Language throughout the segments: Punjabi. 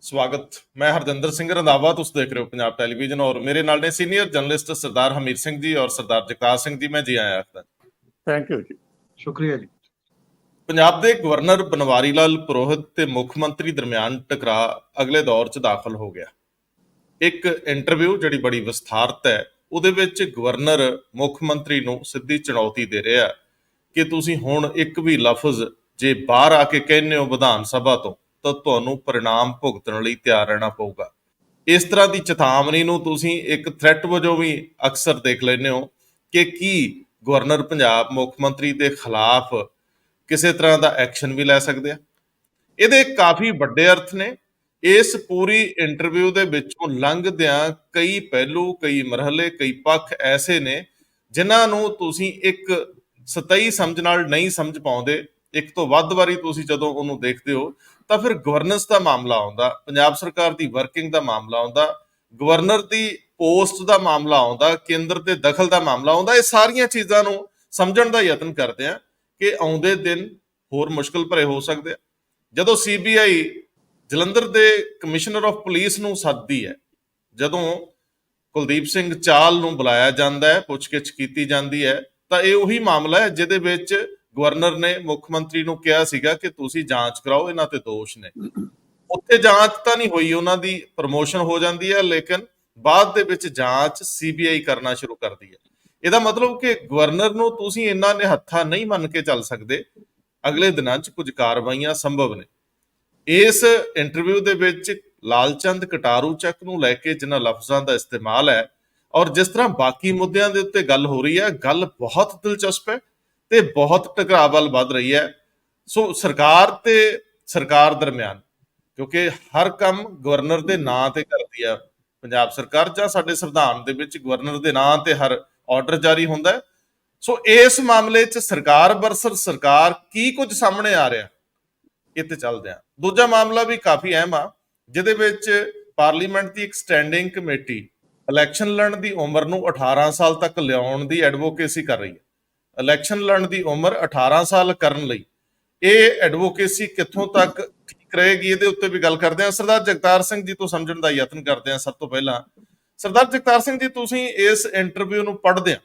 स्वागत। मैं हरजिंदर सिंह रंधावा, तुम देख रहे हो पंजाब टेलीविजन और मेरे नाल ने सीनियर जर्नलिस्ट सरदार हमीर सिंह जी और सरदार जगतार सिंह जी। मैं जी आया आखदा। थैंक यू जी, शुक्रिया जी। पंजाब के गवर्नर बनवारी लाल पुरोहित ते मुख मंत्री दरम्यान टकरा अगले दौर च दाखिल हो गया। एक इंटरव्यू जिहड़ी बड़ी विस्तारत है, ਉਹਦੇ ਵਿੱਚ ਗਵਰਨਰ ਮੁੱਖ ਮੰਤਰੀ ਨੂੰ ਸਿੱਧੀ ਚੁਣੌਤੀ ਦੇ ਰਿਹਾ ਕਿ ਤੁਸੀਂ ਹੁਣ ਇੱਕ ਵੀ ਲਫ਼ਜ਼ ਜੇ ਬਾਹਰ ਆ ਕੇ ਕਹਿੰਦੇ ਹੋ ਵਿਧਾਨ ਸਭਾ ਤੋਂ ਤਾਂ ਤੁਹਾਨੂੰ परिणाम ਭੁਗਤਣ ਲਈ ਤਿਆਰ ਰਹਿਣਾ ਪਊਗਾ। ਇਸ ਤਰ੍ਹਾਂ ਦੀ ਚੇਤਾਵਨੀ ਨੂੰ ਤੁਸੀਂ ਇੱਕ ਥ੍ਰੈਟ ਵਜੋਂ ਵੀ ਅਕਸਰ ਦੇਖ ਲੈਂਦੇ ਹੋ ਕਿ ਕੀ ਗਵਰਨਰ ਪੰਜਾਬ ਮੁੱਖ ਮੰਤਰੀ ਦੇ ਖਿਲਾਫ ਕਿਸੇ ਤਰ੍ਹਾਂ ਦਾ ਐਕਸ਼ਨ ਵੀ ਲੈ ਸਕਦੇ ਆ। ਇਹਦੇ ਕਾਫੀ ਵੱਡੇ ਅਰਥ ਨੇ। ਇਸ ਪੂਰੀ ਇੰਟਰਵਿਊ ਦੇ ਵਿੱਚੋਂ ਲੰਘਦਿਆਂ ਕਈ ਪਹਿਲੂ, ਕਈ ਮਰਹਲੇ, ਕਈ ਪੱਖ ਐਸੇ ਨੇ ਜਿਨ੍ਹਾਂ ਨੂੰ ਤੁਸੀਂ ਇੱਕ ਸਤਹੀ ਸਮਝ ਨਾਲ ਨਹੀਂ ਸਮਝ ਪਾਉਂਦੇ। ਇੱਕ ਤੋਂ ਵੱਧ ਵਾਰੀ ਤੁਸੀਂ ਜਦੋਂ ਉਹਨੂੰ ਦੇਖਦੇ ਹੋ ਤਾਂ ਫਿਰ ਗਵਰਨੈਂਸ ਦਾ ਮਾਮਲਾ ਆਉਂਦਾ, ਪੰਜਾਬ ਸਰਕਾਰ ਦੀ ਵਰਕਿੰਗ ਦਾ ਮਾਮਲਾ ਆਉਂਦਾ, ਗਵਰਨਰ ਦੀ ਪੋਸਟ ਦਾ ਮਾਮਲਾ ਆਉਂਦਾ, ਕੇਂਦਰ ਦੇ ਦਖਲ ਦਾ ਮਾਮਲਾ ਆਉਂਦਾ। ਇਹ ਸਾਰੀਆਂ ਚੀਜ਼ਾਂ ਨੂੰ ਸਮਝਣ ਦਾ ਯਤਨ ਕਰਦੇ ਆ ਕਿ ਆਉਂਦੇ ਦਿਨ ਹੋਰ ਮੁਸ਼ਕਲ ਭਰੇ ਹੋ ਸਕਦੇ ਆ। ਜਦੋਂ CBI ਜਲੰਧਰ ਦੇ ਕਮਿਸ਼ਨਰ ਆਫ ਪੁਲਿਸ ਨੂੰ ਸੱਦਦੀ ਹੈ, ਜਦੋਂ ਕੁਲਦੀਪ ਸਿੰਘ ਚਾਹਲ ਨੂੰ ਬੁਲਾਇਆ ਜਾਂਦਾ ਹੈ, ਪੁੱਛਗਿੱਛ ਕੀਤੀ ਜਾਂਦੀ ਹੈ, ਤਾਂ ਇਹ ਉਹੀ ਮਾਮਲਾ ਹੈ ਜਿਹਦੇ ਵਿੱਚ ਗਵਰਨਰ ਨੇ ਮੁੱਖ ਮੰਤਰੀ ਨੂੰ ਕਿਹਾ ਸੀਗਾ ਕਿ ਤੁਸੀਂ ਜਾਂਚ ਕਰਾਓ, ਇਹਨਾਂ ਤੇ ਦੋਸ਼ ਨੇ। ਉੱਥੇ ਜਾਂਚ ਤਾਂ ਨਹੀਂ ਹੋਈ, ਉਹਨਾਂ ਦੀ ਪ੍ਰਮੋਸ਼ਨ ਹੋ ਜਾਂਦੀ ਹੈ, ਲੇਕਿਨ ਬਾਅਦ ਦੇ ਵਿੱਚ ਜਾਂਚ CBI ਕਰਨਾ ਸ਼ੁਰੂ ਕਰਦੀ ਹੈ। ਇਹਦਾ ਮਤਲਬ ਕਿ ਗਵਰਨਰ ਨੂੰ ਤੁਸੀਂ ਇਹਨਾਂ ਨੇ ਹੱਥਾਂ ਨਹੀਂ ਮੰਨ ਕੇ ਚੱਲ ਸਕਦੇ। ਅਗਲੇ ਦਿਨਾਂ 'ਚ ਕੁਝ ਕਾਰਵਾਈਆਂ ਸੰਭਵ ਨੇ। ਇਸ ਇੰਟਰਵਿਊ ਦੇ ਵਿੱਚ ਲਾਲਚੰਦ ਕਟਾਰੂ ਚੱਕ ਨੂੰ ਲੈ ਕੇ ਜਿਨ੍ਹਾਂ ਲਫ਼ਜ਼ਾਂ ਦਾ ਇਸਤੇਮਾਲ ਹੈ ਔਰ ਜਿਸ ਤਰ੍ਹਾਂ ਬਾਕੀ ਮੁੱਦਿਆਂ ਦੇ ਉੱਤੇ ਗੱਲ ਹੋ ਰਹੀ ਹੈ, ਗੱਲ ਬਹੁਤ ਦਿਲਚਸਪ ਹੈ ਤੇ ਬਹੁਤ ਟਕਰਾਅ ਵੱਲ ਵੱਧ ਰਹੀ ਹੈ। ਸੋ ਸਰਕਾਰ ਤੇ ਸਰਕਾਰ ਦਰਮਿਆਨ, ਕਿਉਂਕਿ ਹਰ ਕੰਮ ਗਵਰਨਰ ਦੇ ਨਾਂ ਤੇ ਕਰਦੀ ਆ ਪੰਜਾਬ ਸਰਕਾਰ, ਜਾਂ ਸਾਡੇ ਸੰਵਿਧਾਨ ਦੇ ਵਿੱਚ ਗਵਰਨਰ ਦੇ ਨਾਂ ਤੇ ਹਰ ਆਰਡਰ ਜਾਰੀ ਹੁੰਦਾ ਹੈ। ਸੋ ਇਸ ਮਾਮਲੇ 'ਚ ਸਰਕਾਰ ਵਰਸਸ ਸਰਕਾਰ ਕੀ ਕੁਝ ਸਾਹਮਣੇ ਆ ਰਿਹਾ, ਇਹ ਤੇ ਚੱਲਦੇ ਆ। ਦੂਜਾ ਮਾਮਲਾ ਵੀ ਕਾਫੀ ਅਹਿਮ ਆ, ਜਿਹਦੇ ਵਿੱਚ ਪਾਰਲੀਮੈਂਟ ਦੀ ਇੱਕ ਸਟੈਂਡਿੰਗ ਕਮੇਟੀ ਇਲੈਕਸ਼ਨ ਲੜਨ ਦੀ ਉਮਰ ਨੂੰ 18 ਸਾਲ ਤੱਕ ਲਿਆਉਣ ਦੀ ਐਡਵੋਕੇਸੀ ਕਰ ਰਹੀ ਹੈ। ਇਲੈਕਸ਼ਨ ਲੜਨ ਦੀ ਉਮਰ 18 ਸਾਲ ਕਰਨ ਲਈ ਇਹ ਐਡਵੋਕੇਸੀ ਕਿੱਥੋਂ ਤੱਕ ਠੀਕ ਰਹੇਗੀ, ਇਹਦੇ ਉੱਤੇ ਵੀ ਗੱਲ ਕਰਦੇ ਹਾਂ। ਸਰਦਾਰ ਜਗਤਾਰ ਸਿੰਘ ਜੀ ਤੋਂ ਸਮਝਣ ਦਾ ਯਤਨ ਕਰਦੇ ਹਾਂ। ਸਭ ਤੋਂ ਪਹਿਲਾਂ ਸਰਦਾਰ ਜਗਤਾਰ ਸਿੰਘ ਜੀ, ਤੁਸੀਂ ਇਸ ਇੰਟਰਵਿਊ ਨੂੰ ਪੜ੍ਹਦੇ ਆ,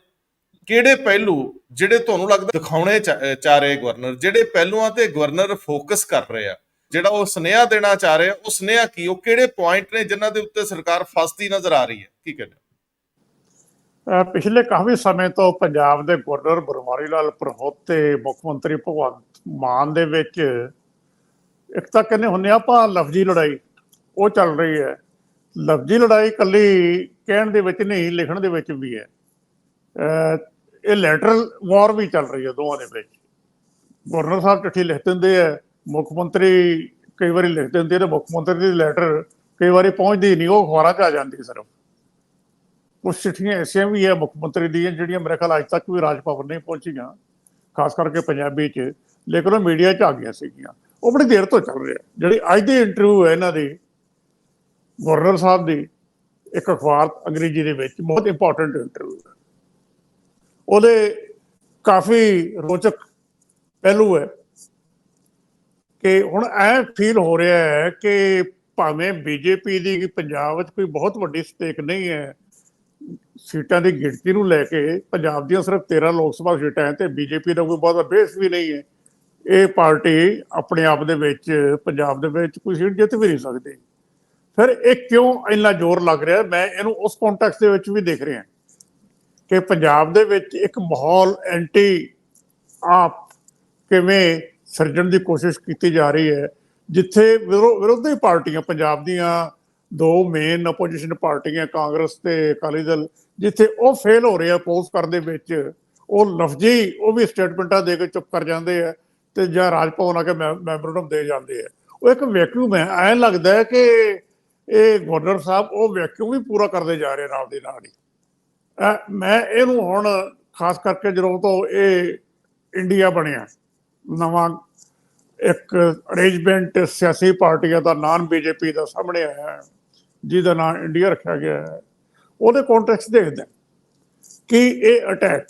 ਕਿਹੜੇ ਪਹਿਲੂ ਜਿਹੜੇ ਤੁਹਾਨੂੰ ਲੱਗਦਾ ਦਿਖਾਉਣੇ ਚਾਹ ਰਹੇ ਗਵਰਨਰ, ਜਿਹੜੇ ਪਹਿਲੂਆਂ ਤੇ ਗਵਰਨਰ ਫੋਕਸ ਕਰ ਰਹੇ ਆ, ਜਿਹੜਾ ਉਹ ਸੁਨੇਹਾ ਦੇਣਾ ਚਾਹ ਰਹੇ ਆ, ਉਹ ਸੁਨੇਹਾ ਕੀ, ਉਹ ਕਿਹੜੇ ਪੁਆਇੰਟ ਨੇ ਜਿਨ੍ਹਾਂ ਦੇ ਉੱਤੇ ਸਰਕਾਰ ਫਸਦੀ ਨਜ਼ਰ ਆ ਰਹੀ ਹੈ? ਕੀ ਕਹਿੰਦੇ? ਪਿਛਲੇ ਕਾਫੀ ਸਮੇਂ ਤੋਂ ਪੰਜਾਬ ਦੇ ਗਵਰਨਰ ਬਨਵਾਰੀ ਲਾਲ ਪੁਰੋਹਿਤ ਤੇ ਮੁੱਖ ਮੰਤਰੀ ਭਗਵੰਤ ਮਾਨ ਦੇ ਵਿੱਚ ਇੱਕ ਤਾਂ ਕਹਿੰਦੇ ਹੁੰਦੇ ਆਪਾਂ ਲਫ਼ਜ਼ੀ ਲੜਾਈ ਉਹ ਚੱਲ ਰਹੀ ਹੈ। ਲਫ਼ਜ਼ੀ ਲੜਾਈ ਇਕੱਲੀ ਕਹਿਣ ਦੇ ਵਿੱਚ ਨਹੀਂ, ਲਿਖਣ ਦੇ ਵਿੱਚ ਵੀ ਹੈ। ਇਹ ਲੈਟਰਲ ਵਾਰ ਵੀ ਚੱਲ ਰਹੀ ਹੈ ਦੋਵਾਂ ਦੇ ਵਿੱਚ। ਗਵਰਨਰ ਸਾਹਿਬ ਚਿੱਠੀ ਲਿਖ ਦਿੰਦੇ ਆ, ਮੁੱਖ ਮੰਤਰੀ ਕਈ ਵਾਰੀ ਲਿਖ ਦਿੰਦੇ ਤੇ ਮੁੱਖ ਮੰਤਰੀ ਦੀ ਲੈਟਰ ਕਈ ਵਾਰੀ ਪਹੁੰਚਦੀ ਨਹੀਂ, ਉਹ ਅਖਬਾਰਾਂ 'ਚ ਆ ਜਾਂਦੀ ਸਿਰਫ। ਕੁਛ ਚਿੱਠੀਆਂ ਐਸੀਆਂ ਵੀ ਹੈ ਮੁੱਖ ਮੰਤਰੀ ਦੀਆਂ ਜਿਹੜੀਆਂ ਮੇਰੇ ਖਿਆਲ ਅੱਜ ਤੱਕ ਵੀ ਰਾਜ ਭਵਨ ਨਹੀਂ ਪਹੁੰਚੀਆਂ, ਖਾਸ ਕਰਕੇ ਪੰਜਾਬੀ 'ਚ, ਲੇਕਿਨ ਉਹ ਮੀਡੀਆ 'ਚ ਆ ਗਈਆਂ ਸੀਗੀਆਂ। ਉਹ ਬੜੀ ਦੇਰ ਤੋਂ ਚੱਲ ਰਿਹਾ। ਜਿਹੜੀ ਅੱਜ ਦੀ ਇੰਟਰਵਿਊ ਹੈ ਇਹਨਾਂ ਦੀ, ਗਵਰਨਰ ਸਾਹਿਬ ਦੀ, ਇੱਕ ਅਖਬਾਰ ਅੰਗਰੇਜ਼ੀ ਦੇ ਵਿੱਚ, ਬਹੁਤ ਇੰਪੋਰਟੈਂਟ ਇੰਟਰਵਿਊ ਹੈ। ਉਹਦੇ ਕਾਫੀ ਰੋਚਕ ਪਹਿਲੂ ਹੈ ਕਿ ਹੁਣ ਐ ਫੀਲ ਹੋ ਰਿਹਾ ਹੈ ਕਿ ਭਾਵੇਂ BJP ਦੀ ਪੰਜਾਬ ਵਿੱਚ ਕੋਈ ਬਹੁਤ ਵੱਡੀ ਸਟੇਕ ਨਹੀਂ ਹੈ ਸੀਟਾਂ ਦੀ ਗਿਣਤੀ ਨੂੰ ਲੈ ਕੇ, ਪੰਜਾਬ ਦੀਆਂ ਸਿਰਫ 13 ਲੋਕ ਸਭਾ ਸੀਟਾਂ ਹੈ ਤੇ BJP ਦਾ ਕੋਈ ਬਹੁਤਾ ਬੇਸ ਵੀ ਨਹੀਂ ਹੈ। ਇਹ ਪਾਰਟੀ ਆਪਣੇ ਆਪ ਦੇ ਵਿੱਚ ਪੰਜਾਬ ਦੇ ਵਿੱਚ ਕੋਈ ਸੀਟ ਜਿੱਤ ਵੀ ਨਹੀਂ ਸਕਦੀ। ਫਿਰ ਇਹ ਕਿਉਂ ਇੰਨਾ ਜ਼ੋਰ ਲੱਗ ਰਿਹਾ? ਮੈਂ ਇਹਨੂੰ ਉਸ ਕੰਟੈਕਸਟ ਦੇ ਵਿੱਚ ਵੀ ਦੇਖ ਰਿਹਾ ਕਿ ਪੰਜਾਬ ਦੇ ਵਿੱਚ ਇੱਕ ਮਾਹੌਲ ਐਂਟੀ ਆਪ ਕਿਵੇਂ ਸਿਰਜਣ ਦੀ ਕੋਸ਼ਿਸ਼ ਕੀਤੀ ਜਾ ਰਹੀ ਹੈ, ਜਿੱਥੇ ਵਿਰੋਧੀ ਪਾਰਟੀਆਂ ਪੰਜਾਬ ਦੀਆਂ ਦੋ ਮੇਨ ਆਪੋਜੀਸ਼ਨ ਪਾਰਟੀਆਂ ਕਾਂਗਰਸ ਤੇ ਅਕਾਲੀ ਦਲ, ਜਿੱਥੇ ਉਹ ਫੇਲ ਹੋ ਰਹੇ ਆ ਅਪੋਜ਼ ਕਰਨ ਦੇ ਵਿੱਚ, ਉਹ ਲਫ਼ਜ਼ੀ ਉਹ ਵੀ ਸਟੇਟਮੈਂਟਾਂ ਦੇ ਕੇ ਚੁੱਪ ਕਰ ਜਾਂਦੇ ਆ ਤੇ ਜਾਂ ਰਾਜ ਭਵਨ ਆ ਕੇ ਮੈਮੋਰੰਡਮ ਦੇ ਜਾਂਦੇ ਆ। ਉਹ ਇੱਕ ਵੈਕਿਊਮ ਹੈ। ਐਂ ਲੱਗਦਾ ਹੈ ਕਿ ਇਹ ਗਵਰਨਰ ਸਾਹਿਬ ਉਹ ਵੈਕਿਊਮ ਵੀ ਪੂਰਾ ਕਰਦੇ ਜਾ ਰਹੇ ਨਾਲ ਦੀ ਨਾਲ ਹੀ। ਮੈਂ ਇਹਨੂੰ ਹੁਣ ਖਾਸ ਕਰਕੇ ਜਦੋਂ ਤੋਂ ਇਹ ਇੰਡੀਆ ਬਣਿਆ, ਨਵਾਂ ਇੱਕ ਅਰੇਂਜਮੈਂਟ ਸਿਆਸੀ ਪਾਰਟੀਆਂ ਦਾ ਨਾਨ BJP ਦਾ ਸਾਹਮਣੇ ਆਇਆ, ਜਿਹਦਾ ਨਾਂ ਇੰਡੀਆ ਰੱਖਿਆ ਗਿਆ ਹੈ, ਉਹਦੇ ਕੰਟੈਕਸਟ ਦੇਖਦੇ ਕਿ ਇਹ ਅਟੈਕ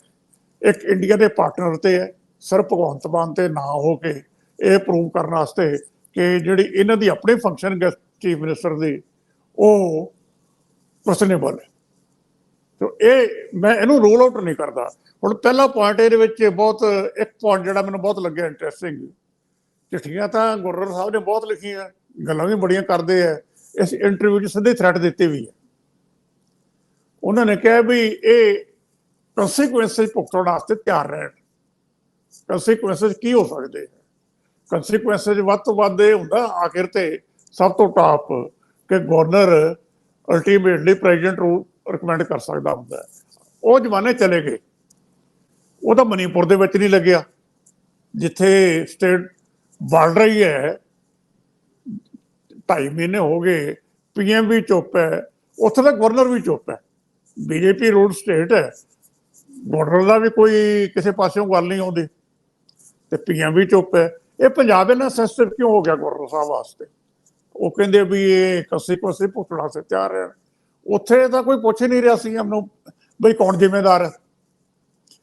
ਇੱਕ ਇੰਡੀਆ ਦੇ ਪਾਰਟਨਰ ਤੇ ਹੈ, ਸਿਰਫ ਭਗਵੰਤ ਮਾਨ ਤੇ ਨਾ ਹੋ ਕੇ ਇਹ ਪ੍ਰੂਵ ਕਰਨ ਵਾਸਤੇ ਕਿ ਜਿਹੜੀ ਇਹਨਾਂ ਦੀ ਆਪਣੀ ਫੰਕਸ਼ਨ ਚੀਫ ਮਿਨਿਸਟਰ ਦੀ ਉਹ ਕੁਐਸਚਨੇਬਲ ਹੈ। ਤੇ ਇਹ ਮੈਂ ਇਹਨੂੰ ਰੂਲ ਆਊਟ ਨਹੀਂ ਕਰਦਾ। ਹੁਣ ਪਹਿਲਾ ਪੁਆਇੰਟ ਇਹਦੇ ਵਿੱਚ ਬਹੁਤ ਇੱਕ ਪੁਆਇੰਟ ਜਿਹੜਾ ਮੈਨੂੰ ਬਹੁਤ ਲੱਗਿਆ ਇੰਟਰਸਟਿੰਗ, ਚਿੱਠੀਆਂ ਤਾਂ ਗਵਰਨਰ ਸਾਹਿਬ ਨੇ ਬਹੁਤ ਲਿਖੀਆਂ, ਗੱਲਾਂ ਵੀ ਬੜੀਆਂ ਕਰਦੇ ਆ, ਇਸ ਇੰਟਰਵਿਊ 'ਚ ਸਿੱਧੇ ਥ੍ਰੈਟ ਦਿੱਤੇ ਵੀ ਹੈ। ਉਹਨਾਂ ਨੇ ਕਿਹਾ ਵੀ ਇਹ ਕੰਸੀਕੁਐਂਸਿਸ ਭੁਗਤਣ ਵਾਸਤੇ ਤਿਆਰ ਰਹਿਣ। ਕੰਸੀਕੁਐਂਸਿਸ ਕੀ ਹੋ ਸਕਦੇ? ਕੰਸੀਕੁਐਂਸਿਸ ਵੱਧ ਤੋਂ ਵੱਧ ਇਹ ਹੁੰਦਾ ਆਖਿਰ ਤੇ ਸਭ ਤੋਂ ਟਾਪ ਕਿ ਗਵਰਨਰ ਅਲਟੀਮੇਟਲੀ ਪ੍ਰੈਜ਼ੀਡੈਂਟ ਨੂੰ ਰਿਕਮੈਂਡ ਕਰ ਸਕਦਾ ਹੁੰਦਾ। ਉਹ ਜ਼ਮਾਨੇ ਚਲੇ ਗਏ। ਉਹ ਤਾਂ ਮਨੀਪੁਰ ਦੇ ਵਿੱਚ ਨਹੀਂ ਲੱਗਿਆ, ਜਿੱਥੇ ਸਟੇਟ ਬਣ ਰਹੀ ਹੈ, 2.5 ਮਹੀਨੇ ਹੋ ਗਏ, PM ਵੀ ਚੁੱਪ ਹੈ, ਉੱਥੇ ਤਾਂ ਗਵਰਨਰ ਵੀ ਚੁੱਪ ਹੈ। BJP ਰੂਲਡ ਸਟੇਟ ਹੈ, ਗਵਰਨਰ ਦਾ ਵੀ ਕੋਈ ਕਿਸੇ ਪਾਸਿਓਂ ਗੱਲ ਨਹੀਂ ਆਉਂਦੀ ਤੇ PM ਵੀ ਚੁੱਪ ਹੈ। ਇਹ ਪੰਜਾਬ ਇਹਨਾਂ ਸੈਂਸਿਟਿਵ ਕਿਉਂ ਹੋ ਗਿਆ ਗਵਰਨਰ ਸਾਹਿਬ ਵਾਸਤੇ? ਉਹ ਕਹਿੰਦੇ ਵੀ ਇਹ ਕੰਸੀਕੁਐਂਸਿਸ ਭੁਗਤਣ ਵਾਸਤੇ ਤਿਆਰ ਹੈ। ਉੱਥੇ ਤਾਂ ਕੋਈ ਪੁੱਛ ਹੀ ਨਹੀਂ ਰਿਹਾ ਸੀ ਮੈਨੂੰ ਬਈ ਕੌਣ ਜ਼ਿੰਮੇਦਾਰ ਹੈ।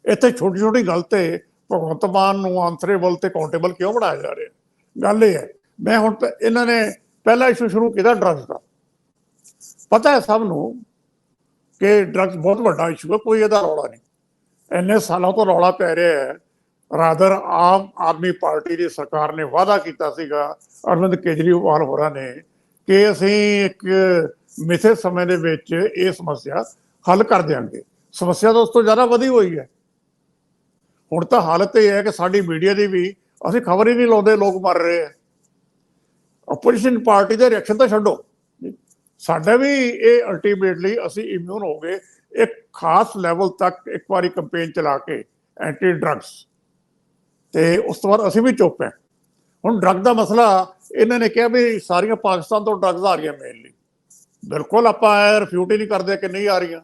ਇੱਥੇ ਛੋਟੀ ਛੋਟੀ ਗੱਲ ਤੇ ਭਗਵੰਤ ਮਾਨ ਨੂੰ ਆਨਸਰੇਬਲ ਤੇ ਕਾਊਂਟੇਬਲ ਕਿਉਂ ਬਣਾਇਆ ਜਾ ਰਿਹਾ? ਗੱਲ ਇਹ ਹੈ। ਮੈਂ ਹੁਣ ਇਹਨਾਂ ਨੇ ਪਹਿਲਾ ਇਸ਼ੂ ਸ਼ੁਰੂ ਕੀਤਾ ਡਰੱਗਸ ਦਾ। ਪਤਾ ਹੈ ਸਭ ਨੂੰ ਕਿ ਡਰੱਗਸ ਬਹੁਤ ਵੱਡਾ ਇਸ਼ੂ ਹੈ, ਕੋਈ ਇਹਦਾ ਰੌਲਾ ਨਹੀਂ। ਇੰਨੇ ਸਾਲਾਂ ਤੋਂ ਰੌਲਾ ਪੈ ਰਿਹਾ ਹੈ। ਰਾਦਰ ਆਮ ਆਦਮੀ ਪਾਰਟੀ ਦੀ ਸਰਕਾਰ ਨੇ ਵਾਅਦਾ ਕੀਤਾ ਸੀਗਾ, ਅਰਵਿੰਦ ਕੇਜਰੀਵਾਲ ਹੋਰਾਂ ਨੇ, ਕਿ ਅਸੀਂ ਇੱਕ ਮਿਥੇ ਸਮੇਂ ਦੇ ਵਿੱਚ ਇਹ ਸਮੱਸਿਆ ਹੱਲ ਕਰ ਦਿਆਂਗੇ। ਸਮੱਸਿਆ ਤਾਂ ਉਸ ਤੋਂ ਜ਼ਿਆਦਾ ਵਧੀ ਹੋਈ ਹੈ। ਹੁਣ ਤਾਂ ਹਾਲਤ ਇਹ ਹੈ ਕਿ ਸਾਡੀ ਮੀਡੀਆ ਦੀ ਵੀ ਅਸੀਂ ਖਬਰ ਹੀ ਨਹੀਂ ਲਾਉਂਦੇ, ਲੋਕ ਮਰ ਰਹੇ ਆ। ਆਪੋਜੀਸ਼ਨ ਪਾਰਟੀ ਦੇ ਰਿਐਕਸ਼ਨ ਤਾਂ ਛੱਡੋ, ਸਾਡਾ ਵੀ ਇਹ ਅਲਟੀਮੇਟਲੀ ਅਸੀਂ ਇਮਿਊਨ ਹੋ ਗਏ ਇੱਕ ਖਾਸ ਲੈਵਲ ਤੱਕ। ਇੱਕ ਵਾਰੀ ਕੰਪੇਨ ਚਲਾ ਕੇ ਐਂਟੀ ਡਰੱਗਸ, ਤੇ ਉਸ ਤੋਂ ਬਾਅਦ ਅਸੀਂ ਵੀ ਚੁੱਪ ਹੈ। ਹੁਣ ਡਰੱਗ ਦਾ ਮਸਲਾ ਇਹਨਾਂ ਨੇ ਕਿਹਾ ਵੀ ਸਾਰੀਆਂ ਪਾਕਿਸਤਾਨ ਤੋਂ ਡਰੱਗਸ ਆ ਰਹੀਆਂ ਮੇਨਲੀ। ਬਿਲਕੁਲ ਆਪਾਂ ਰਿਫਿਊਟ ਹੀ ਨਹੀਂ ਕਰਦੇ ਕਿ ਨਹੀਂ ਆ ਰਹੀਆਂ।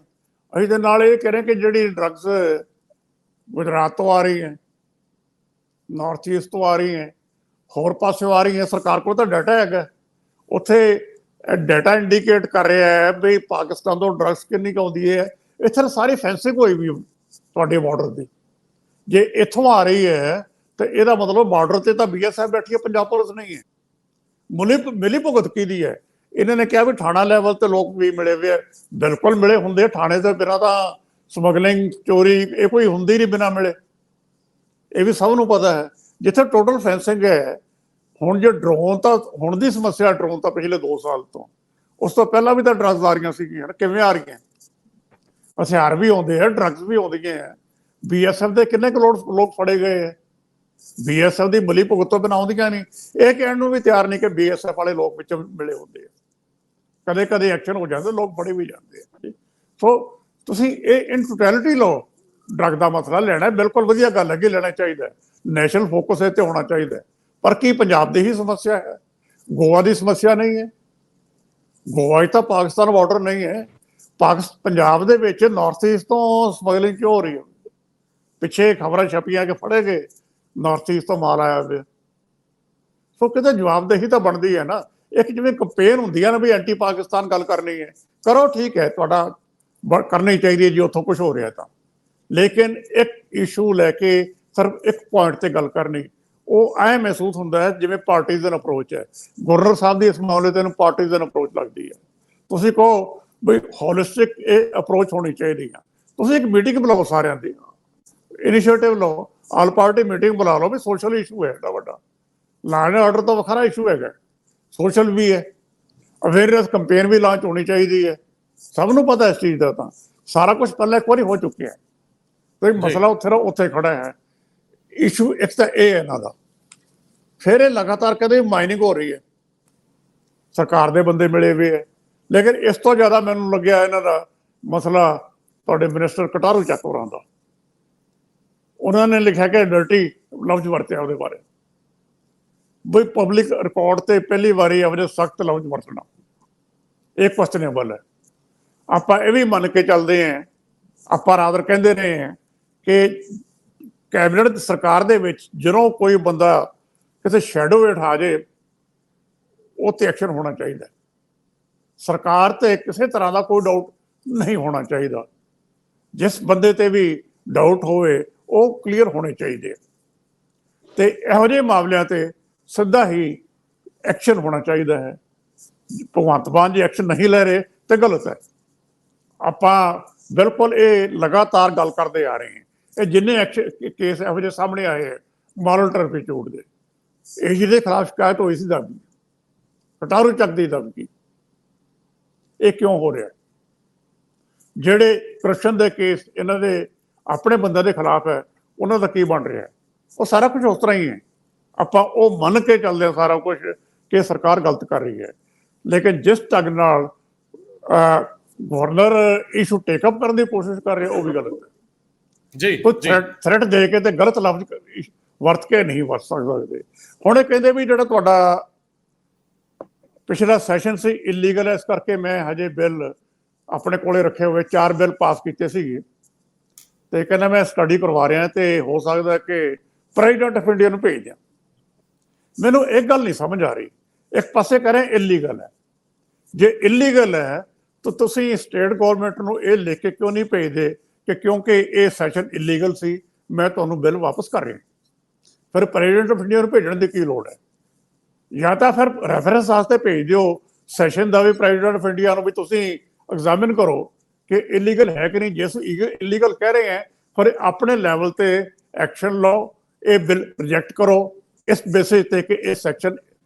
ਅਸੀਂ ਦੇ ਨਾਲ ਇਹ ਕਹਿ ਰਹੇ ਕਿ ਜਿਹੜੀ ਡਰੱਗਸ ਗੁਜਰਾਤ ਤੋਂ ਆ ਰਹੀ ਹੈ, ਨਾਰਥ ਈਸਟ ਤੋਂ ਆ ਰਹੀ ਹੈ, ਹੋਰ ਪਾਸਿਓਂ ਆ ਰਹੀ ਹੈ, ਸਰਕਾਰ ਕੋਲ ਤਾਂ ਡਾਟਾ ਹੈਗਾ। ਉੱਥੇ ਡਾਟਾ ਇੰਡੀਕੇਟ ਕਰ ਰਿਹਾ ਹੈ ਵੀ ਪਾਕਿਸਤਾਨ ਤੋਂ ਡਰੱਗਸ ਕਿੰਨੀ ਕੁ ਆਉਂਦੀ ਹੈ। ਇੱਥੇ ਸਾਰੀ ਫੈਂਸਿੰਗ ਹੋਈ ਵੀ ਤੁਹਾਡੇ ਬਾਰਡਰ ਦੀ। ਜੇ ਇੱਥੋਂ ਆ ਰਹੀ ਹੈ ਤਾਂ ਇਹਦਾ ਮਤਲਬ ਬਾਰਡਰ ਤੇ ਤਾਂ BSF ਬੈਠੀ ਹੈ, ਪੰਜਾਬ ਪੁਲਿਸ ਨਹੀਂ ਹੈ। ਮਿਲੀ ਭੁਗਤ ਕੀ ਹੈ? ਇਹਨਾਂ ਨੇ ਕਿਹਾ ਵੀ ਥਾਣਾ ਲੈਵਲ ਤੇ ਲੋਕ ਵੀ ਮਿਲੇ ਹੋਏ। ਬਿਲਕੁਲ ਮਿਲੇ ਹੁੰਦੇ, ਥਾਣੇ ਤੋਂ ਬਿਨਾਂ ਤਾਂ ਸਮਗਲਿੰਗ, ਚੋਰੀ ਇਹ ਕੋਈ ਹੁੰਦੀ ਨਹੀਂ ਬਿਨਾਂ ਮਿਲੇ। ਇਹ ਵੀ ਸਭ ਨੂੰ ਪਤਾ ਹੈ। ਜਿੱਥੇ ਟੋਟਲ ਫੈਂਸਿੰਗ ਹੈ। ਹੁਣ ਜੇ ਡਰੋਨ ਤਾਂ ਹੁਣ ਦੀ ਸਮੱਸਿਆ, ਡਰੋਨ ਤਾਂ ਪਿਛਲੇ 2 ਸਾਲ ਤੋਂ, ਉਸ ਤੋਂ ਪਹਿਲਾਂ ਵੀ ਤਾਂ ਡਰੱਗਸ ਆ ਰਹੀਆਂ ਸੀਗੀਆਂ। ਕਿਵੇਂ ਆ ਰਹੀਆਂ? ਹਥਿਆਰ ਵੀ ਆਉਂਦੇ ਆ, ਡਰੱਗਸ ਵੀ ਆਉਂਦੀਆਂ ਹੈ। BSF ਦੇ ਕਿੰਨੇ ਕੁ ਲੋਕ ਫੜੇ ਗਏ ਹੈ। BSF ਦੀ ਮਿਲੀ ਭੁਗਤ ਤੋਂ ਬਿਨਾਂ ਆਉਂਦੀਆਂ ਨਹੀਂ। ਇਹ ਕਹਿਣ ਨੂੰ ਵੀ ਤਿਆਰ ਨਹੀਂ ਕਿ BSF ਵਾਲੇ ਲੋਕ ਵਿੱਚ ਮਿਲੇ ਹੁੰਦੇ ਆ। ਕਦੇ ਕਦੇ ਐਕਸ਼ਨ ਹੋ ਜਾਂਦੇ, ਲੋਕ ਫੜੇ ਵੀ ਜਾਂਦੇ ਆ। ਸੋ ਤੁਸੀਂ ਇਹ ਇਨ ਟੋਟੈਲਿਟੀ ਲਓ। ਡਰੱਗ ਦਾ ਮਸਲਾ ਲੈਣਾ ਬਿਲਕੁਲ ਵਧੀਆ ਗੱਲ ਹੈ ਕਿ ਲੈਣਾ ਚਾਹੀਦਾ। ਨੈਸ਼ਨਲ ਫੋਕਸ ਇਹ ਤੇ ਹੋਣਾ ਚਾਹੀਦਾ। ਪਰ ਕੀ ਪੰਜਾਬ ਦੀ ਹੀ ਸਮੱਸਿਆ ਹੈ? ਗੋਆ ਦੀ ਸਮੱਸਿਆ ਨਹੀਂ ਹੈ? ਗੋਆ 'ਚ ਤਾਂ ਪਾਕਿਸਤਾਨ ਬਾਰਡਰ ਨਹੀਂ ਹੈ। ਪੰਜਾਬ ਦੇ ਵਿੱਚ ਨਾਰਥ ਈਸਟ ਤੋਂ ਸਮਗਲਿੰਗ ਕਿਉਂ ਹੋ ਰਹੀ ਹੈ? ਪਿੱਛੇ ਖਬਰਾਂ ਛਪੀਆਂ ਕਿ ਫੜੇ ਗਏ, ਨਾਰਥ ਈਸਟ ਤੋਂ ਮਾਲ ਆਇਆ ਹੋਇਆ। ਸੋ ਕਿਤੇ ਜਵਾਬਦੇਹੀ ਤਾਂ ਬਣਦੀ ਹੈ ਨਾ। ਇੱਕ ਜਿਵੇਂ ਕੰਪੇਨ ਹੁੰਦੀ ਹੈ ਨਾ ਵੀ ਐਂਟੀ ਪਾਕਿਸਤਾਨ ਗੱਲ ਕਰਨੀ ਹੈ, ਕਰੋ, ਠੀਕ ਹੈ, ਤੁਹਾਡਾ ਕਰਨੀ ਚਾਹੀਦੀ ਹੈ ਜੀ ਉੱਥੋਂ ਕੁਝ ਹੋ ਰਿਹਾ ਤਾਂ। ਲੇਕਿਨ ਇੱਕ ਇਸ਼ੂ ਲੈ ਕੇ ਸਿਰਫ ਇੱਕ ਪੁਆਇੰਟ ਤੇ ਗੱਲ ਕਰਨੀ, ਉਹ ਐਂ ਮਹਿਸੂਸ ਹੁੰਦਾ ਹੈ ਜਿਵੇਂ ਪਾਰਟੀਜ਼ਨ ਅਪਰੋਚ ਹੈ। ਗਵਰਨਰ ਸਾਹਿਬ ਦੀ ਇਸ ਮਾਮਲੇ ਤੇ ਪਾਰਟੀਜ਼ਨ ਅਪਰੋਚ ਲੱਗਦੀ ਹੈ। ਤੁਸੀਂ ਕਹੋ ਬਈ ਹੋਲਿਸਟਿਕ ਇਹ ਅਪਰੋਚ ਹੋਣੀ ਚਾਹੀਦੀ ਹੈ। ਤੁਸੀਂ ਇੱਕ ਮੀਟਿੰਗ ਬੁਲਾਓ, ਸਾਰਿਆਂ ਦੀ ਇਨੀਸ਼ੀਏਟਿਵ ਲਓ, ਆਲ ਪਾਰਟੀ ਮੀਟਿੰਗ ਬੁਲਾ ਲਓ ਵੀ ਸੋਸ਼ਲ ਇਸ਼ੂ ਹੈ ਏਡਾ ਵੱਡਾ। ਲਾਅ ਐਂਡ ਆਰਡਰ ਤਾਂ ਵੱਖਰਾ ਇਸ਼ੂ ਹੈਗਾ, ਸੋਸ਼ਲ ਵੀ ਹੈ। ਅਵੇਅਰਨੈਸ ਕੰਪੇਨ ਵੀ ਲਾਂਚ ਹੋਣੀ ਚਾਹੀਦੀ ਹੈ। ਸਭ ਨੂੰ ਪਤਾ ਇਸ ਚੀਜ਼ ਦਾ, ਤਾਂ ਸਾਰਾ ਕੁਝ ਪਹਿਲਾਂ ਇੱਕ ਵਾਰੀ ਹੋ ਚੁੱਕਿਆ। ਕੋਈ ਮਸਲਾ ਉੱਥੇ ਖੜਾ ਹੈ। ਇਸ਼ੂ ਇੱਕ ਤਾਂ ਇਹ ਹੈ ਇਹਨਾਂ ਦਾ। ਫਿਰ ਇਹ ਲਗਾਤਾਰ ਕਹਿੰਦੇ ਮਾਈਨਿੰਗ ਹੋ ਰਹੀ ਹੈ, ਸਰਕਾਰ ਦੇ ਬੰਦੇ ਮਿਲੇ ਹੋਏ ਹੈ। ਲੇਕਿਨ ਇਸ ਤੋਂ ਜ਼ਿਆਦਾ ਮੈਨੂੰ ਲੱਗਿਆ ਇਹਨਾਂ ਦਾ ਮਸਲਾ ਤੁਹਾਡੇ ਮਿਨਿਸਟਰ ਕਟਾਰੂ ਚੱਕ ਹੋਰਾਂ ਦਾ। ਉਹਨਾਂ ਨੇ ਲਿਖਿਆ ਕਿ ਡਰਟੀ ਲਫ਼ਜ਼ ਵਰਤਿਆ ਉਹਦੇ ਬਾਰੇ, ਬਈ ਪਬਲਿਕ ਰਿਕਾਰਡ ਤੇ ਪਹਿਲੀ ਵਾਰੀ ਇਹੋ ਸਖਤ ਲਫ਼ਜ਼ ਵਰਤਣਾ ਇਹ ਕੁਐਸਚਨੇਬਲ ਹੈ। ਆਪਾਂ ਇਹ ਵੀ ਮੰਨ ਕੇ ਚੱਲਦੇ ਹਾਂ, ਆਪਾਂ ਰਾਦਰ ਕਹਿੰਦੇ ਰਹੇ ਹਾਂ ਕਿ ਕੈਬਨਿਟ ਸਰਕਾਰ ਦੇ ਵਿੱਚ ਜਦੋਂ ਕੋਈ ਬੰਦਾ ਕਿਸੇ ਸ਼ੈਡੋ ਹੇਠ ਆ ਜਾਏ, ਉਹ ਤੇ ਐਕਸ਼ਨ ਹੋਣਾ ਚਾਹੀਦਾ। ਸਰਕਾਰ ਤੇ ਕਿਸੇ ਤਰ੍ਹਾਂ ਦਾ ਕੋਈ ਡਾਊਟ ਨਹੀਂ ਹੋਣਾ ਚਾਹੀਦਾ। ਜਿਸ ਬੰਦੇ ਤੇ ਵੀ ਡਾਊਟ ਹੋਵੇ ਉਹ ਕਲੀਅਰ ਹੋਣੇ ਚਾਹੀਦੇ। ਤੇ ਇਹੋ ਜਿਹੇ ਮਾਮਲਿਆਂ ਤੇ ਸਿੱਧਾ ਹੀ ਐਕਸ਼ਨ ਹੋਣਾ ਚਾਹੀਦਾ ਹੈ। ਭਗਵੰਤ ਮਾਨ ਜੀ ਐਕਸ਼ਨ ਨਹੀਂ ਲੈ ਰਹੇ ਤੇ ਗਲਤ ਹੈ। ਆਪਾਂ ਬਿਲਕੁਲ ਇਹ ਲਗਾਤਾਰ ਗੱਲ ਕਰਦੇ ਆ ਰਹੇ ਹਾਂ। ਇਹ ਜਿੰਨੇ ਕੇਸ ਇਹੋ ਜਿਹੇ ਸਾਹਮਣੇ ਆਏ ਹੈ ਮਾਰਲ ਟਰਪੀਚੂਡ ਦੇ, ਇਹ ਜਿਹਦੇ ਖਿਲਾਫ ਸ਼ਿਕਾਇਤ ਹੋਈ ਸੀ ਦਬਕੀ, ਕਟਾਰੂ ਚੱਕ ਦੀ ਦਬਕੀ, ਇਹ ਕਿਉਂ ਹੋ ਰਿਹਾ? ਜਿਹੜੇ ਕਰਪਸ਼ਨ ਦੇ ਕੇਸ ਇਹਨਾਂ ਦੇ ਆਪਣੇ ਬੰਦੇ ਦੇ ਖਿਲਾਫ ਹੈ, ਉਹਨਾਂ ਦਾ ਕੀ ਬਣ ਰਿਹਾ? ਉਹ ਸਾਰਾ ਕੁਝ ਉਸ ਤਰ੍ਹਾਂ ਹੀ ਹੈ। ਆਪਾਂ ਉਹ ਮੰਨ ਕੇ ਚੱਲਦੇ ਹਾਂ ਸਾਰਾ ਕੁਝ ਕਿ ਸਰਕਾਰ ਗਲਤ ਕਰ ਰਹੀ ਹੈ, ਲੇਕਿਨ ਜਿਸ ਢੰਗ ਨਾਲ ਗਵਰਨਰ ਇਸ਼ੂ ਟੇਕਅਪ ਕਰਨ ਦੀ ਕੋਸ਼ਿਸ਼ ਕਰ ਰਹੇ ਉਹ ਵੀ ਗਲਤ ਹੈ ਜੀ। ਕੋਈ ਥ੍ਰੈਟ ਦੇ ਕੇ ਤੇ ਗਲਤ ਲਫ਼ਜ਼ ਵਰਤ ਕੇ ਨਹੀਂ ਵਰਤ ਸਕਦੇ। ਹੁਣ ਇਹ ਕਹਿੰਦੇ ਵੀ ਜਿਹੜਾ ਤੁਹਾਡਾ ਪਿਛਲਾ ਸੈਸ਼ਨ ਸੀ ਇਲੀਗਲ ਹੈ, ਇਸ ਕਰਕੇ ਮੈਂ ਹਜੇ ਬਿੱਲ ਆਪਣੇ ਕੋਲੇ ਰੱਖੇ ਹੋਏ 4 ਬਿੱਲ ਪਾਸ ਕੀਤੇ ਸੀਗੇ ਤੇ ਕਹਿੰਦਾ ਮੈਂ ਸਟੱਡੀ ਕਰਵਾ ਰਿਹਾ ਤੇ ਹੋ ਸਕਦਾ ਕਿ ਪ੍ਰੈਜ਼ੀਡੈਂਟ ਆਫ ਇੰਡੀਆ ਨੂੰ ਭੇਜ ਦਿਆਂ। ਮੈਨੂੰ ਇੱਕ ਗੱਲ ਨਹੀਂ ਸਮਝ ਆ ਰਹੀ, ਇੱਕ ਪਾਸੇ ਕਹ ਰਹੇ ਇਲੀਗਲ ਹੈ, ਜੇ ਇਲੀਗਲ ਹੈ ਤਾਂ ਤੁਸੀਂ ਸਟੇਟ ਗਵਰਨਮੈਂਟ ਨੂੰ ਇਹ ਲਿਖ ਕੇ ਕਿਉਂ ਨਹੀਂ ਭੇਜਦੇ ਕਿ ਕਿਉਂਕਿ ਇਹ ਸੈਸ਼ਨ ਇਲੀਗਲ ਸੀ ਮੈਂ ਤੁਹਾਨੂੰ ਬਿੱਲ ਵਾਪਸ ਕਰ ਰਿਹਾ? ਫਿਰ ਪ੍ਰੈਜ਼ੀਡੈਂਟ ਆਫ ਇੰਡੀਆ ਨੂੰ ਭੇਜਣ ਦੀ ਕੀ ਲੋੜ ਹੈ? ਜਾਂ ਤਾਂ ਫਿਰ ਰੈਫਰੈਂਸ ਵਾਸਤੇ ਭੇਜ ਦਿਓ ਸੈਸ਼ਨ ਦਾ ਵੀ ਪ੍ਰੈਜ਼ੀਡੈਂਟ ਆਫ ਇੰਡੀਆ ਨੂੰ ਵੀ ਤੁਸੀਂ ਐਗਜ਼ਾਮਿਨ ਕਰੋ ਕਿ ਇਲੀਗਲ ਹੈ ਕਿ ਨਹੀਂ। ਜਿਸ ਇਲੀਗਲ ਕਹਿ ਰਹੇ ਹੈ ਫਿਰ ਆਪਣੇ ਲੈਵਲ ਤੇ ਐਕਸ਼ਨ ਲਓ, ਇਹ ਬਿੱਲ ਰਿਜੈਕਟ ਕਰੋ ਇਸ ਬੇਸਿਸ ਤੇ ਕਿ ਇਹ ਸੈਕਸ਼ਨ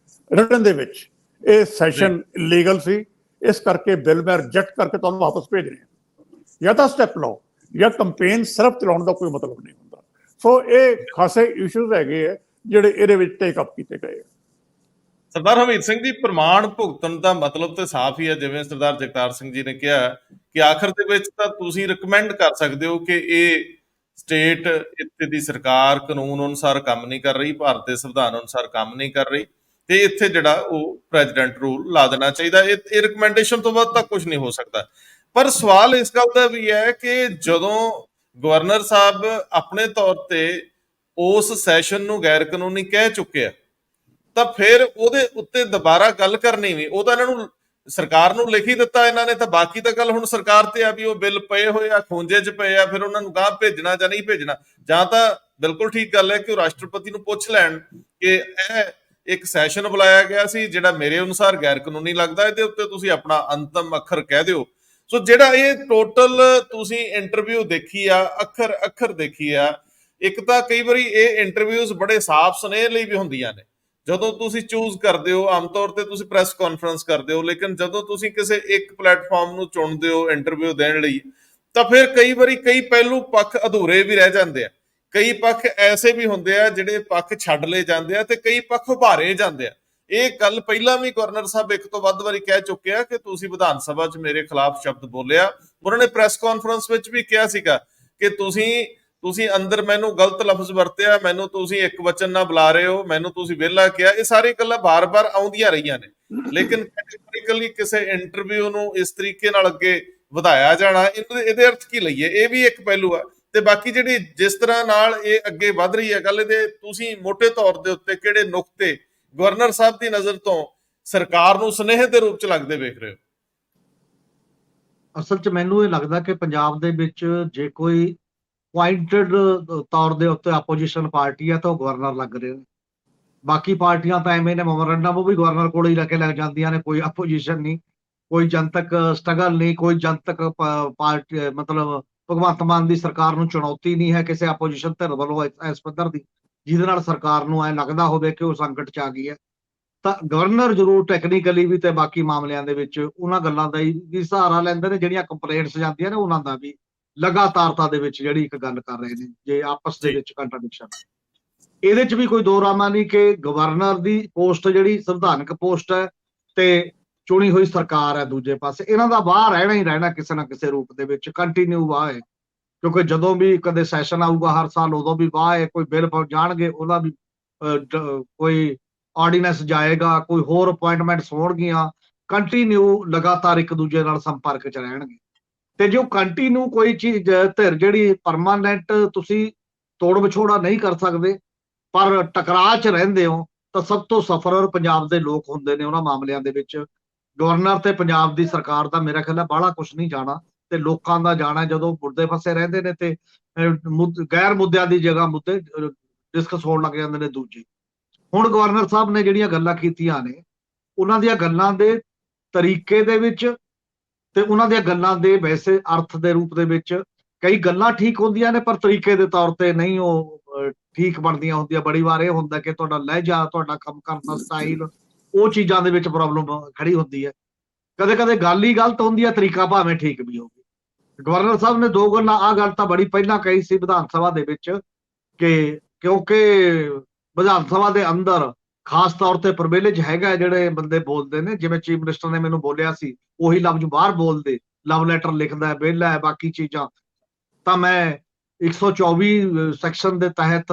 ਰਿਟਨ ਦੇ ਵਿੱਚ ਇਹ ਸੈਸ਼ਨ ਇਲੀਗਲ ਸੀ, ਇਸ ਕਰਕੇ ਬਿੱਲ ਮੈਂ ਰਿਜੈਕਟ ਕਰਕੇ ਤੁਹਾਨੂੰ ਵਾਪਸ ਭੇਜ ਰਿਹਾ। ਜਾਂ ਤਾਂ ਸਟੈਪ ਲਓ ਜਾਂ ਕੰਪੇਨ ਸਿਰਫ ਚਲਾਉਣ ਦਾ ਕੋਈ ਮਤਲਬ ਨਹੀਂ ਹੁੰਦਾ। ਸੋ ਇਹ ਖਾਸੇ ਇਸ਼ੂਜ਼ ਹੈਗੇ ਆ ਜਿਹੜੇ ਇਹਦੇ ਵਿੱਚ ਟੇਕ ਅਪ ਕੀਤੇ ਗਏ ਆ। ਸਰਦਾਰ ਹਰਮੀਤ ਸਿੰਘ ਜੀ, ਪ੍ਰਮਾਣ ਭੁਗਤਣ ਦਾ ਮਤਲਬ ਤੇ ਸਾਫ਼ ਹੀ ਹੈ, ਜਿਵੇਂ ਸਰਦਾਰ ਜਗਤਾਰ ਸਿੰਘ ਜੀ ਨੇ ਕਿਹਾ ਕਿ ਆਖਰ ਦੇ ਵਿੱਚ ਤਾਂ ਤੁਸੀਂ ਰਿਕਮੈਂਡ ਕਰ ਸਕਦੇ ਹੋ ਕਿ ਇਹ ਸਟੇਟ, ਇੱਥੇ ਦੀ ਸਰਕਾਰ ਕਾਨੂੰਨ ਅਨੁਸਾਰ ਕੰਮ ਨਹੀਂ ਕਰ ਰਹੀ, ਭਾਰਤ ਦੇ ਸੰਵਿਧਾਨ ਅਨੁਸਾਰ ਕੰਮ ਨਹੀਂ ਕਰ ਰਹੀ ਤੇ ਇੱਥੇ ਜਿਹੜਾ ਉਹ ਪ੍ਰੈਜ਼ੀਡੈਂਟ ਰੂਲ ਲਾ ਦੇਣਾ ਚਾਹੀਦਾ। ਇਹ ਰਿਕਮੈਂਡੇਸ਼ਨ ਤੋਂ ਬਾਅਦ ਤਾਂ ਕੁਝ ਨਹੀਂ ਹੋ ਸਕਦਾ। ਪਰ ਸਵਾਲ ਇਸ ਗੱਲ ਦਾ ਵੀ ਹੈ ਕਿ ਜਦੋਂ ਗਵਰਨਰ ਸਾਹਿਬ ਆਪਣੇ ਤੌਰ ਤੇ ਉਸ ਸੈਸ਼ਨ ਨੂੰ ਗੈਰ ਕਾਨੂੰਨੀ ਕਹਿ ਚੁੱਕੇ ਆ ਤਾਂ ਫਿਰ ਉਹਦੇ ਉੱਤੇ ਦੁਬਾਰਾ ਗੱਲ ਕਰਨੀ ਵੀ, ਉਹ ਤਾਂ ਇਹਨਾਂ ਨੂੰ ਸਰਕਾਰ ਨੂੰ ਲਿਖ ਹੀ ਦਿੱਤਾ ਇਹਨਾਂ ਨੇ, ਤਾਂ ਬਾਕੀ ਤਾਂ ਗੱਲ ਹੁਣ ਸਰਕਾਰ ਤੇ ਆ ਵੀ ਉਹ ਬਿੱਲ ਪਏ ਹੋਏ ਆ, ਖੂੰਜੇ 'ਚ ਪਏ ਆ, ਫਿਰ ਉਹਨਾਂ ਨੂੰ ਗਾਂਹ ਭੇਜਣਾ ਜਾਂ ਨਹੀਂ ਭੇਜਣਾ। ਜਾਂ ਤਾਂ ਬਿਲਕੁਲ ਠੀਕ ਗੱਲ ਹੈ ਕਿ ਉਹ ਰਾਸ਼ਟਰਪਤੀ ਨੂੰ ਪੁੱਛ ਲੈਣ ਕਿ ਇਹ ਇੱਕ ਸੈਸ਼ਨ ਬੁਲਾਇਆ ਗਿਆ ਸੀ ਜਿਹੜਾ ਮੇਰੇ ਅਨੁਸਾਰ ਗੈਰ ਕਾਨੂੰਨੀ ਲੱਗਦਾ, ਇਹਦੇ ਉੱਤੇ ਤੁਸੀਂ ਆਪਣਾ ਅੰਤਮ ਅੱਖਰ ਕਹਿ ਦਿਓ। ਸੋ ਜਿਹੜਾ ਇਹ ਟੋਟਲ ਤੁਸੀਂ ਇੰਟਰਵਿਊ ਦੇਖੀ ਆ, ਅੱਖਰ ਅੱਖਰ ਦੇਖੀ ਆ, ਇੱਕ ਤਾਂ ਕਈ ਵਾਰੀ ਇਹ ਇੰਟਰਵਿਊਜ਼ ਬੜੇ ਸਾਫ਼ ਸੁਨੇਹੇ ਲਈ ਵੀ ਹੁੰਦੀਆਂ ਨੇ। ਜਦੋਂ ਤੁਸੀਂ ਚੂਜ਼ ਕਰਦੇ ਹੋ, ਆਮ ਤੌਰ ਤੇ ਤੁਸੀਂ ਪ੍ਰੈਸ ਕਾਨਫਰੰਸ ਕਰਦੇ ਹੋ, ਲੇਕਿਨ ਜਦੋਂ ਤੁਸੀਂ ਕਿਸੇ ਇੱਕ ਪਲੇਟਫਾਰਮ ਨੂੰ ਚੁਣਦੇ ਹੋ ਇੰਟਰਵਿਊ ਦੇਣ ਲਈ ਤਾਂ ਫਿਰ ਕਈ ਵਾਰੀ ਕਈ ਪਹਿਲੂ ਪੱਖ ਅਧੂਰੇ ਵੀ ਰਹਿ ਜਾਂਦੇ ਆ। ਕਈ ਪੱਖ ਐਸੇ ਵੀ ਹੁੰਦੇ ਆ ਜਿਹੜੇ ਪੱਖ ਛੱਡ ਲਏ ਜਾਂਦੇ ਆ ਤੇ ਕਈ ਪੱਖ ਉਭਾਰੇ ਜਾਂਦੇ ਆ। ਇਹ ਗੱਲ ਪਹਿਲਾਂ ਵੀ ਗਵਰਨਰ ਸਾਹਿਬ ਇੱਕ ਤੋਂ ਵੱਧ ਵਾਰੀ ਕਹਿ ਚੁੱਕੇ ਆ ਕਿ ਤੁਸੀਂ ਵਿਧਾਨ ਸਭਾ 'ਚ ਮੇਰੇ ਖਿਲਾਫ ਸ਼ਬਦ ਬੋਲਿਆ। ਉਹਨਾਂ ਨੇ ਪ੍ਰੈਸ ਕਾਨਫਰੰਸ ਵਿੱਚ ਵੀ ਕਿਹਾ ਸੀਗਾ ਕਿ ਤੁਸੀਂ ਅੰਦਰ ਮੈਨੂੰ ਗਲਤ ਲਫ਼ਜ਼ ਵਰਤਿਆ, ਮੈਨੂੰ ਤੁਸੀਂ ਇੱਕ ਵਚਨ ਨਾਲ ਬੁਲਾ ਰਹੇ ਹੋ, ਮੈਨੂੰ ਤੁਸੀਂ ਵਿਹਲਾ ਕਿਹਾ। ਇਹ ਸਾਰੀ ਗੱਲਾਂ ਬਾਰ-ਬਾਰ ਆਉਂਦੀਆਂ ਰਹੀਆਂ ਨੇ, ਲੇਕਿਨ ਕੈਟੇਗੋਰੀਕਲੀ ਕਿਸੇ ਇੰਟਰਵਿਊ ਨੂੰ ਇਸ ਤਰੀਕੇ ਨਾਲ ਅੱਗੇ ਵਧਾਇਆ ਜਾਣਾ, ਇਹਦੇ ਅਰਥ ਕੀ ਲਈਏ? ਇਹ ਵੀ ਇੱਕ ਪਹਿਲੂ ਆ। ਤੇ ਬਾਕੀ ਜਿਹੜੀ ਜਿਸ ਤਰ੍ਹਾਂ ਨਾਲ ਇਹ ਅੱਗੇ ਵੱਧ ਰਹੀ ਹੈ ਗੱਲ, ਇਹਦੇ ਤੁਸੀਂ ਮੋਟੇ ਤੌਰ ਦੇ ਉੱਤੇ ਕਿਹੜੇ ਨੁਕਤੇ ਗਵਰਨਰ ਸਾਹਿਬ ਦੀ ਨਜ਼ਰ ਤੋਂ ਸਰਕਾਰ ਨੂੰ ਸੁਨੇਹੇ ਦੇ ਰੂਪ 'ਚ ਲੱਗਦੇ ਵੇਖ ਰਹੇ ਹੋ? ਅਸਲ 'ਚ ਮੈਨੂੰ ਇਹ ਲੱਗਦਾ ਕਿ ਪੰਜਾਬ ਦੇ ਵਿੱਚ ਜੇ ਕੋਈ ਪੁਆਇੰਟਡ ਤੌਰ ਦੇ ਉੱਤੇ ਆਪੋਜੀਸ਼ਨ ਪਾਰਟੀ ਹੈ ਤਾਂ ਉਹ ਗਵਰਨਰ ਲੱਗ ਰਹੇ ਨੇ। ਬਾਕੀ ਪਾਰਟੀਆਂ ਤਾਂ ਐਵੇਂ ਨੇ, ਮੈਮੋਰੰਡਮ ਉਹ ਵੀ ਗਵਰਨਰ ਕੋਲ ਹੀ ਲੈ ਕੇ ਲੱਗ ਜਾਂਦੀਆਂ ਨੇ, ਕੋਈ ਆਪੋਜੀਸ਼ਨ ਨਹੀਂ, ਕੋਈ ਜਨਤਕ ਸਟਰਗਲ ਨਹੀਂ, ਕੋਈ ਜਨਤਕ ਪਾਰਟੀ ਮਤਲਬ ਭਗਵੰਤ ਮਾਨ ਦੀ ਸਰਕਾਰ ਨੂੰ ਚੁਣੌਤੀ ਨਹੀਂ ਹੈ ਕਿਸੇ ਆਪੋਜੀਸ਼ਨ ਧਿਰ ਵੱਲੋਂ ਇਸ ਪੱਧਰ ਦੀ, ਜਿਹਦੇ ਨਾਲ ਸਰਕਾਰ ਨੂੰ ਐ ਲੱਗਦਾ ਹੋਵੇ ਕਿ ਉਹ ਸੰਕਟ 'ਚ ਆ ਗਈ ਹੈ। ਤਾਂ ਗਵਰਨਰ ਜ਼ਰੂਰ ਟੈਕਨੀਕਲੀ ਵੀ ਤੇ ਬਾਕੀ ਮਾਮਲਿਆਂ ਦੇ ਵਿੱਚ ਉਹਨਾਂ ਗੱਲਾਂ ਦਾ ਹੀ ਸਹਾਰਾ ਲੈਂਦੇ ਨੇ ਜਿਹੜੀਆਂ ਕੰਪਲੇਂਟਸ ਜਾਂਦੀਆਂ ਨੇ, ਉਹਨਾਂ ਦਾ ਵੀ ਲਗਾਤਾਰਤਾ ਦੇ ਵਿੱਚ ਜਿਹੜੀ ਇੱਕ ਗੱਲ ਕਰ ਰਹੇ ਨੇ ਜੇ ਆਪਸ ਦੇ ਵਿੱਚ ਕੰਟਰਡਿਕਸ਼ਨ। ਇਹਦੇ 'ਚ ਵੀ ਕੋਈ ਦੋ ਰਾਮਾ ਨਹੀਂ ਕਿ ਗਵਰਨਰ ਦੀ ਪੋਸਟ ਜਿਹੜੀ ਸੰਵਿਧਾਨਕ ਪੋਸਟ ਹੈ ਤੇ ਚੁਣੀ ਹੋਈ ਸਰਕਾਰ ਹੈ ਦੂਜੇ ਪਾਸੇ, ਇਹਨਾਂ ਦਾ ਬਾਹਰ ਰਹਿਣਾ ਹੀ ਰਹਿਣਾ ਕਿਸੇ ਨਾ ਕਿਸੇ ਰੂਪ ਦੇ ਵਿੱਚ, ਕੰਟੀਨਿਊ ਵਾਹ ਹੈ। ਕਿਉਂਕਿ ਜਦੋਂ ਵੀ ਕਦੇ ਸੈਸ਼ਨ ਆਊਗਾ ਹਰ ਸਾਲ ਉਦੋਂ ਵੀ ਵਾਹ ਹੈ, ਕੋਈ ਬਿੱਲ ਜਾਣਗੇ ਉਹਦਾ ਵੀ ਕੋਈ ਆਰਡੀਨੈਂਸ ਜਾਏਗਾ, ਕੋਈ ਹੋਰ ਅਪੁਆਇੰਟਮੈਂਟਸ ਹੋਣਗੀਆਂ, ਕੰਟੀਨਿਊ ਲਗਾਤਾਰ ਇੱਕ ਦੂਜੇ ਨਾਲ ਸੰਪਰਕ 'ਚ ਰਹਿਣਗੇ। ਤੇ ਜੋ ਕੰਟੀਨਿਊ ਕੋਈ ਚੀਜ਼ ਧਿਰ ਜਿਹੜੀ ਪਰਮਾਨੈਂਟ ਤੁਸੀਂ ਤੋੜ ਵਿਛੋੜਾ ਨਹੀਂ ਕਰ ਸਕਦੇ ਪਰ ਟਕਰਾਅ 'ਚ ਰਹਿੰਦੇ ਹੋ, ਤਾਂ ਸਭ ਤੋਂ ਸਫਰਰ ਪੰਜਾਬ ਦੇ ਲੋਕ ਹੁੰਦੇ ਨੇ ਉਹਨਾਂ ਮਾਮਲਿਆਂ ਦੇ ਵਿੱਚ। ਗਵਰਨਰ ਤੇ ਪੰਜਾਬ ਦੀ ਸਰਕਾਰ ਦਾ ਮੇਰਾ ਖਿਆਲ ਹੈ ਬਾਹਲਾ ਕੁਛ ਨਹੀਂ ਜਾਣਾ, ਤੇ ਲੋਕਾਂ ਦਾ ਜਾਣਾ ਜਦੋਂ ਮੁੱਦੇ ਫਸੇ ਰਹਿੰਦੇ ਨੇ ਤੇ ਗੈਰ ਮੁੱਦਿਆਂ ਦੀ ਜਗ੍ਹਾ ਮੁੱਦੇ ਡਿਸਕਸ ਹੋਣ ਲੱਗ ਜਾਂਦੇ ਨੇ ਦੂਜੇ। ਹੁਣ ਗਵਰਨਰ ਸਾਹਿਬ ਨੇ ਜਿਹੜੀਆਂ ਗੱਲਾਂ ਕੀਤੀਆਂ ਨੇ ਉਹਨਾਂ ਦੀਆਂ ਗੱਲਾਂ ਦੇ ਤਰੀਕੇ ਦੇ ਵਿੱਚ ਤੇ ਉਹਨਾਂ ਦੀਆਂ ਗੱਲਾਂ ਦੇ ਵੈਸੇ ਅਰਥ ਦੇ ਰੂਪ ਦੇ ਵਿੱਚ ਕਈ ਗੱਲਾਂ ਠੀਕ ਹੁੰਦੀਆਂ ਨੇ, ਪਰ ਤਰੀਕੇ ਦੇ ਤੌਰ ਤੇ ਨਹੀਂ ਉਹ ਠੀਕ ਬਣਦੀਆਂ ਹੁੰਦੀਆਂ। ਬੜੀ ਵਾਰ ਇਹ ਹੁੰਦਾ ਕਿ ਤੁਹਾਡਾ ਲਹਿਜਾ, ਤੁਹਾਡਾ ਕੰਮ ਕਰਨ ਦਾ ਸਟਾਈਲ, ਉਹ ਚੀਜ਼ਾਂ ਦੇ ਵਿੱਚ ਪ੍ਰੋਬਲਮ ਖੜੀ ਹੁੰਦੀ ਹੈ। ਕਦੇ ਕਦੇ ਗੱਲ ਹੀ ਗਲਤ ਹੁੰਦੀ ਹੈ, ਤਰੀਕਾ ਭਾਵੇਂ ਠੀਕ ਵੀ ਹੋਵੇ। ਗਵਰਨਰ ਸਾਹਿਬ ਨੇ ਦੋ ਗੱਲਾਂ, ਆਹ ਗੱਲ ਤਾਂ ਬੜੀ ਪਹਿਲਾਂ ਕਹੀ ਸੀ ਵਿਧਾਨ ਸਭਾ ਦੇ ਵਿੱਚ ਕਿ ਕਿਉਂਕਿ ਵਿਧਾਨ ਸਭਾ ਦੇ ਅੰਦਰ ਖਾਸ ਤੌਰ ਤੇ ਪ੍ਰਿਵਿਲੇਜ ਹੈਗਾ, ਜਿਹੜੇ ਬੰਦੇ ਬੋਲਦੇ ਨੇ, ਜਿਵੇਂ ਚੀਫ ਮਿਨਿਸਟਰ ਨੇ ਮੈਨੂੰ ਬੋਲਿਆ ਸੀ, ਉਹੀ ਲਫ਼ਜ਼ ਬਾਹਰ ਬੋਲਦੇ, ਲਵ ਲੈਟਰ ਲਿਖਦਾ, ਵਿਹਲਾ ਹੈ, ਬਾਕੀ ਚੀਜ਼ਾਂ। ਤਾਂ ਮੈਂ 124 ਸੈਕਸ਼ਨ ਦੇ ਤਹਿਤ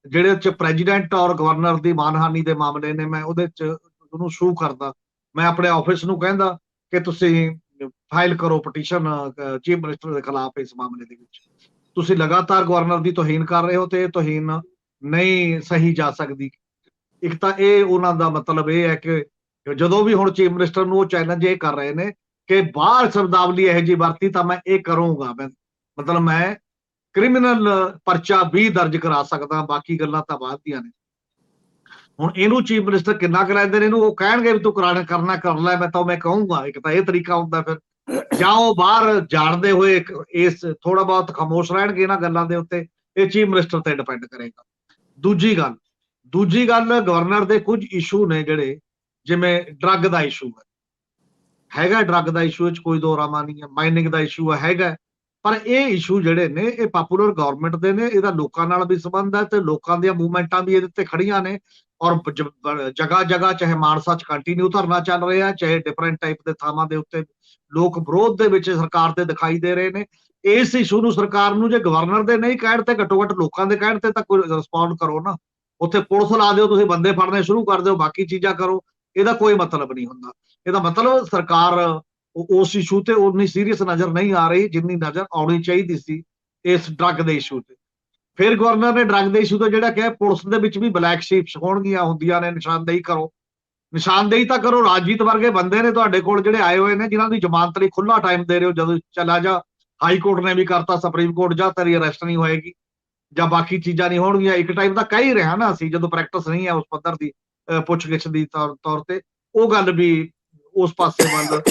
ਜਿਹੜੇ ਚ ਪ੍ਰੈਜ਼ੀਡੈਂਟ ਔਰ ਗਵਰਨਰ ਦੀ ਮਾਨਹਾਨੀ ਦੇ ਮਾਮਲੇ ਨੇ, ਮੈਂ ਉਹਦੇ ਚ ਉਹਨੂੰ ਸ਼ੂ ਕਰਦਾ। ਮੈਂ ਆਪਣੇ ਆਫਿਸ ਨੂੰ ਕਹਿੰਦਾ ਕਿ ਤੁਸੀਂ ਫਾਈਲ ਕਰੋ ਪਟੀਸ਼ਨ ਚੀਫ ਮਿਨਿਸਟਰ ਦੇ ਖਿਲਾਫ ਇਸ ਮਾਮਲੇ ਦੇ ਵਿੱਚ। ਤੁਸੀਂ ਲਗਾਤਾਰ ਗਵਰਨਰ ਦੀ ਤੋਹੀਨ ਕਰ ਰਹੇ ਹੋ ਤੇ ਇਹ ਤੋਹੀਨ ਨਹੀਂ ਸਹੀ ਜਾ ਸਕਦੀ। ਇੱਕ ਤਾਂ ਇਹ ਉਹਨਾਂ ਦਾ ਮਤਲਬ ਇਹ ਹੈ ਕਿ ਜਦੋਂ ਵੀ ਹੁਣ ਚੀਫ ਮਿਨਿਸਟਰ ਨੂੰ ਉਹ ਚੈਲੰਜ ਇਹ ਕਰ ਰਹੇ ਨੇ ਕਿ ਬਾਹਰ ਸ਼ਬਦਾਵਲੀ ਇਹੋ ਜਿਹੀ ਵਰਤੀ ਤਾਂ ਮੈਂ ਇਹ ਕਰੂੰਗਾ, ਮਤਲਬ ਮੈਂ ਕ੍ਰਿਮੀਨਲ ਪਰਚਾ ਵੀ ਦਰਜ ਕਰਾ ਸਕਦਾ, ਬਾਕੀ ਗੱਲਾਂ ਤਾਂ ਬਾਅਦ ਦੀਆਂ ਨੇ। ਹੁਣ ਇਹਨੂੰ ਚੀਫ ਮਿਨਿਸਟਰ ਕਿੰਨਾ ਕੁ ਲੈਂਦੇ ਨੇ ਇਹਨੂੰ, ਉਹ ਕਹਿਣਗੇ ਵੀ ਤੂੰ ਕਰਨਾ ਕਰ ਲੈ, ਮੈਂ ਕਹੂੰਗਾ। ਇੱਕ ਤਾਂ ਇਹ ਤਰੀਕਾ ਹੁੰਦਾ, ਫਿਰ ਜਾਂ ਉਹ ਬਾਹਰ ਜਾਣਦੇ ਹੋਏ ਇਸ ਥੋੜਾ ਬਹੁਤ ਖਾਮੋਸ਼ ਰਹਿਣਗੇ ਇਹਨਾਂ ਗੱਲਾਂ ਦੇ ਉੱਤੇ। ਇਹ ਚੀਫ ਮਿਨਿਸਟਰ ਤੇ ਡਿਪੈਂਡ ਕਰੇਗਾ। ਦੂਜੀ ਗੱਲ ਗਵਰਨਰ ਦੇ ਕੁਝ ਇਸ਼ੂ ਨੇ ਜਿਹੜੇ, ਜਿਵੇਂ ਡਰੱਗ ਦਾ ਇਸ਼ੂ ਹੈਗਾ, ਡਰੱਗ ਦਾ ਇਸ਼ੂ ਵਿੱਚ ਕੋਈ ਦੋ ਰਾਮਾ ਨਹੀਂ ਹੈ, ਮਾਈਨਿੰਗ ਦਾ ਇਸ਼ੂ ਹੈਗਾ, ਪਰ ਇਹ ਇਸ਼ੂ ਜਿਹੜੇ ਨੇ ਇਹ ਪਾਪੂਲਰ ਗਵਰਨਮੈਂਟ ਦੇ ਨੇ, ਇਹਦਾ ਲੋਕਾਂ ਨਾਲ ਵੀ ਸੰਬੰਧ ਹੈ ਤੇ ਲੋਕਾਂ ਦੀਆਂ ਮੂਵਮੈਂਟਾਂ ਵੀ ਇਹਦੇ ਤੇ ਖੜੀਆਂ ਨੇ। ਔਰ ਜਗ੍ਹਾ ਜਗ੍ਹਾ ਚਾਹੇ ਮਾਨਸਾ ਚ ਕੰਟੀਨਿਊ ਧਰਨਾ ਚੱਲ ਰਿਹਾ, ਚਾਹੇ ਡਿਫਰੈਂਟ ਟਾਈਪ ਦੇ ਥਾਵਾਂ ਦੇ ਉੱਤੇ ਲੋਕ ਵਿਰੋਧ ਦੇ ਵਿੱਚ ਸਰਕਾਰ ਦੇ ਦਿਖਾਈ ਦੇ ਰਹੇ ਨੇ। ਇਸ ਇਸ਼ੂ ਨੂੰ ਸਰਕਾਰ ਨੂੰ ਜੇ ਗਵਰਨਰ ਦੇ ਨਹੀਂ ਕਹਿਣ ਤੇ ਘੱਟੋ ਘੱਟ ਲੋਕਾਂ ਦੇ ਕਹਿਣ ਤੇ ਤਾਂ ਕੋਈ ਰਿਸਪੌਂਡ ਕਰੋ ਨਾ। ਉੱਥੇ ਪੁਲਿਸ ਲਾ ਦਿਓ, ਤੁਸੀਂ ਬੰਦੇ ਫੜਨੇ ਸ਼ੁਰੂ ਕਰ ਦਿਓ, ਬਾਕੀ ਚੀਜ਼ਾਂ ਕਰੋ, ਇਹਦਾ ਕੋਈ ਮਤਲਬ ਨਹੀਂ ਹੁੰਦਾ। ਇਹਦਾ ਮਤਲਬ ਸਰਕਾਰ ਉਸ ਇਸ਼ੂ ਤੇ ਉਨੀ ਸੀਰੀਅਸ ਨਜ਼ਰ ਨਹੀਂ ਆ ਰਹੀ ਜਿੰਨੀ ਨਜ਼ਰ ਆਉਣੀ ਚਾਹੀਦੀ ਸੀ ਇਸ ਡਰੱਗ ਦੇ ਇਸ਼ੂ ਤੇ। ਫਿਰ ਗਵਰਨਰ ਨੇ ਡਰੱਗ ਦੇ ਇਸ਼ੂ ਤੇ ਜਿਹੜਾ ਕਿਹਾ ਪੁਲਿਸ ਦੇ ਵਿੱਚ ਵੀ ਬਲੈਕ ਸ਼ੀਪਸ ਹੋਣਗੀਆਂ, ਹੁੰਦੀਆਂ ਨੇ, ਨਿਸ਼ਾਨਦੇਹੀ ਕਰੋ। ਨਿਸ਼ਾਨਦੇਹੀ ਤਾਂ ਕਰੋ। ਰਾਜਜੀਤ ਵਰਗੇ ਬੰਦੇ ਨੇ ਤੁਹਾਡੇ ਕੋਲ ਜਿਹੜੇ ਆਏ ਹੋਏ ਨੇ, ਜਿਨ੍ਹਾਂ ਦੀ ਜ਼ਮਾਨਤ ਲਈ ਖੁੱਲਾ ਟਾਈਮ ਦੇ ਰਹੇ ਹੋ, ਜਦੋਂ ਚਲਾ ਜਾ, ਹਾਈ ਕੋਰਟ ਨੇ ਵੀ ਕਰਤਾ, ਸੁਪਰੀਮ ਕੋਰਟ ਜਾ, ਤੇਰੀ ਅਰੈਸਟ ਨਹੀਂ ਹੋਏਗੀ ਜਾਂ ਬਾਕੀ ਚੀਜ਼ਾਂ ਨਹੀਂ ਹੋਣਗੀਆਂ। ਇੱਕ ਟਾਈਮ ਤਾਂ ਕਹਿ ਹੀ ਰਿਹਾ ਨਾ ਅਸੀਂ, ਜਦੋਂ ਪ੍ਰੈਕਟਿਸ ਨਹੀਂ ਹੈ ਉਸ ਪੱਧਰ ਦੀ ਪੁੱਛਗਿੱਛ ਦੀ ਤੌਰ ਤੇ, ਉਹ ਗੱਲ ਵੀ ਉਸ ਪਾਸੇ ਵੱਲ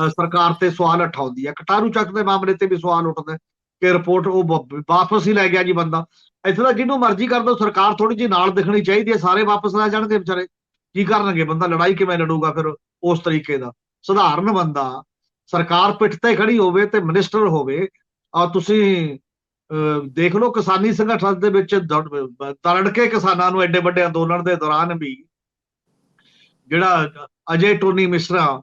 ਸਰਕਾਰ ਤੇ ਸਵਾਲ ਉਠਾਉਂਦੀ ਹੈ। ਕਟਾਰੂ ਚੱਕ ਦੇ ਮਾਮਲੇ ਤੇ ਵੀ ਸਵਾਲ ਉੱਠਦਾ ਕਿ ਰਿਪੋਰਟ ਉਹ ਵਾਪਸ ਹੀ ਲੈ ਗਿਆ ਜੀ ਬੰਦਾ। ਇੱਥੇ ਤਾਂ ਜਿਹਨੂੰ ਮਰਜ਼ੀ ਕਰ ਦੋ, ਸਰਕਾਰ ਥੋੜੀ ਜਿਹੀ ਨਾਲ ਦਿਖਣੀ ਚਾਹੀਦੀ ਹੈ, ਸਾਰੇ ਵਾਪਸ ਲੈ ਜਾਣਗੇ ਵਿਚਾਰੇ, ਕੀ ਕਰਨਗੇ? ਬੰਦਾ ਲੜਾਈ ਕਿਵੇਂ ਲੜੂਗਾ ਫਿਰ ਉਸ ਤਰੀਕੇ ਦਾ? ਸਧਾਰਨ ਬੰਦਾ, ਸਰਕਾਰ ਪਿੱਠ ਤੇ ਖੜੀ ਹੋਵੇ ਤੇ ਮਿਨਿਸਟਰ ਹੋਵੇ। ਔਰ ਤੁਸੀਂ ਦੇਖ ਲਓ ਕਿਸਾਨੀ ਸੰਗਠਨ ਦੇ ਵਿੱਚ ਤਰੜ ਕੇ ਕਿਸਾਨਾਂ ਨੂੰ ਐਡੇ ਵੱਡੇ ਅੰਦੋਲਨ ਦੇ ਦੌਰਾਨ ਵੀ ਜਿਹੜਾ ਅਜੇ ਟੋਨੀ ਮਿਸ਼ਰਾ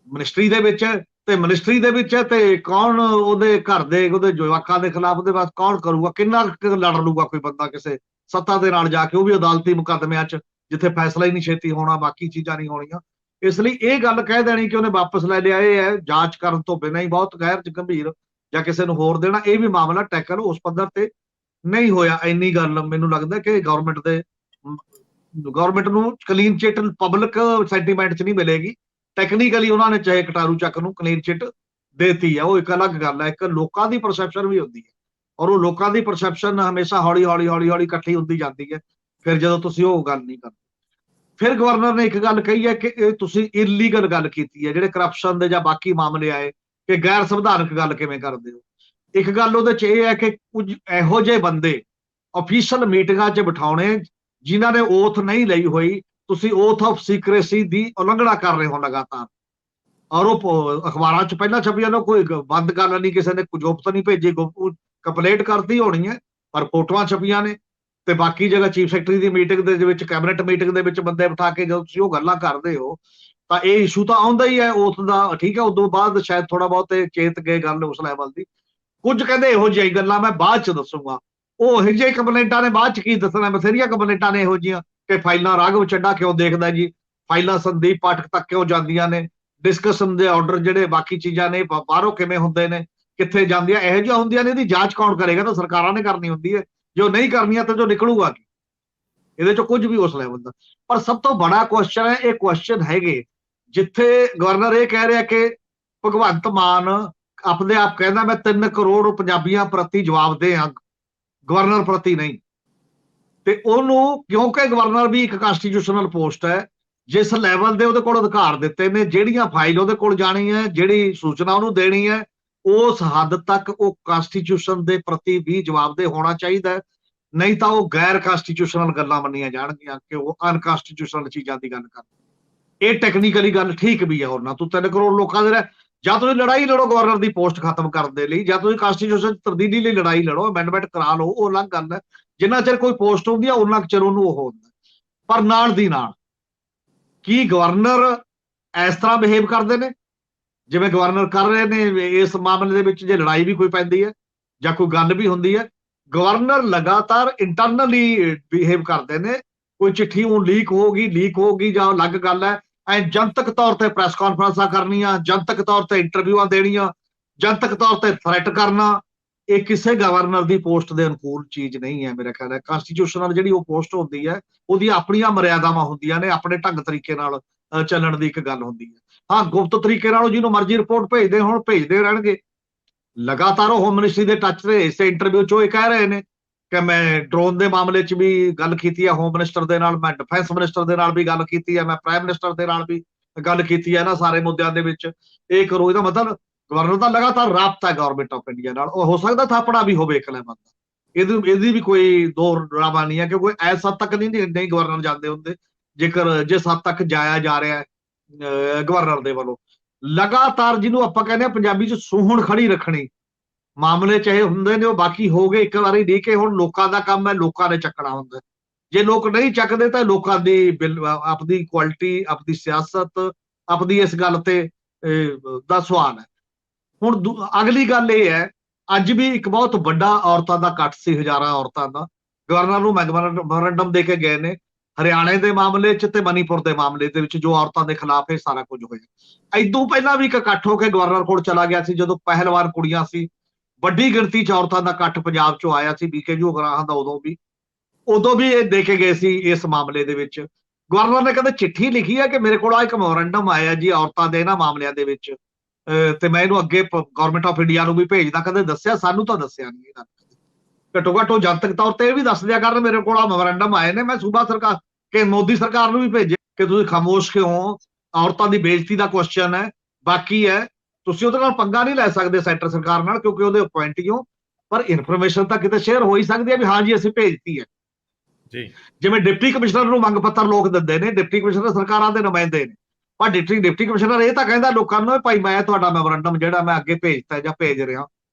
ਮਿਨਿਸਟਰੀ ਦੇ ਵਿੱਚ ਤੇ ਮਿਨਿਸਟਰੀ ਦੇ ਵਿੱਚ ਤੇ ਕੌਣ ਉਹਦੇ ਘਰ ਦੇ, ਉਹਦੇ ਜਵਾਕਾਂ ਦੇ ਖਿਲਾਫ ਉਹਦੇ ਬਾਅਦ ਕੌਣ ਕਰੂਗਾ? ਕਿੰਨਾ ਲੜ ਲੂਗਾ ਕੋਈ ਬੰਦਾ ਕਿਸੇ ਸੱਤਾ ਦੇ ਨਾਲ ਜਾ ਕੇ, ਉਹ ਵੀ ਅਦਾਲਤੀ ਮੁਕੱਦਮਿਆਂ 'ਚ ਜਿੱਥੇ ਫੈਸਲਾ ਹੀ ਨਹੀਂ ਛੇਤੀ ਹੋਣਾ, ਬਾਕੀ ਚੀਜ਼ਾਂ ਨਹੀਂ ਹੋਣੀਆਂ। ਇਸ ਲਈ ਇਹ ਗੱਲ ਕਹਿ ਦੇਣੀ ਕਿ ਉਹਨੇ ਵਾਪਸ ਲੈ ਲਿਆ, ਇਹ ਹੈ ਜਾਂਚ ਕਰਨ ਤੋਂ ਬਿਨਾਂ ਹੀ ਬਹੁਤ ਗੈਰ ਗੰਭੀਰ, ਜਾਂ ਕਿਸੇ ਨੂੰ ਹੋਰ ਦੇਣਾ, ਇਹ ਵੀ ਮਾਮਲਾ ਟੈਕਲ ਉਸ ਪੱਧਰ ਤੇ ਨਹੀਂ ਹੋਇਆ। ਇੰਨੀ ਗੱਲ ਮੈਨੂੰ ਲੱਗਦਾ ਕਿ ਗਵਰਨਮੈਂਟ ਨੂੰ ਕਲੀਨ ਚਿੱਟ ਪਬਲਿਕ ਸੈਂਟੀਮੈਂਟ 'ਚ ਨਹੀਂ ਮਿਲੇਗੀ। ਟੈਕਨੀਕਲੀ ਉਹਨਾਂ ਨੇ ਚਾਹੇ ਕਟਾਰੂ ਚੱਕ ਨੂੰ ਕਲੀਨ ਚਿੱਟ ਦੇਤੀ ਹੈ, ਉਹ ਇੱਕ ਅਲੱਗ ਗੱਲ ਹੈ। ਇੱਕ ਲੋਕਾਂ ਦੀ ਪਰਸੈਪਸ਼ਨ ਵੀ ਹੁੰਦੀ ਹੈ, ਔਰ ਉਹ ਲੋਕਾਂ ਦੀ ਪਰਸੈਪਸ਼ਨ ਹਮੇਸ਼ਾ ਹੌਲੀ ਹੌਲੀ ਇਕੱਠੀ ਹੁੰਦੀ ਜਾਂਦੀ ਹੈ ਫਿਰ ਜਦੋਂ ਤੁਸੀਂ ਉਹ ਗੱਲ ਨਹੀਂ ਕਰਦੇ। ਫਿਰ ਗਵਰਨਰ ਨੇ ਇੱਕ ਗੱਲ ਕਹੀ ਹੈ ਕਿ ਇਹ ਤੁਸੀਂ ਇਲੀਗਲ ਗੱਲ ਕੀਤੀ ਹੈ, ਜਿਹੜੇ ਕਰਪਸ਼ਨ ਦੇ ਜਾਂ ਬਾਕੀ ਮਾਮਲੇ ਆਏ, ਕਿ ਗੈਰ ਸੰਵਿਧਾਨਕ ਗੱਲ ਕਿਵੇਂ ਕਰਦੇ ਹੋ। ਇੱਕ ਗੱਲ ਉਹਦੇ 'ਚ ਇਹ ਹੈ ਕਿ ਕੁਝ ਇਹੋ ਜਿਹੇ ਬੰਦੇ ਅਫੀਸ਼ੀਅਲ ਮੀਟਿੰਗਾਂ 'ਚ ਬਿਠਾਉਣੇ ਜਿਨ੍ਹਾਂ ਨੇ ਓਥ ਨਹੀਂ ਲਈ ਹੋਈ, ਤੁਸੀਂ ਓਥ ਆਫ ਸੀਕ੍ਰੇਸੀ ਦੀ ਉਲੰਘਣਾ ਕਰ ਰਹੇ ਹੋ ਲਗਾਤਾਰ। ਔਰ ਉਹ ਅਖਬਾਰਾਂ 'ਚ ਪਹਿਲਾਂ ਛਪੀਆਂ ਨੇ, ਕੋਈ ਬੰਦ ਗੱਲ ਨਹੀਂ, ਕਿਸੇ ਨੇ ਗੁਪਤ ਨਹੀਂ ਭੇਜੀ, ਕੰਪਲੇਂਟ ਕਰਦੀ ਹੋਣੀ ਹੈ, ਪਰ ਫੋਟੋਆਂ ਛਪੀਆਂ ਨੇ। ਤੇ ਬਾਕੀ ਜਗ੍ਹਾ ਚੀਫ ਸੈਕਟਰੀ ਦੀ ਮੀਟਿੰਗ ਦੇ ਵਿੱਚ, ਕੈਬਨਿਟ ਮੀਟਿੰਗ ਦੇ ਵਿੱਚ ਬੰਦੇ ਬਿਠਾ ਕੇ ਜਦੋਂ ਤੁਸੀਂ ਉਹ ਗੱਲਾਂ ਕਰਦੇ ਹੋ ਤਾਂ ਇਹ ਇਸ਼ੂ ਤਾਂ ਆਉਂਦਾ ਹੀ ਹੈ ਓਥ ਦਾ, ਠੀਕ ਹੈ। ਉਦੋਂ ਬਾਅਦ ਸ਼ਾਇਦ ਥੋੜਾ ਬਹੁਤ ਚੇਤ ਗਏ ਗੱਲ ਉਸ ਲੈਵਲ ਦੀ। ਕੁਝ ਕਹਿੰਦੇ ਇਹੋ ਜਿਹੀ ਗੱਲਾਂ ਮੈਂ ਬਾਅਦ 'ਚ ਦੱਸੂਗਾ, ਉਹ ਇਹੋ ਜਿਹੇ ਕੰਪਲੇਂਟਾਂ ਨੇ ਬਾਅਦ 'ਚ ਕੀ ਦੱਸਣਾ, ਬਥੇਰੀਆਂ ਕੰਪਲੇਂਟਾਂ ਨੇ ਇਹੋ ਜਿਹੀਆਂ ਕਿ ਫਾਈਲਾਂ ਰਾਘਵ ਚੱਡਾ ਕਿਉਂ ਦੇਖਦਾ ਜੀ, ਫਾਈਲਾਂ ਸੰਦੀਪ ਪਾਠਕ ਤੱਕ ਕਿਉਂ ਜਾਂਦੀਆਂ ਨੇ, ਡਿਸਕਸ਼ਨ ਦੇ ਆਰਡਰ ਜਿਹੜੇ ਬਾਕੀ ਚੀਜ਼ਾਂ ਨੇ ਬਾਹਰੋਂ ਕਿਵੇਂ ਹੁੰਦੇ ਨੇ, ਕਿੱਥੇ ਜਾਂਦੀਆਂ, ਇਹੋ ਜਿਹੀਆਂ ਹੁੰਦੀਆਂ ਨੇ। ਇਹਦੀ ਜਾਂਚ ਕੌਣ ਕਰੇਗਾ? ਤਾਂ ਸਰਕਾਰਾਂ ਨੇ ਕਰਨੀ ਹੁੰਦੀ ਹੈ। ਜੋ ਨਹੀਂ ਕਰਨੀਆਂ ਤਾਂ ਜੋ ਨਿਕਲੂਗਾ ਕੀ? ਇਹਦੇ 'ਚ ਕੁਝ ਵੀ ਉਸ ਲੈਵਲ ਦਾ। ਪਰ ਸਭ ਤੋਂ ਬੜਾ ਕੁਐਸਚਨ ਹੈ, ਇਹ ਕੁਐਸਚਨ ਹੈਗੇ ਜਿੱਥੇ ਗਵਰਨਰ ਇਹ ਕਹਿ ਰਿਹਾ ਕਿ ਭਗਵੰਤ ਮਾਨ ਆਪਣੇ ਆਪ ਕਹਿੰਦਾ ਮੈਂ 3 ਕਰੋੜ ਪੰਜਾਬੀਆਂ ਪ੍ਰਤੀ ਜਵਾਬਦੇਹ ਹਾਂ, ਗਵਰਨਰ ਪ੍ਰਤੀ ਨਹੀਂ। ਤੇ ਉਹਨੂੰ, ਕਿਉਂਕਿ ਗਵਰਨਰ ਵੀ ਇੱਕ ਕਨਸਟੀਟਿਊਸ਼ਨਲ ਪੋਸਟ ਹੈ, ਜਿਸ ਲੈਵਲ ਦੇ ਉਹਦੇ ਕੋਲ ਅਧਿਕਾਰ ਦਿੱਤੇ ਨੇ, ਜਿਹੜੀਆਂ ਫਾਈਲ ਉਹਦੇ ਕੋਲ ਜਾਣੀ ਹੈ, ਜਿਹੜੀ ਸੂਚਨਾ ਉਹਨੂੰ ਦੇਣੀ ਹੈ, ਉਸ ਹੱਦ ਤੱਕ ਉਹ ਕਨਸਟੀਟਿਊਸ਼ਨ ਦੇ ਪ੍ਰਤੀ ਵੀ ਜਵਾਬਦੇਹ ਹੋਣਾ ਚਾਹੀਦਾ ਹੈ। ਨਹੀਂ ਤਾਂ ਉਹ ਗੈਰ ਕਨਸਟੀਟਿਊਸ਼ਨਲ ਗੱਲਾਂ ਮੰਨੀਆਂ ਜਾਣਗੀਆਂ ਕਿ ਉਹ ਅਨਕਨਸਟੀਟਿਊਸ਼ਨਲ ਚੀਜ਼ਾਂ ਦੀ ਗੱਲ ਕਰ। ਇਹ ਟੈਕਨੀਕਲੀ ਗੱਲ ਠੀਕ ਵੀ ਹੈ। ਉਹਨਾਂ ਤੂੰ 3 ਕਰੋੜ ਲੋਕਾਂ ਦੇ ਜਾਂ ਤੁਸੀਂ ਲੜਾਈ ਲੜੋ ਗਵਰਨਰ ਦੀ ਪੋਸਟ ਖਤਮ ਕਰਨ ਦੇ ਲਈ, ਜਾਂ ਤੁਸੀਂ ਕਨਸਟੀਟਿਊਸ਼ਨ ਤਬਦੀਲੀ ਲਈ ਲੜਾਈ ਲੜੋ, ਅਮੈਂਡਮੈਂਟ ਕਰਾ ਲਓ, ਉਹ ਅਲੱਗ ਗੱਲ ਹੈ। ਜਿੰਨਾ ਚਿਰ ਕੋਈ ਪੋਸਟ ਹੁੰਦੀ ਆ ਉਹਨਾਂ ਚਿਰ ਉਹਨੂੰ ਉਹ ਹੁੰਦਾ। ਪਰ ਨਾਲ ਦੀ ਨਾਲ ਕੀ ਗਵਰਨਰ ਇਸ ਤਰ੍ਹਾਂ ਬਿਹੇਵ ਕਰਦੇ ਨੇ ਜਿਵੇਂ ਗਵਰਨਰ ਕਰ ਰਹੇ ਨੇ ਇਸ ਮਾਮਲੇ ਦੇ ਵਿੱਚ? ਜੇ ਲੜਾਈ ਵੀ ਕੋਈ ਪੈਂਦੀ ਹੈ ਜਾਂ ਕੋਈ ਗੱਲ ਵੀ ਹੁੰਦੀ ਹੈ, ਗਵਰਨਰ ਲਗਾਤਾਰ ਇੰਟਰਨਲੀ ਬਿਹੇਵ ਕਰਦੇ ਨੇ। ਕੋਈ ਚਿੱਠੀ ਉਹ ਲੀਕ ਹੋਗੀ ਜਾਂ ਅਲੱਗ ਗੱਲ ਹੈ। ਐ ਜਨਤਕ ਤੌਰ ਤੇ ਪ੍ਰੈਸ ਕਾਨਫਰੰਸਾਂ ਕਰਨੀਆਂ, ਜਨਤਕ ਤੌਰ ਤੇ ਇੰਟਰਵਿਊਆਂ ਦੇਣੀਆਂ, ਜਨਤਕ ਤੌਰ ਤੇ ਥ੍ਰੈਟ ਕਰਨਾ, ਇਹ ਕਿਸੇ ਗਵਰਨਰ ਦੀ ਪੋਸਟ ਦੇ ਅਨੁਕੂਲ ਚੀਜ਼ ਨਹੀਂ ਹੈ। ਮੇਰਾ ਖਿਆਲ ਹੈ ਕਨਸਟੀਟਿਊਸ਼ਨਲ ਜਿਹੜੀ ਉਹ ਪੋਸਟ ਹੁੰਦੀ ਹੈ ਉਹਦੀ ਆਪਣੀਆਂ ਮਰਿਆਦਾਵਾਂ ਹੁੰਦੀਆਂ ਨੇ, ਆਪਣੇ ਢੰਗ ਤਰੀਕੇ ਨਾਲ ਚੱਲਣ ਦੀ ਇੱਕ ਗੱਲ ਹੁੰਦੀ ਹੈ। ਹਾਂ, ਗੁਪਤ ਤਰੀਕੇ ਨਾਲ ਜਿਹਨੂੰ ਮਰਜ਼ੀ ਰਿਪੋਰਟ ਭੇਜਦੇ ਹੁਣ, ਭੇਜਦੇ ਰਹਿਣਗੇ। ਲਗਾਤਾਰ ਉਹ ਹੋਮ ਮਿਨਿਸਟਰੀ ਦੇ ਟੱਚ ਤੇ ਇਸੇ ਇੰਟਰਵਿਊ 'ਚ ਇਹ ਕਹਿ ਰਹੇ ਨੇ ਕਿ ਮੈਂ ਡਰੋਨ ਦੇ ਮਾਮਲੇ 'ਚ ਵੀ ਗੱਲ ਕੀਤੀ ਹੈ ਹੋਮ ਮਿਨਿਸਟਰ ਦੇ ਨਾਲ, ਮੈਂ ਡਿਫੈਂਸ ਮਿਨਿਸਟਰ ਦੇ ਨਾਲ ਵੀ ਗੱਲ ਕੀਤੀ ਹੈ, ਮੈਂ ਪ੍ਰਾਈਮ ਮਿਨਿਸਟਰ ਦੇ ਨਾਲ ਵੀ ਗੱਲ ਕੀਤੀ ਹੈ, ਇਹਨਾਂ ਸਾਰੇ ਮੁੱਦਿਆਂ ਦੇ ਵਿੱਚ ਇਹ ਕਰੋ। ਇਹਦਾ ਮਤਲਬ ਗਵਰਨਰ ਦਾ ਲਗਾਤਾਰ ਰਾਬਤਾ ਹੈ ਗਵਰਨਮੈਂਟ ਆਫ ਇੰਡੀਆ ਨਾਲ। ਉਹ ਹੋ ਸਕਦਾ ਥਾਪੜਾ ਵੀ ਹੋਵੇ ਇੱਕ ਲੈਵਲ ਦਾ, ਇਹਦੀ ਵੀ ਕੋਈ ਦੋ ਰਾਵਾ ਨਹੀਂ ਹੈ, ਕਿਉਂਕਿ ਇਸ ਹੱਦ ਤੱਕ ਨਹੀਂ ਗਵਰਨਰ ਜਾਂਦੇ ਹੁੰਦੇ ਜੇਕਰ ਜਿਸ ਹੱਦ ਤੱਕ ਜਾਇਆ ਜਾ ਰਿਹਾ ਗਵਰਨਰ ਦੇ ਵੱਲੋਂ। ਲਗਾਤਾਰ ਜਿਹਨੂੰ ਆਪਾਂ ਕਹਿੰਦੇ ਆ ਪੰਜਾਬੀ 'ਚ ਸੂਹਣ ਖੜੀ ਰੱਖਣੀ, ਮਾਮਲੇ ਚਾਹੇ ਹੁੰਦੇ ਨੇ ਉਹ ਬਾਕੀ ਹੋ ਗਏ ਇੱਕ ਵਾਰੀ ਨਹੀਂ, ਕਿ ਹੁਣ ਲੋਕਾਂ ਦਾ ਕੰਮ ਹੈ, ਲੋਕਾਂ ਨੇ ਚੱਕਣਾ ਹੁੰਦਾ। ਜੇ ਲੋਕ ਨਹੀਂ ਚੱਕਦੇ ਤਾਂ ਲੋਕਾਂ ਦੀ ਆਪਦੀ ਕੁਆਲਿਟੀ, ਆਪਦੀ ਸਿਆਸਤ, ਆਪਦੀ ਇਸ ਗੱਲ ਤੇ ਦਾ ਸਵਾਲ ਹੈ। ਹੁਣ ਅਗਲੀ ਗੱਲ ਇਹ ਹੈ, ਅੱਜ ਵੀ ਇੱਕ ਬਹੁਤ ਵੱਡਾ ਔਰਤਾਂ ਦਾ ਇਕੱਠ ਸੀ, ਹਜ਼ਾਰਾਂ ਔਰਤਾਂ ਦਾ। ਗਵਰਨਰ ਨੂੰ ਮੈਮੋਰੰਡਮ ਦੇ ਕੇ ਗਏ ਨੇ ਹਰਿਆਣੇ ਦੇ ਮਾਮਲੇ 'ਚ ਤੇ ਮਨੀਪੁਰ ਦੇ ਮਾਮਲੇ ਦੇ ਵਿੱਚ, ਜੋ ਔਰਤਾਂ ਦੇ ਖਿਲਾਫ ਇਹ ਸਾਰਾ ਕੁਝ ਹੋਇਆ। ਇਦੋਂ ਪਹਿਲਾਂ ਵੀ ਇੱਕ ਇਕੱਠ ਹੋ ਕੇ ਗਵਰਨਰ ਕੋਲ ਚਲਾ ਗਿਆ ਸੀ, ਜਦੋਂ ਪਹਿਲਵਾਨ ਕੁੜੀਆਂ ਸੀ। ਵੱਡੀ ਗਿਣਤੀ 'ਚ ਔਰਤਾਂ ਦਾ ਇਕੱਠ ਪੰਜਾਬ 'ਚੋਂ ਆਇਆ ਸੀ BK ਜੋਗਰਾਹਾਂ ਦਾ। ਉਦੋਂ ਵੀ ਇਹ ਦੇ ਕੇ ਗਏ ਸੀ ਇਸ ਮਾਮਲੇ ਦੇ ਵਿੱਚ। ਗਵਰਨਰ ਨੇ ਕਹਿੰਦੇ ਚਿੱਠੀ ਲਿਖੀ ਹੈ ਕਿ ਮੇਰੇ ਕੋਲ ਇੱਕ ਮੈਮੋਰੰਡਮ ਆਇਆ ਜੀ ਔਰਤਾਂ ਦੇ ਇਹਨਾਂ ਮਾਮਲਿਆਂ ਦੇ ਵਿੱਚ, ਤੇ ਮੈਂ ਇਹਨੂੰ ਅੱਗੇ ਗਵਰਨਮੈਂਟ ਆਫ ਇੰਡੀਆ ਨੂੰ ਵੀ ਭੇਜਦਾ। ਕਦੇ ਦੱਸਿਆ? ਸਾਨੂੰ ਤਾਂ ਦੱਸਿਆ ਨਹੀਂ। ਘੱਟੋ ਘੱਟ ਉਹ ਜਨਤਕ ਤੌਰ ਤੇ ਇਹ ਵੀ ਦੱਸ ਦਿਆ ਕਰਨ ਮੇਰੇ ਕੋਲ ਆ ਮੈਮੋਰੰਡਮ ਆਏ ਨੇ, ਮੈਂ ਸੂਬਾ ਸਰਕਾਰ ਕਿ ਮੋਦੀ ਸਰਕਾਰ ਨੂੰ ਵੀ ਭੇਜਿਆ ਕਿ ਤੁਸੀਂ ਖਾਮੋਸ਼ ਕਿਉਂ ਹੋ? ਔਰਤਾਂ ਦੀ ਬੇਇੱਜ਼ਤੀ ਦਾ ਕੁਐਸਚਨ ਹੈ, ਬਾਕੀ ਹੈ, ਤੁਸੀਂ ਉਹਦੇ ਨਾਲ ਪੰਗਾ ਨਹੀਂ ਲੈ ਸਕਦੇ ਸੈਂਟਰ ਸਰਕਾਰ ਨਾਲ, ਕਿਉਂਕਿ ਉਹਦੇ ਅਪੁਆਇੰਟੀ ਹੋ। ਪਰ ਇਨਫੋਰਮੇਸ਼ਨ ਤਾਂ ਕਿਤੇ ਸ਼ੇਅਰ ਹੋ ਹੀ ਸਕਦੀ ਹੈ ਵੀ ਹਾਂ ਜੀ ਅਸੀਂ ਭੇਜਤੀ ਹੈ ਜੀ। ਜਿਵੇਂ ਡਿਪਟੀ ਕਮਿਸ਼ਨਰ ਨੂੰ ਮੰਗ ਪੱਤਰ ਲੋਕ ਦਿੰਦੇ ਨੇ, ਡਿਪਟੀ ਕਮਿਸ਼ਨਰ ਸਰਕਾਰਾਂ ਦੇ ਨੁਮਾਇੰਦੇ ਨੇ, ਪਰ ਡਿਪਟੀ ਕਮਿਸ਼ਨਰ ਇਹ ਤਾਂ ਕਹਿੰਦਾ ਲੋਕਾਂ ਨੂੰ ਭਾਈ ਮੈਂ ਤੁਹਾਡਾ ਮੈਮੋਰੰਡਮ ਜਿਹੜਾ ਮੈਂ ਅੱਗੇ ਭੇਜਤਾ ਜਾਂ ਭੇਜ ਰਿਹਾ।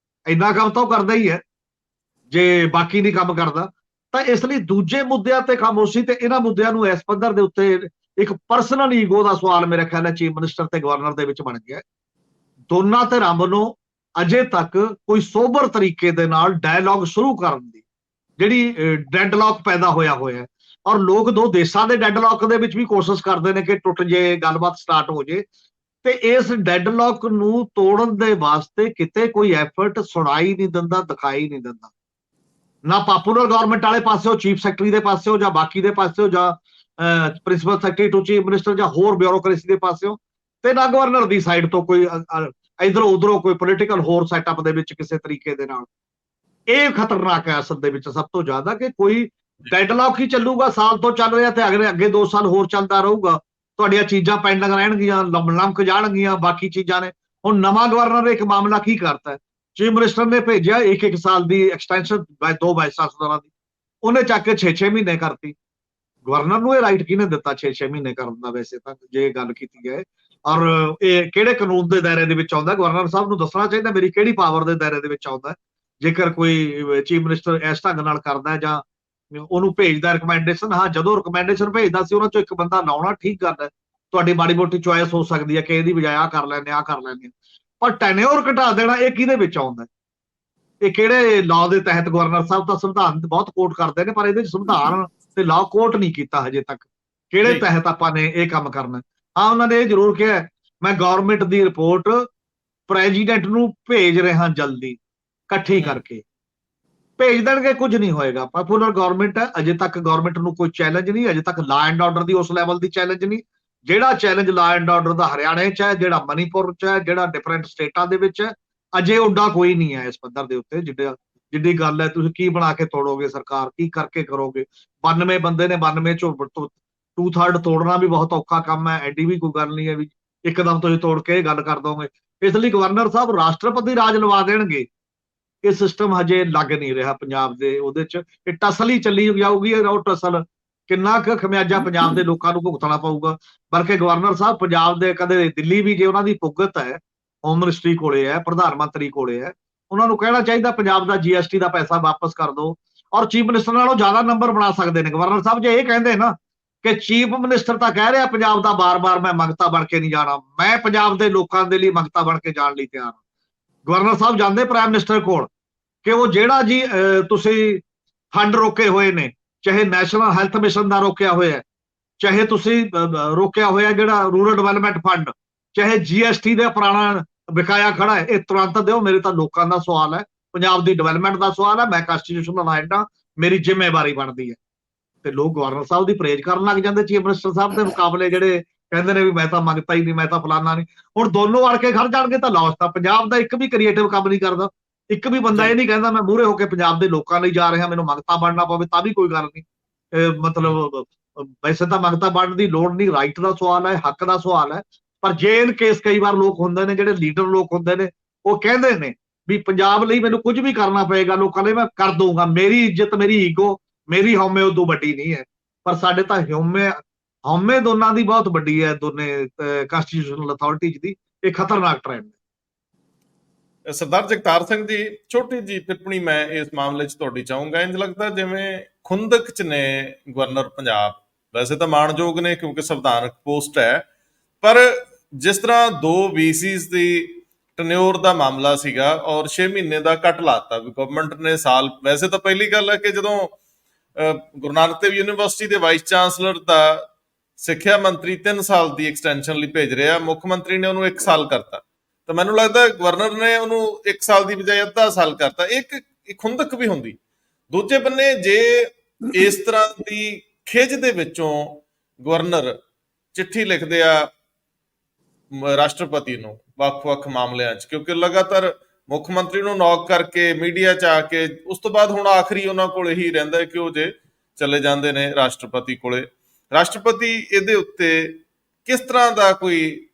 ਇੰਨਾ ਕੰਮ ਤਾਂ ਉਹ ਕਰਦਾ ਹੀ ਹੈ, ਜੇ ਬਾਕੀ ਨਹੀਂ ਕੰਮ ਕਰਦਾ। ਤਾਂ ਇਸ ਲਈ ਦੂਜੇ ਮੁੱਦਿਆਂ ਤੇ ਖਾਮੋਸ਼ੀ, ਤੇ ਇਹਨਾਂ ਮੁੱਦਿਆਂ ਨੂੰ ਇਸ ਪੱਧਰ ਦੇ ਉੱਤੇ ਇੱਕ ਪਰਸਨਲ ਈਗੋ ਦਾ ਸਵਾਲ ਮੇਰੇ ਖਿਆਲ ਹੈ ਚੀਫ ਮਿਨਿਸਟਰ ਤੇ ਗਵਰਨਰ ਦੇ ਵਿੱਚ ਬਣ ਗਿਆ। ਦੋਨਾਂ ਧਿਰਾਂ ਵੱਲੋਂ ਅਜੇ ਤੱਕ ਕੋਈ ਸੋਬਰ ਤਰੀਕੇ ਦੇ ਨਾਲ ਡਾਇਲੌਗ ਸ਼ੁਰੂ ਕਰਨ ਦੀ ਜਿਹੜੀ ਡੈਡਲੌਕ ਪੈਦਾ ਹੋਇਆ ਹੈ, ਔਰ ਲੋਕ ਦੋ ਦੇਸ਼ਾਂ ਦੇ ਡੈਡਲੌਕ ਦੇ ਵਿੱਚ ਵੀ ਕੋਸ਼ਿਸ਼ ਕਰਦੇ ਨੇ ਕਿ ਟੁੱਟ ਜੇ, ਗੱਲਬਾਤ ਸਟਾਰਟ ਹੋ ਜੇ। ਤੇ ਇਸ ਡੈਡਲੌਕ ਨੂੰ ਤੋੜਨ ਦੇ ਵਾਸਤੇ ਕਿਤੇ ਕੋਈ ਐਫਰਟ ਸੁਣਾਈ ਨਹੀਂ ਦਿੰਦਾ, ਦਿਖਾਈ ਨਹੀਂ ਦਿੰਦਾ। ਨਾ ਪਾਪੂਲਰ ਗਵਰਨਮੈਂਟ ਵਾਲੇ ਪਾਸਿਓ, ਚੀਫ ਸੈਕਟਰੀ ਦੇ ਪਾਸਿਓ ਜਾਂ ਬਾਕੀ ਦੇ ਪਾਸਿਓ, ਜਾਂ principal secretary to chief minister ਜਾਂ ਹੋਰ ਬਿਊਰੋਕ੍ਰੇਸੀ ਦੇ ਪਾਸਿਓ, ਤੇ ਨਾ ਗਵਰਨਰ ਦੀ ਸਾਈਡ ਤੋਂ ਕੋਈ ਇਧਰੋਂ ਉਧਰੋਂ ਕੋਈ ਪੋਲੀਟੀਕਲ ਹੋਰ ਸੈਟਅਪ ਦੇ ਵਿੱਚ ਕਿਸੇ ਤਰੀਕੇ ਦੇ ਨਾਲ। ਇਹ ਖਤਰਨਾਕ ਹੈ ਅਸਲ ਦੇ ਵਿੱਚ ਸਭ ਤੋਂ ਜ਼ਿਆਦਾ, ਕਿ ਕੋਈ ਡੈਡਲੌਕ ਹੀ ਚੱਲੂਗਾ, ਸਾਲ ਤੋਂ ਚੱਲ ਰਿਹਾ ਤੇ ਅੱਗੇ 2 ਸਾਲ ਹੋਰ ਚੱਲਦਾ ਰਹੂਗਾ। ਤੁਹਾਡੀਆਂ ਚੀਜ਼ਾਂ ਪੈਂਡਿੰਗ ਰਹਿਣਗੀਆਂ, ਲੰਮਕ ਜਾਣਗੀਆਂ ਬਾਕੀ ਚੀਜ਼ਾਂ ਨੇ। ਹੁਣ ਨਵਾਂ ਗਵਰਨਰ ਨੇ ਇੱਕ ਮਾਮਲਾ ਕੀ ਕਰਤਾ, ਚੀਫ ਮਿਨਿਸਟਰ ਨੇ ਭੇਜਿਆ 1 ਸਾਲ ਦੀ ਐਕਸਟੈਂਸ਼ਨ 2 ਵਾਈਸ ਚਾਂਸਲਰਾਂ ਦੀ, ਉਹਨੇ ਚੱਕ ਕੇ 6 ਮਹੀਨੇ ਕਰਤੀ। ਗਵਰਨਰ ਨੂੰ ਇਹ ਰਾਈਟ ਕਿਹਨੇ ਦਿੱਤਾ 6 ਮਹੀਨੇ ਕਰਨ ਦਾ? ਵੈਸੇ ਤਾਂ ਜੇ ਗੱਲ ਕੀਤੀ ਜਾਏ, ਔਰ ਇਹ ਕਿਹੜੇ ਕਾਨੂੰਨ ਦੇ ਦਾਇਰੇ ਦੇ ਵਿੱਚ ਆਉਂਦਾ? ਗਵਰਨਰ ਸਾਹਿਬ ਨੂੰ ਦੱਸਣਾ ਚਾਹੀਦਾ ਮੇਰੀ ਕਿਹੜੀ ਪਾਵਰ ਦੇ ਦਾਇਰੇ ਦੇ ਵਿੱਚ ਆਉਂਦਾ। ਜੇਕਰ ਕੋਈ ਚੀਫ ਮਿਨਿਸਟਰ ਇਸ ਢੰਗ ਨਾਲ ਕਰਦਾ ਜਾਂ ਉਹਨੂੰ ਭੇਜਦਾ ਰਿਕਮੈਂਡੇਸ਼ਨ, ਹਾਂ ਜਦੋਂ ਰਿਕਮੈਂਡੇਸ਼ਨ ਭੇਜਦਾ ਸੀ ਉਹਨਾਂ ਚੋਂ ਇੱਕ ਬੰਦਾ ਲਾਉਣਾ ਠੀਕ ਗੱਲ ਹੈ, ਤੁਹਾਡੀ ਮਾੜੀ ਮੋਟੀ ਚੁਆਇਸ ਹੋ ਸਕਦੀ ਹੈ ਕਿ ਇਹਦੀ ਬਜਾਏ ਆਹ ਕਰ ਲੈਂਦੇ, ਆਹ ਕਰ ਲੈਂਦੇ। ਪਰ ਟੈਨਿਓਰ ਘਟਾ ਦੇਣਾ ਇਹ ਕਿਹਦੇ ਵਿੱਚ ਆਉਂਦਾ? ਇਹ ਕਿਹੜੇ ਲਾਅ ਦੇ ਤਹਿਤ? ਗਵਰਨਰ ਸਾਹਿਬ ਤਾਂ ਸੰਵਿਧਾਨ ਬਹੁਤ ਕੋਟ ਕਰਦੇ ਨੇ, ਪਰ ਇਹਦੇ ਵਿੱਚ ਸੰਵਿਧਾਨ ਤੇ ਲਾਅ ਕੋਟ ਨਹੀਂ ਕੀਤਾ ਹਜੇ ਤੱਕ, ਕਿਹੜੇ ਤਹਿਤ ਆਪਾਂ ਨੇ ਇਹ ਕੰਮ ਕਰਨਾ। ਹਾਂ, ਉਹਨਾਂ ਨੇ ਇਹ ਜ਼ਰੂਰ ਕਿਹਾ ਮੈਂ ਗਵਰਨਮੈਂਟ ਦੀ ਰਿਪੋਰਟ ਪ੍ਰੈਜ਼ੀਡੈਂਟ ਨੂੰ ਭੇਜ ਰਿਹਾ ਜਲਦੀ, ਇਕੱਠੀ ਕਰਕੇ ਭੇਜ ਦੇਣਗੇ, ਕੁਝ ਨਹੀਂ ਹੋਏਗਾ। ਪਾਪੂਲਰ ਗਵਰਨਮੈਂਟ ਹੈ, ਅਜੇ ਤੱਕ ਗਵਰਨਮੈਂਟ ਨੂੰ ਕੋਈ ਚੈਲੰਜ ਨਹੀਂ, ਅਜੇ ਤੱਕ ਲਾ ਐਂਡ ਆਰਡਰ ਦੀ ਉਸ ਲੈਵਲ ਦੀ ਚੈਲੰਜ ਨਹੀਂ। ਜਿਹੜਾ ਚੈਲੰਜ ਲਾ ਐਂਡ ਆਰਡਰ ਦਾ ਹਰਿਆਣੇ 'ਚ ਹੈ, ਜਿਹੜਾ ਮਨੀਪੁਰ 'ਚ ਹੈ, ਜਿਹੜਾ ਡਿਫਰੈਂਟ ਸਟੇਟਾਂ ਦੇ ਵਿੱਚ ਹੈ, ਅਜੇ ਉੱਡਾ ਕੋਈ ਨਹੀਂ ਹੈ ਇਸ ਪੱਧਰ ਦੇ ਉੱਤੇ ਜਿੱਡੀ ਗੱਲ ਹੈ। ਤੁਸੀਂ ਕੀ ਬਣਾ ਕੇ ਤੋੜੋਗੇ ਸਰਕਾਰ, ਕੀ ਕਰਕੇ ਕਰੋਗੇ? 92 ਬੰਦੇ ਨੇ, 92 ਚੋਂ 2/3 ਤੋੜਨਾ ਵੀ ਬਹੁਤ ਔਖਾ ਕੰਮ ਹੈ, ਐਡੀ ਵੀ ਕੋਈ ਗੱਲ ਨਹੀਂ ਹੈ ਵੀ ਇੱਕਦਮ ਤੁਸੀਂ ਤੋੜ ਕੇ ਇਹ ਗੱਲ ਕਰ ਦੋਗੇ। ਇਸ ਲਈ ਗਵਰਨਰ ਸਾਹਿਬ ਰਾਸ਼ਟਰਪਤੀ ਰਾਜ ਲਵਾ ਦੇਣਗੇ, ਇਹ ਸਿਸਟਮ ਹਜੇ ਲੱਗ ਨਹੀਂ ਰਿਹਾ ਪੰਜਾਬ ਦੇ ਉਹਦੇ ਚ। ਇਹ ਟਸਲ ਹੀ ਚੱਲੀ ਜਾਊਗੀ, ਉਹ ਟਸਲ ਕਿੰਨਾ ਕੁ ਖਮਿਆਜਾ ਪੰਜਾਬ ਦੇ ਲੋਕਾਂ ਨੂੰ ਭੁਗਤਣਾ ਪਊਗਾ। ਬਲਕਿ ਗਵਰਨਰ ਸਾਹਿਬ ਪੰਜਾਬ ਦੇ ਕਦੇ ਦਿੱਲੀ ਵੀ ਜੇ ਉਹਨਾਂ ਦੀ ਪੁੱਗਤ ਹੈ, ਹੋਮ ਮਿਨਿਸਟਰੀ ਕੋਲੇ ਹੈ, ਪ੍ਰਧਾਨ ਮੰਤਰੀ ਕੋਲੇ ਹੈ, ਉਹਨਾਂ ਨੂੰ ਕਹਿਣਾ ਚਾਹੀਦਾ ਪੰਜਾਬ ਦਾ GST ਦਾ ਪੈਸਾ ਵਾਪਸ ਕਰ ਦਿਓ, ਔਰ ਚੀਫ ਮਿਨਿਸਟਰ ਨਾਲੋਂ ਜ਼ਿਆਦਾ ਨੰਬਰ ਬਣਾ ਸਕਦੇ ਨੇ ਗਵਰਨਰ ਸਾਹਿਬ ਜੇ ਇਹ ਕਹਿੰਦੇ ਨਾ ਕਿ ਚੀਫ ਮਿਨਿਸਟਰ ਤਾਂ ਕਹਿ ਰਿਹਾ ਪੰਜਾਬ ਦਾ ਬਾਰ-ਬਾਰ ਮੈਂ ਮੰਗਤਾ ਬਣ ਕੇ ਨਹੀਂ ਜਾਣਾ, ਮੈਂ ਪੰਜਾਬ ਦੇ ਲੋਕਾਂ ਦੇ ਲਈ ਮੰਗਤਾ ਬਣ ਕੇ ਜਾਣ ਲਈ ਤਿਆਰ ਹਾਂ। ਗਵਰਨਰ ਸਾਹਿਬ ਜਾਂਦੇ ਪ੍ਰਾਈਮ ਮਿਨਿਸਟਰ ਕੋਲ ਕਿ ਉਹ ਜਿਹੜਾ ਜੀ ਤੁਸੀਂ ਫੰਡ ਰੋਕੇ ਹੋਏ ਨੇ, ਚਾਹੇ ਨੈਸ਼ਨਲ ਹੈਲਥ ਮਿਸ਼ਨ ਦਾ ਰੋਕਿਆ ਹੋਇਆ, ਚਾਹੇ ਤੁਸੀਂ ਰੋਕਿਆ ਹੋਇਆ ਜਿਹੜਾ ਰੂਰਲ ਡਿਵੈਲਪਮੈਂਟ ਫੰਡ, ਚਾਹੇ GST ਦੇ ਪੁਰਾਣਾ ਬਕਾਇਆ ਖੜਾ ਹੈ, ਇਹ ਤੁਰੰਤ ਦਿਓ। ਮੇਰੇ ਤਾਂ ਲੋਕਾਂ ਦਾ ਸਵਾਲ ਹੈ, ਪੰਜਾਬ ਦੀ ਡਿਵੈਲਪਮੈਂਟ ਦਾ ਸਵਾਲ ਹੈ, ਮੈਂ ਕਨਸਟੀਟਿਊਸ਼ਨਲ ਅਲਾਇੰਡਾ, ਮੇਰੀ ਜ਼ਿੰਮੇਵਾਰੀ ਬਣਦੀ ਹੈ। ਤੇ ਲੋਕ ਗਵਰਨਰ ਸਾਹਿਬ ਦੀ ਪ੍ਰੇਜ ਕਰਨ ਲੱਗ ਜਾਂਦੇ ਚੀਫ ਮਿਨਿਸਟਰ ਸਾਹਿਬ ਦੇ ਮੁਕਾਬਲੇ, ਜਿਹੜੇ ਕਹਿੰਦੇ ਨੇ ਵੀ ਮੈਂ ਤਾਂ ਮੰਗਤਾ ਹੀ ਨਹੀਂ, ਮੈਂ ਤਾਂ ਫਲਾਨਾ ਨਹੀਂ। ਹੁਣ ਦੋਨੋਂ ਅੜ ਕੇ ਖੜ ਜਾਣਗੇ ਤਾਂ ਲੌਸ ਤਾਂ ਪੰਜਾਬ ਦਾ ਇੱਕ ਵੀ ਕ੍ਰੀਏਟਿਵ ਕੰਮ ਨਹੀਂ ਕਰਦਾ, ਇੱਕ ਵੀ ਬੰਦਾ ਇਹ ਨਹੀਂ ਕਹਿੰਦਾ ਮੈਂ ਮੂਹਰੇ ਹੋ ਕੇ ਪੰਜਾਬ ਦੇ ਲੋਕਾਂ ਲਈ ਜਾ ਰਿਹਾ, ਮੈਨੂੰ ਮੰਗਤਾ ਬਣਨਾ ਪਵੇ ਤਾਂ ਵੀ ਕੋਈ ਗੱਲ ਨਹੀਂ। ਮਤਲਬ ਵੈਸੇ ਤਾਂ ਮੰਗਤਾ ਬਣਨ ਦੀ ਲੋੜ ਨਹੀਂ, ਰਾਈਟ ਦਾ ਸਵਾਲ ਹੈ, ਹੱਕ ਦਾ ਸਵਾਲ ਹੈ। ਪਰ ਜੇ ਇਨ ਕੇਸ ਕਈ ਵਾਰ ਲੋਕ ਹੁੰਦੇ ਨੇ, ਜਿਹੜੇ ਲੀਡਰ ਲੋਕ ਹੁੰਦੇ ਨੇ, ਉਹ ਕਹਿੰਦੇ ਨੇ ਵੀ ਪੰਜਾਬ ਲਈ ਮੈਨੂੰ ਕੁਝ ਵੀ ਕਰਨਾ ਪਏਗਾ, ਲੋਕਾਂ ਲਈ ਮੈਂ ਕਰ ਦਊਂਗਾ, ਮੇਰੀ ਇੱਜ਼ਤ, ਮੇਰੀ ਈਗੋ, ਮੇਰੀ ਹਉਮੈ ਉਦੋਂ ਵੱਡੀ ਨਹੀਂ ਹੈ। ਪਰ ਸਾਡੇ ਤਾਂ ਹਉਮੈ ਦੋਨਾਂ ਦੀ ਬਹੁਤ ਵੱਡੀ ਹੈ, ਦੋਨੇ ਕਨਸਟੀਟਿਊਸ਼ਨਲ ਅਥਾਰਟੀਜ਼ ਦੀ। ਇਹ ਖਤਰਨਾਕ ਟ੍ਰੈਂਡ ਹੈ। ਸਰਦਾਰ ਜਗਤਾਰ ਸਿੰਘ ਜੀ, ਛੋਟੀ ਜੀ ਟਿੱਪਣੀ ਮੈਂ ਇਸ ਮਾਮਲੇ 'ਚ ਤੁਹਾਡੀ ਚਾਹੂੰਗਾ। ਇੰਜ ਲੱਗਦਾ ਜਿਵੇਂ ਖੁੰਦਕ 'ਚ ਨੇ ਗਵਰਨਰ ਪੰਜਾਬ, ਵੈਸੇ ਤਾਂ ਮਾਣਯੋਗ ਨੇ ਕਿਉਂਕਿ ਸੰਵਿਧਾਨਕ ਪੋਸਟ ਹੈ, ਪਰ ਜਿਸ ਤਰ੍ਹਾਂ 2 VCs ਦੀ ਟਨਿਓਰ ਦਾ ਮਾਮਲਾ ਸੀਗਾ ਔਰ 6 ਮਹੀਨੇ ਦਾ ਕੱਟ ਲਾਤਾ ਵੀ ਗਵਰਨਮੈਂਟ ਨੇ ਸਾਲ। ਵੈਸੇ ਤਾਂ ਪਹਿਲੀ ਗੱਲ ਹੈ ਕਿ ਜਦੋਂ ਗੁਰੂ ਨਾਨਕ ਦੇਵ ਯੂਨੀਵਰਸਿਟੀ ਦੇ ਵਾਈਸ ਚਾਂਸਲਰ ਦਾ ਸਿੱਖਿਆ ਮੰਤਰੀ 3 ਸਾਲ ਦੀ ਐਕਸਟੈਂਸ਼ਨ ਲਈ ਭੇਜ ਰਿਹਾ, ਮੁੱਖ ਮੰਤਰੀ ਨੇ ਉਹਨੂੰ 1 ਸਾਲ ਕਰਤਾ, ਤਾਂ ਮੈਨੂੰ ਲੱਗਦਾ ਗਵਰਨਰ ਨੇ ਉਹਨੂੰ 1 ਸਾਲ ਦੀ ਬਜਾਏ ਅੱਧਾ ਸਾਲ ਕਰਤਾ। ਇੱਕ ਖੁੰਦਕ ਵੀ ਹੁੰਦੀ। ਦੂਜੇ ਬੰਨੇ ਜੇ ਇਸ ਤਰ੍ਹਾਂ ਦੀ ਖਿੱਚ ਦੇ ਵਿੱਚੋਂ ਗਵਰਨਰ ਚਿੱਠੀ ਲਿਖਦੇ ਆ ਰਾਸ਼ਟਰਪਤੀ ਨੂੰ ਵੱਖ-ਵੱਖ ਮਾਮਲਿਆਂ 'ਚ, ਕਿਉਂਕਿ ਲਗਾਤਾਰ ਮੁੱਖ ਮੰਤਰੀ ਨੂੰ ਨੌਕ ਕਰਕੇ ਮੀਡੀਆ 'ਚ ਆ ਕੇ, ਉਸ ਤੋਂ ਬਾਅਦ ਹੁਣ ਆਖਰੀ ਉਹਨਾਂ ਕੋਲ ਇਹੀ ਰਹਿੰਦਾ ਕਿ ਉਹ ਜੇ ਚਲੇ ਜਾਂਦੇ ਨੇ ਰਾਸ਼ਟਰਪਤੀ ਕੋਲੇ। ਰਾਸ਼ਟਰਪਤੀ ਇਹਦੇ ਉੱਤੇ ਕਿਸ ਤਰ੍ਹਾਂ ਦਾ ਕੋਈ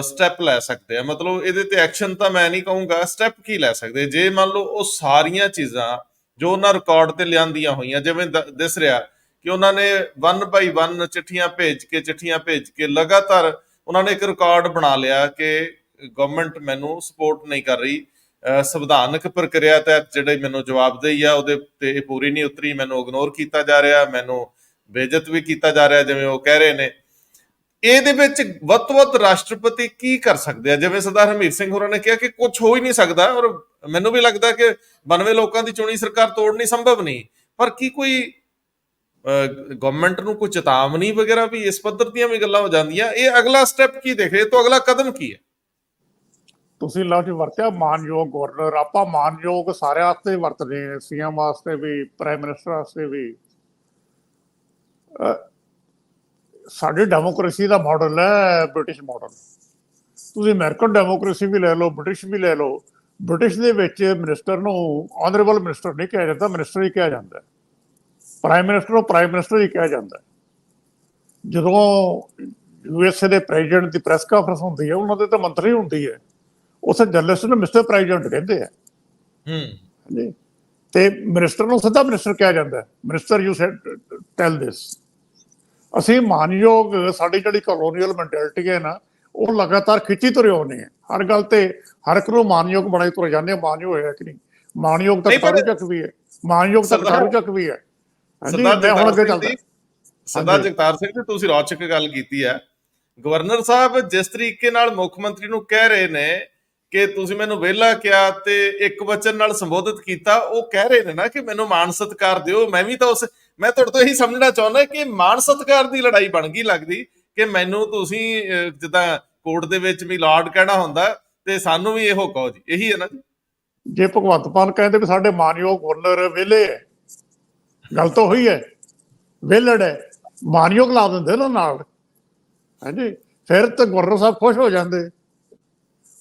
ਸਟੈਪ ਲੈ ਸਕਦੇ ਆ? ਮਤਲਬ ਇਹਦੇ ਤੇ ਐਕਸ਼ਨ ਤਾਂ ਮੈਂ ਨਹੀਂ ਕਹੂੰਗਾ, ਸਟੈਪ ਕੀ ਲੈ ਸਕਦੇ ਜੇ ਮੰਨ ਲਓ ਉਹ ਸਾਰੀਆਂ ਚੀਜ਼ਾਂ ਜੋ ਉਹਨਾਂ ਰਿਕਾਰਡ ਤੇ ਲਿਆਂਦੀਆਂ ਹੋਈਆਂ, ਜਿਵੇਂ ਦਿਸ ਰਿਹਾ ਕਿ ਉਹਨਾਂ ਨੇ 1 by 1 ਚਿੱਠੀਆਂ ਭੇਜ ਕੇ ਲਗਾਤਾਰ ਉਹਨਾਂ ਨੇ ਇੱਕ ਰਿਕਾਰਡ ਬਣਾ ਲਿਆ ਕਿ ਗਵਰਨਮੈਂਟ ਮੈਨੂੰ ਸਪੋਰਟ ਨਹੀਂ ਕਰ ਰਹੀ, ਸੰਵਿਧਾਨਕ ਪ੍ਰਕਿਰਿਆ ਤਹਿਤ ਜਿਹੜੇ ਮੈਨੂੰ ਜਵਾਬਦੇਹੀ ਆ ਉਹਦੇ ਤੇ ਪੂਰੀ ਨਹੀਂ ਉਤਰੀ, ਮੈਨੂੰ ਇਗਨੋਰ ਕੀਤਾ ਜਾ ਰਿਹਾ, ਮੈਨੂੰ ਬੇਇੱਜ਼ਤ ਵੀ ਕੀਤਾ ਜਾ ਰਿਹਾ ਜਿਵੇਂ ਉਹ ਕਹਿ ਰਹੇ ਨੇ। ਇਹਦੇ ਵਿੱਚ ਵੱਧ ਤੋਂ ਵੱਧ ਰਾਸ਼ਟਰਪਤੀ ਕੀ ਕਰ ਸਕਦੇ ਆ? ਜਿਵੇਂ ਸਰਦਾਰ ਹਰਮੀਤ ਸਿੰਘ ਹੋਰਾਂ ਨੇ ਕਿਹਾ ਕਿ ਕੁਝ ਹੋ ਹੀ ਨਹੀਂ ਸਕਦਾ, ਔਰ ਮੈਨੂੰ ਵੀ ਲੱਗਦਾ ਕਿ 92 ਲੋਕਾਂ ਦੀ ਚੁਣੀ ਸਰਕਾਰ ਤੋੜਨੀ ਸੰਭਵ ਨਹੀਂ, ਪਰ ਕੀ ਕੋਈ ਗਵਰਨਮੈਂਟ ਨੂੰ ਕੋਈ ਚੇਤਾਵਨੀ ਵਗੈਰਾ ਵੀ ਇਸ ਪੱਧਰ ਦੀਆਂ ਵੀ ਗੱਲਾਂ ਹੋ ਜਾਂਦੀਆਂ? ਇਹ ਅਗਲਾ ਸਟੈਪ ਕੀ ਦੇਖ ਰਹੇ ਤੋਂ ਅਗਲਾ ਕਦਮ ਕੀ ਹੈ? ਤੁਸੀਂ ਲਫ਼ਜ਼ ਵਰਤਿਆ ਮਾਨਯੋਗ ਗਵਰਨਰ। ਆਪਾਂ ਮਾਨਯੋਗ ਸਾਰਿਆਂ ਵਾਸਤੇ ਵਰਤਦੇ ਹਾਂ, CM ਵਾਸਤੇ ਵੀ, ਪ੍ਰਾਈਮ ਮਿਨਿਸਟਰ ਵਾਸਤੇ ਵੀ। ਸਾਡੀ ਡੈਮੋਕ੍ਰੇਸੀ ਦਾ ਮਾਡਲ ਹੈ ਬ੍ਰਿਟਿਸ਼ ਮਾਡਲ। ਤੁਸੀਂ ਅਮਰੀਕਨ ਡੈਮੋਕ੍ਰੇਸੀ ਵੀ ਲੈ ਲਓ, ਬ੍ਰਿਟਿਸ਼ ਵੀ ਲੈ ਲਓ। ਬ੍ਰਿਟਿਸ਼ ਦੇ ਵਿੱਚ ਮਿਨਿਸਟਰ ਨੂੰ ਆਨਰੇਬਲ ਮਿਨਿਸਟਰ ਨਹੀਂ ਕਿਹਾ ਜਾਂਦਾ, ਮਿਨਿਸਟਰ ਹੀ ਕਿਹਾ ਜਾਂਦਾ। ਪ੍ਰਾਈਮ ਮਿਨਿਸਟਰ ਨੂੰ ਪ੍ਰਾਈਮ ਮਿਨਿਸਟਰ ਹੀ ਕਿਹਾ ਜਾਂਦਾ। ਜਦੋਂ USA ਦੇ ਪ੍ਰੈਜ਼ੀਡੈਂਟ ਦੀ ਪ੍ਰੈਸ ਕਾਨਫਰੰਸ ਹੁੰਦੀ ਹੈ, ਉਹਨਾਂ ਦੇ ਤਾਂ ਮੰਤਰੀ ਹੁੰਦੀ ਹੈ, ਉੱਥੇ ਜਰਨਲਿਸਟ ਨੂੰ ਮਿਸਟਰ ਪ੍ਰੈਜ਼ੀਡੈਂਟ ਕਹਿੰਦੇ ਆ ਜੀ, ਤੇ ਮਿਨਿਸਟਰ ਨੂੰ ਸਿੱਧਾ ਮਿਨਿਸਟਰ ਕਿਹਾ ਜਾਂਦਾ, ਮਿਨਿਸਟਰ ਯੂ ਟੈਲ ਦਿਸ। ਅਸੀਂ ਮਾਨਯੋਗ, ਸਾਡੀ ਜਿਹੜੀ ਕਲੋਨੀਅਲ ਮੈਂਟੈਲਿਟੀ ਹੈ ਨਾ, ਉਹ ਲਗਾਤਾਰ ਖਿੱਚੀ ਤੁਰੇ ਆਉਂਦੇ ਆ। ਹਰ ਗੱਲ ਤੇ ਹਰ ਇੱਕ ਨੂੰ ਮਾਨਯੋਗ ਬਣਾਈ ਤੁਰੇ ਜਾਂਦੇ ਆ। ਮਾਨਯੋਗ ਹੋਇਆ ਕਿ ਨਹੀਂ? ਮਾਨਯੋਗ ਤਾਂ ਕਟਾਰੂ ਚੱਕ ਵੀ ਹੈ, ਮਾਨਯੋਗ ਤਾਂ ਕਟਾਰੂ ਚੱਕ ਵੀ ਹੈ। ਸਰਦਾਰ ਜਗਤਾਰ ਸਿੰਘ ਜੀ, ਤੁਸੀਂ ਰੌਚਕ ਗੱਲ ਕੀਤੀ ਹੈ। ਗਵਰਨਰ ਸਾਹਿਬ ਜਿਸ ਤਰੀਕੇ ਨਾਲ ਮੁੱਖ ਮੰਤਰੀ ਨੂੰ ਕਹਿ ਰਹੇ ਨੇ ਕਿ ਤੁਸੀਂ ਮੈਨੂੰ ਵਿਹਲਾ ਕਿਹਾ ਤੇ ਇੱਕ ਵਚਨ ਨਾਲ ਸੰਬੋਧਿਤ ਕੀਤਾ, ਉਹ ਕਹਿ ਰਹੇ ਨੇ ਨਾ ਕਿ ਮੈਨੂੰ ਮਾਣ ਸਤਿਕਾਰ ਦਿਓ। ਮੈਂ ਵੀ ਤਾਂ ਮੈਂ ਤੁਹਾਡੇ ਤੋਂ ਇਹੀ ਸਮਝਣਾ ਚਾਹੁੰਦਾ ਕਿ ਮਾਣ ਸਤਿਕਾਰ ਦੀ ਲੜਾਈ ਬਣ ਗਈ ਲੱਗਦੀ, ਕਿ ਮੈਨੂੰ ਤੁਸੀਂ ਜਿੱਦਾਂ ਕੋਰਟ ਦੇ ਵਿੱਚ ਵੀ ਲਾਰਡ ਕਹਿਣਾ ਹੁੰਦਾ ਤੇ ਸਾਨੂੰ ਵੀ ਇਹੋ ਕਹੋ ਜੀ, ਇਹੀ ਹੈ ਨਾ ਜੀ? ਜੇ ਭਗਵੰਤ ਮਾਨ ਕਹਿੰਦੇ ਵੀ ਸਾਡੇ ਮਾਨਯੋਗ ਗਵਰਨਰ ਵਿਹਲੇ ਹੈ, ਗੱਲ ਤਾਂ ਉਹੀ ਹੈ, ਵਿਹਲੜ ਹੈ, ਮਾਨਯੋਗ ਲਾ ਦਿੰਦੇ ਨਾ ਨਾਲ। ਹਾਂਜੀ, ਫਿਰ ਤਾਂ ਗਵਰਨਰ ਸਾਹਿਬ ਖੁਸ਼ ਹੋ ਜਾਂਦੇ।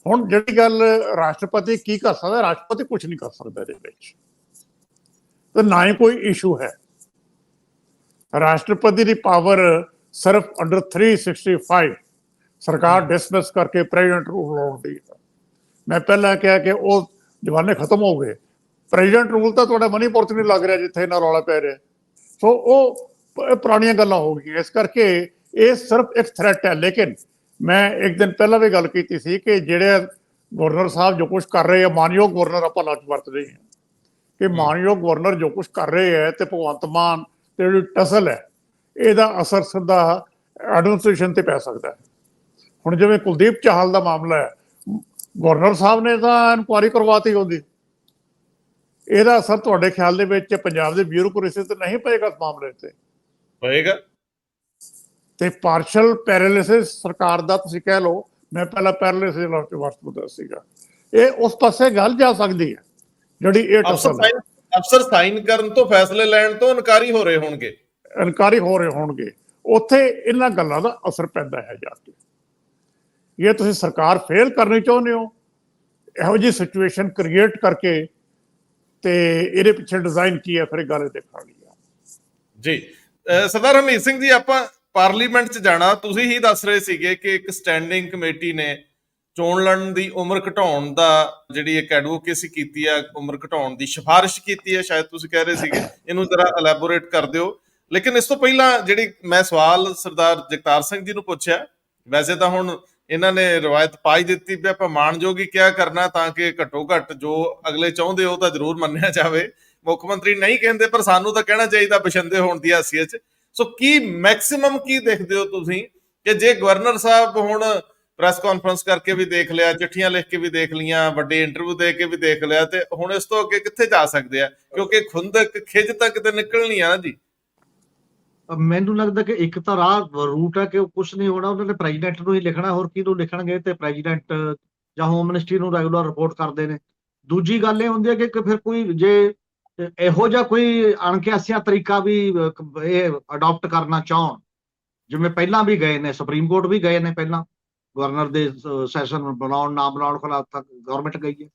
ਹੁਣ ਜਿਹੜੀ ਗੱਲ ਰਾਸ਼ਟਰਪਤੀ ਕੀ ਕਰ ਸਕਦਾ? ਰਾਸ਼ਟਰਪਤੀ ਕੁਛ ਨਹੀਂ ਕਰ ਸਕਦਾ ਇਹਦੇ ਵਿੱਚ, ਤੇ ਨਾ ਹੀ ਕੋਈ ਇਸ਼ੂ ਹੈ। ਰਾਸ਼ਟਰਪਤੀ ਦੀ ਪਾਵਰ ਸਿਰਫ ਅੰਡਰ 365 ਸਰਕਾਰ ਡਿਸਮਿਸ ਕਰਕੇ ਪ੍ਰੈਜ਼ੀਡੈਂਟ ਰੂਲ ਲਾਉਂਦੀ ਹੈ। ਮੈਂ ਪਹਿਲਾਂ ਕਿਹਾ ਕਿ ਉਹ ਜਮਾਨੇ ਖਤਮ ਹੋ ਗਏ। ਪ੍ਰੈਜ਼ੀਡੈਂਟ ਰੂਲ ਤਾਂ ਤੁਹਾਡਾ ਮਨੀਪੁਰ 'ਚ ਨਹੀਂ ਲੱਗ ਰਿਹਾ ਜਿੱਥੇ ਇਹਨਾਂ ਰੌਲਾ ਪੈ ਰਿਹਾ। ਸੋ ਉਹ ਪੁਰਾਣੀਆਂ ਗੱਲਾਂ ਹੋ ਗਈਆਂ। ਇਸ ਕਰਕੇ ਇਹ ਸਿਰਫ ਇੱਕ ਥ੍ਰੈਟ ਹੈ। ਲੇਕਿਨ ਮੈਂ ਇੱਕ ਦਿਨ ਪਹਿਲਾਂ ਵੀ ਗੱਲ ਕੀਤੀ ਸੀ ਕਿ ਜਿਹੜੇ ਗਵਰਨਰ ਸਾਹਿਬ ਜੋ ਕੁਝ ਕਰ ਰਹੇ ਆ, ਮਾਨਯੋਗ ਗਵਰਨਰ ਆਪਾਂ ਲਫ਼ਜ਼ ਵਰਤਦੇ ਹਾਂ ਕਿ ਮਾਨਯੋਗ ਗਵਰਨਰ ਜੋ ਕੁਝ ਕਰ ਰਹੇ ਹੈ ਤੇ ਭਗਵੰਤ ਮਾਨ ਤੇ ਜਿਹੜੀ ਟਸਲ ਹੈ ਇਹਦਾ ਅਸਰ ਸਿੱਧਾ ਐਡਮਿਨਿਸਟ੍ਰੇਸ਼ਨ ਤੇ ਪੈ ਸਕਦਾ ਹੈ। ਹੁਣ ਜਿਵੇਂ ਕੁਲਦੀਪ ਚਾਹਲ ਦਾ ਮਾਮਲਾ ਹੈ, ਗਵਰਨਰ ਸਾਹਿਬ ਨੇ ਤਾਂ ਇਨਕੁਆਇਰੀ ਕਰਵਾਤੀ ਉਹਦੀ, ਇਹਦਾ ਅਸਰ ਤੁਹਾਡੇ ਖਿਆਲ ਦੇ ਵਿੱਚ ਪੰਜਾਬ ਦੇ ਬਿਊਰੋਕ੍ਰੇਸੀ ਤੇ ਨਹੀਂ ਪਏਗਾ? ਇਸ ਮਾਮਲੇ ਤੇ ਪਏਗਾ। ਤੇ ਪਾਰਸ਼ਲ ਪੈਰਾਲਿਸਿਸ ਸਰਕਾਰ ਦਾ ਤੁਸੀਂ ਕਹਿ ਲਓ, ਮੈਂ ਪਹਿਲਾਂ ਪੈਰਾਲਿਸਿਸ ਵਰਤਦਾ ਸੀਗਾ, ਇਹ ਉਸ ਪਾਸੇ ਗੱਲ ਜਾ ਸਕਦੀ ਹੈ ਜਿਹੜੀ ਇਹ ਟਸਲ ਹੈ। ਅਫਸਰ ਸਾਈਨ ਕਰਨ ਤੋਂ, ਫੈਸਲੇ ਲੈਣ ਤੋਂ ਇਨਕਾਰੀ ਹੋ ਰਹੇ ਹੋਣਗੇ, ਉੱਥੇ ਇਹਨਾਂ ਗੱਲਾਂ ਦਾ ਅਸਰ ਪੈਂਦਾ ਹੈ ਜਾ ਕੇ। ਇਹ ਤੁਸੀਂ ਸਰਕਾਰ ਫੇਲ ਕਰਨੀ ਚਾਹੁੰਦੇ ਹੋ, ਇਹੋ ਜਿਹੀ ਸਿਚੁਏਸ਼ਨ ਕ੍ਰੀਏਟ ਕਰਕੇ, ਤੇ ਇਹਦੇ ਪਿੱਛੇ ਡਿਜ਼ਾਈਨ ਕੀ ਹੈ, ਫਿਰ ਇਹ ਗੱਲ ਦੇਖਾਂਗੇ ਜੀ। ਸਰਦਾਰ ਹਰਮੀਤ ਸਿੰਘ ਜੀ, ਆਪਾਂ ਪਾਰਲੀਮੈਂਟ 'ਚ ਜਾਣਾ, ਤੁਸੀਂ ਹੀ ਦੱਸ ਰਹੇ ਸੀਗੇ ਕਿ ਇੱਕ ਸਟੈਂਡਿੰਗ ਕਮੇਟੀ ਨੇ ਚੋਣ ਲੜਨ ਦੀ ਉਮਰ ਘਟਾਉਣ ਦਾ ਜਿਹੜੀ ਇੱਕ ਐਡਵੋਕੇਸੀ ਕੀਤੀ ਆ, ਉਮਰ ਘਟਾਉਣ ਦੀ ਸਿਫਾਰਿਸ਼ ਕੀਤੀ ਹੈ, ਸ਼ਾਇਦ ਤੁਸੀਂ ਕਹਿ ਰਹੇ ਸੀਗੇ, ਇਹਨੂੰ ਜਰਾ ਐਲੈਬੋਰੇਟ ਕਰ ਦਿਓ। ਲੇਕਿਨ ਇਸ ਤੋਂ ਪਹਿਲਾਂ ਜਿਹੜੀ ਮੈਂ ਸਵਾਲ ਸਰਦਾਰ ਜਗਤਾਰ ਸਿੰਘ ਜੀ ਨੂੰ ਪੁੱਛਿਆ, ਵੈਸੇ ਤਾਂ ਹੁਣ ਇਹਨਾਂ ਨੇ ਰਵਾਇਤ ਪਾ ਹੀ ਦਿੱਤੀ ਵੀ ਆਪਾਂ ਮਾਣਯੋਗ ਹੀ ਕਿਆ ਕਰਨਾ, ਤਾਂ ਕਿ ਘੱਟੋ ਘੱਟ ਜੋ ਅਗਲੇ ਚਾਹੁੰਦੇ ਉਹ ਤਾਂ ਜ਼ਰੂਰ ਮੰਨਿਆ ਜਾਵੇ। ਮੁੱਖ ਮੰਤਰੀ ਨਹੀਂ ਕਹਿੰਦੇ, ਪਰ ਸਾਨੂੰ ਤਾਂ ਕਹਿਣਾ ਚਾਹੀਦਾ ਬਸ਼ੰਦੇ ਹੋਣ ਦੀ ਹੈਸੀਅਤ 'ਚ। ਸੋ ਕੀ ਮੈਕਸਿਮਮ ਕੀ ਦੇਖਦੇ ਹੋ ਤੁਸੀਂ ਕਿ ਜੇ ਗਵਰਨਰ ਸਾਹਿਬ ਹੁਣ ਪ੍ਰੈਸ ਕਾਨਫਰੰਸ ਕਰਕੇ ਵੀ ਦੇਖ ਲਿਆ, ਚਿੱਠੀਆਂ ਲਿਖ ਕੇ ਵੀ ਦੇਖ ਲਈਆਂ, ਵੱਡੇ ਇੰਟਰਵਿਊ ਦੇ ਕੇ ਵੀ ਦੇਖ ਲਿਆ, ਤੇ ਹੁਣ ਇਸ ਤੋਂ ਅੱਗੇ ਕਿੱਥੇ ਜਾ ਸਕਦੇ ਆ? ਕਿਉਂਕਿ ਖੁੰਦਕ ਖਿੱਚ ਤਾਂ ਕਿਤੇ ਨਿਕਲਣੀ ਆ ਨਾ ਜੀ। ਮੈਨੂੰ ਲੱਗਦਾ ਕਿ ਇੱਕ ਤਾਂ ਰਾਹ ਰੂਟ ਹੈ ਕਿ ਕੁਝ ਨਹੀਂ ਹੋਣਾ, ਉਹਨਾਂ ਨੇ ਪ੍ਰੈਜ਼ੀਡੈਂਟ ਨੂੰ ਹੀ ਲਿਖਣਾ, ਹੋਰ ਕਿਹਨੂੰ ਲਿਖਣਗੇ? ਤੇ ਪ੍ਰੈਜ਼ੀਡੈਂਟ ਜਾਂ ਹੋਮ ਮਿਨਿਸਟਰੀ ਨੂੰ ਰੈਗੂਲਰ ਰਿਪੋਰਟ ਕਰਦੇ ਨੇ। ਦੂਜੀ ਗੱਲ ਇਹ ਹੁੰਦੀ ਹੈ ਕਿ ਫਿਰ ਕੋਈ ਜੇ ਇਹੋ ਜਿਹਾ ਕੋਈ ਅਣਕਿਆਸਿਆ ਤਰੀਕਾ ਵੀ ਇਹ ਅਡਾਪਟ ਕਰਨਾ ਚਾਹਣ, ਜਿਵੇਂ ਪਹਿਲਾਂ ਵੀ ਗਏ ਨੇ, ਸੁਪਰੀਮ ਕੋਰਟ ਵੀ ਗਏ ਨੇ ਪਹਿਲਾਂ, ਗਵਰਨਰ ਦੇ ਸੈਸ਼ਨ ਬਣਾਉਣ ਨਾ ਬਣਾਉਣ ਖਿਲਾਫ ਤੱਕ ਗਵਰਨਮੈਂਟ ਗਈ ਹੈ।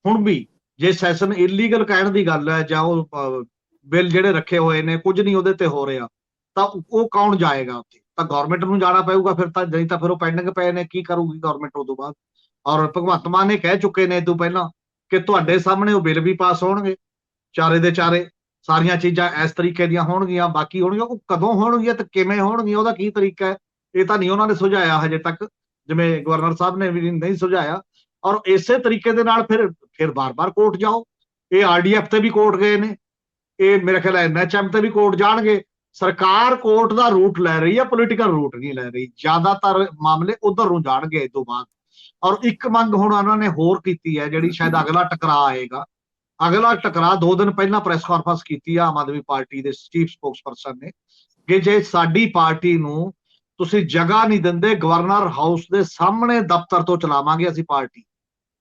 ਹੁਣ ਵੀ ਜੇ ਸੈਸ਼ਨ ਇਲੀਗਲ ਕਹਿਣ ਦੀ ਗੱਲ ਹੈ, ਜਾਂ ਉਹ ਬਿੱਲ ਜਿਹੜੇ ਰੱਖੇ ਹੋਏ ਨੇ ਕੁਝ ਨਹੀਂ ਉਹਦੇ ਤੇ ਹੋ ਰਿਹਾ, ਤਾਂ ਉਹ ਕੌਣ ਜਾਏਗਾ ਉੱਥੇ? ਤਾਂ ਗਵਰਨਮੈਂਟ ਨੂੰ ਜਾਣਾ ਪਊਗਾ ਫਿਰ ਤਾਂ, ਨਹੀਂ ਤਾਂ ਫਿਰ ਉਹ ਪੈਂਡਿੰਗ ਪਏ ਨੇ, ਕੀ ਕਰੂਗੀ ਗਵਰਨਮੈਂਟ ਉਦੋਂ ਬਾਅਦ? ਔਰ ਭਗਵੰਤ ਮਾਨ ਨੇ ਕਹਿ ਚੁੱਕੇ ਨੇ ਤੋਂ ਪਹਿਲਾਂ ਕਿ ਤੁਹਾਡੇ ਸਾਹਮਣੇ ਉਹ ਬਿੱਲ ਵੀ ਪਾਸ ਹੋਣਗੇ, ਚਾਰੇ ਦੇ ਚਾਰੇ, ਸਾਰੀਆਂ ਚੀਜ਼ਾਂ ਇਸ ਤਰੀਕੇ ਦੀਆਂ ਹੋਣਗੀਆਂ, ਬਾਕੀ ਹੋਣਗੀਆਂ। ਉਹ ਕਦੋਂ ਹੋਣਗੀਆਂ ਤੇ ਕਿਵੇਂ ਹੋਣਗੀਆਂ, ਉਹਦਾ ਕੀ ਤਰੀਕਾ ਹੈ, ਇਹ ਤਾਂ ਨਹੀਂ ਉਹਨਾਂ ਨੇ ਸੁਝਾਇਆ ਹਜੇ ਤੱਕ, ਜਿਵੇਂ ਗਵਰਨਰ ਸਾਹਿਬ ਨੇ ਵੀ ਨਹੀਂ ਸੁਝਾਇਆ। ਔਰ ਇਸੇ ਤਰੀਕੇ ਦੇ ਨਾਲ ਫਿਰ ਬਾਰ-ਬਾਰ ਕੋਰਟ ਜਾਓ। ਇਹ ਆਰਡੀਐਫ ਤੇ ਵੀ ਕੋਰਟ ਗਏ ਨੇ, ਇਹ ਮੇਰੇ ਖਿਆਲ ਐਨਐਚਐਮ ਤੇ ਵੀ ਕੋਰਟ ਜਾਣਗੇ। ਸਰਕਾਰ ਕੋਰਟ ਦਾ ਰੂਟ ਲੈ ਰਹੀ ਹੈ, ਪੋਲੀਟੀਕਲ ਰੂਟ ਨਹੀਂ ਲੈ ਰਹੀ। ਜ਼ਿਆਦਾਤਰ ਮਾਮਲੇ ਉਧਰ ਨੂੰ ਜਾਣਗੇ ਇਸ ਤੋਂ ਬਾਅਦ। ਔਰ ਇੱਕ ਮੰਗ ਹੁਣ ਉਹਨਾਂ ਨੇ ਹੋਰ ਕੀਤੀ ਹੈ, ਜਿਹੜੀ ਸ਼ਾਇਦ ਅਗਲਾ ਟਕਰਾਅ ਆਏਗਾ। ਅਗਲਾ ਟਕਰਾਅ 2 ਦਿਨ ਪਹਿਲਾਂ ਪ੍ਰੈਸ ਕਾਨਫਰੰਸ ਕੀਤੀ ਆ ਆਮ ਆਦਮੀ ਪਾਰਟੀ ਦੇ ਚੀਫ ਸਪੋਕਸਪਰਸਨ ਨੇ, ਕਿ ਜੇ ਸਾਡੀ ਪਾਰਟੀ ਨੂੰ ਤੁਸੀਂ ਜਗ੍ਹਾ ਨਹੀਂ ਦਿੰਦੇ, ਗਵਰਨਰ ਹਾਊਸ ਦੇ ਸਾਹਮਣੇ ਦਫ਼ਤਰ ਤੋਂ ਚਲਾਵਾਂਗੇ ਅਸੀਂ ਪਾਰਟੀ।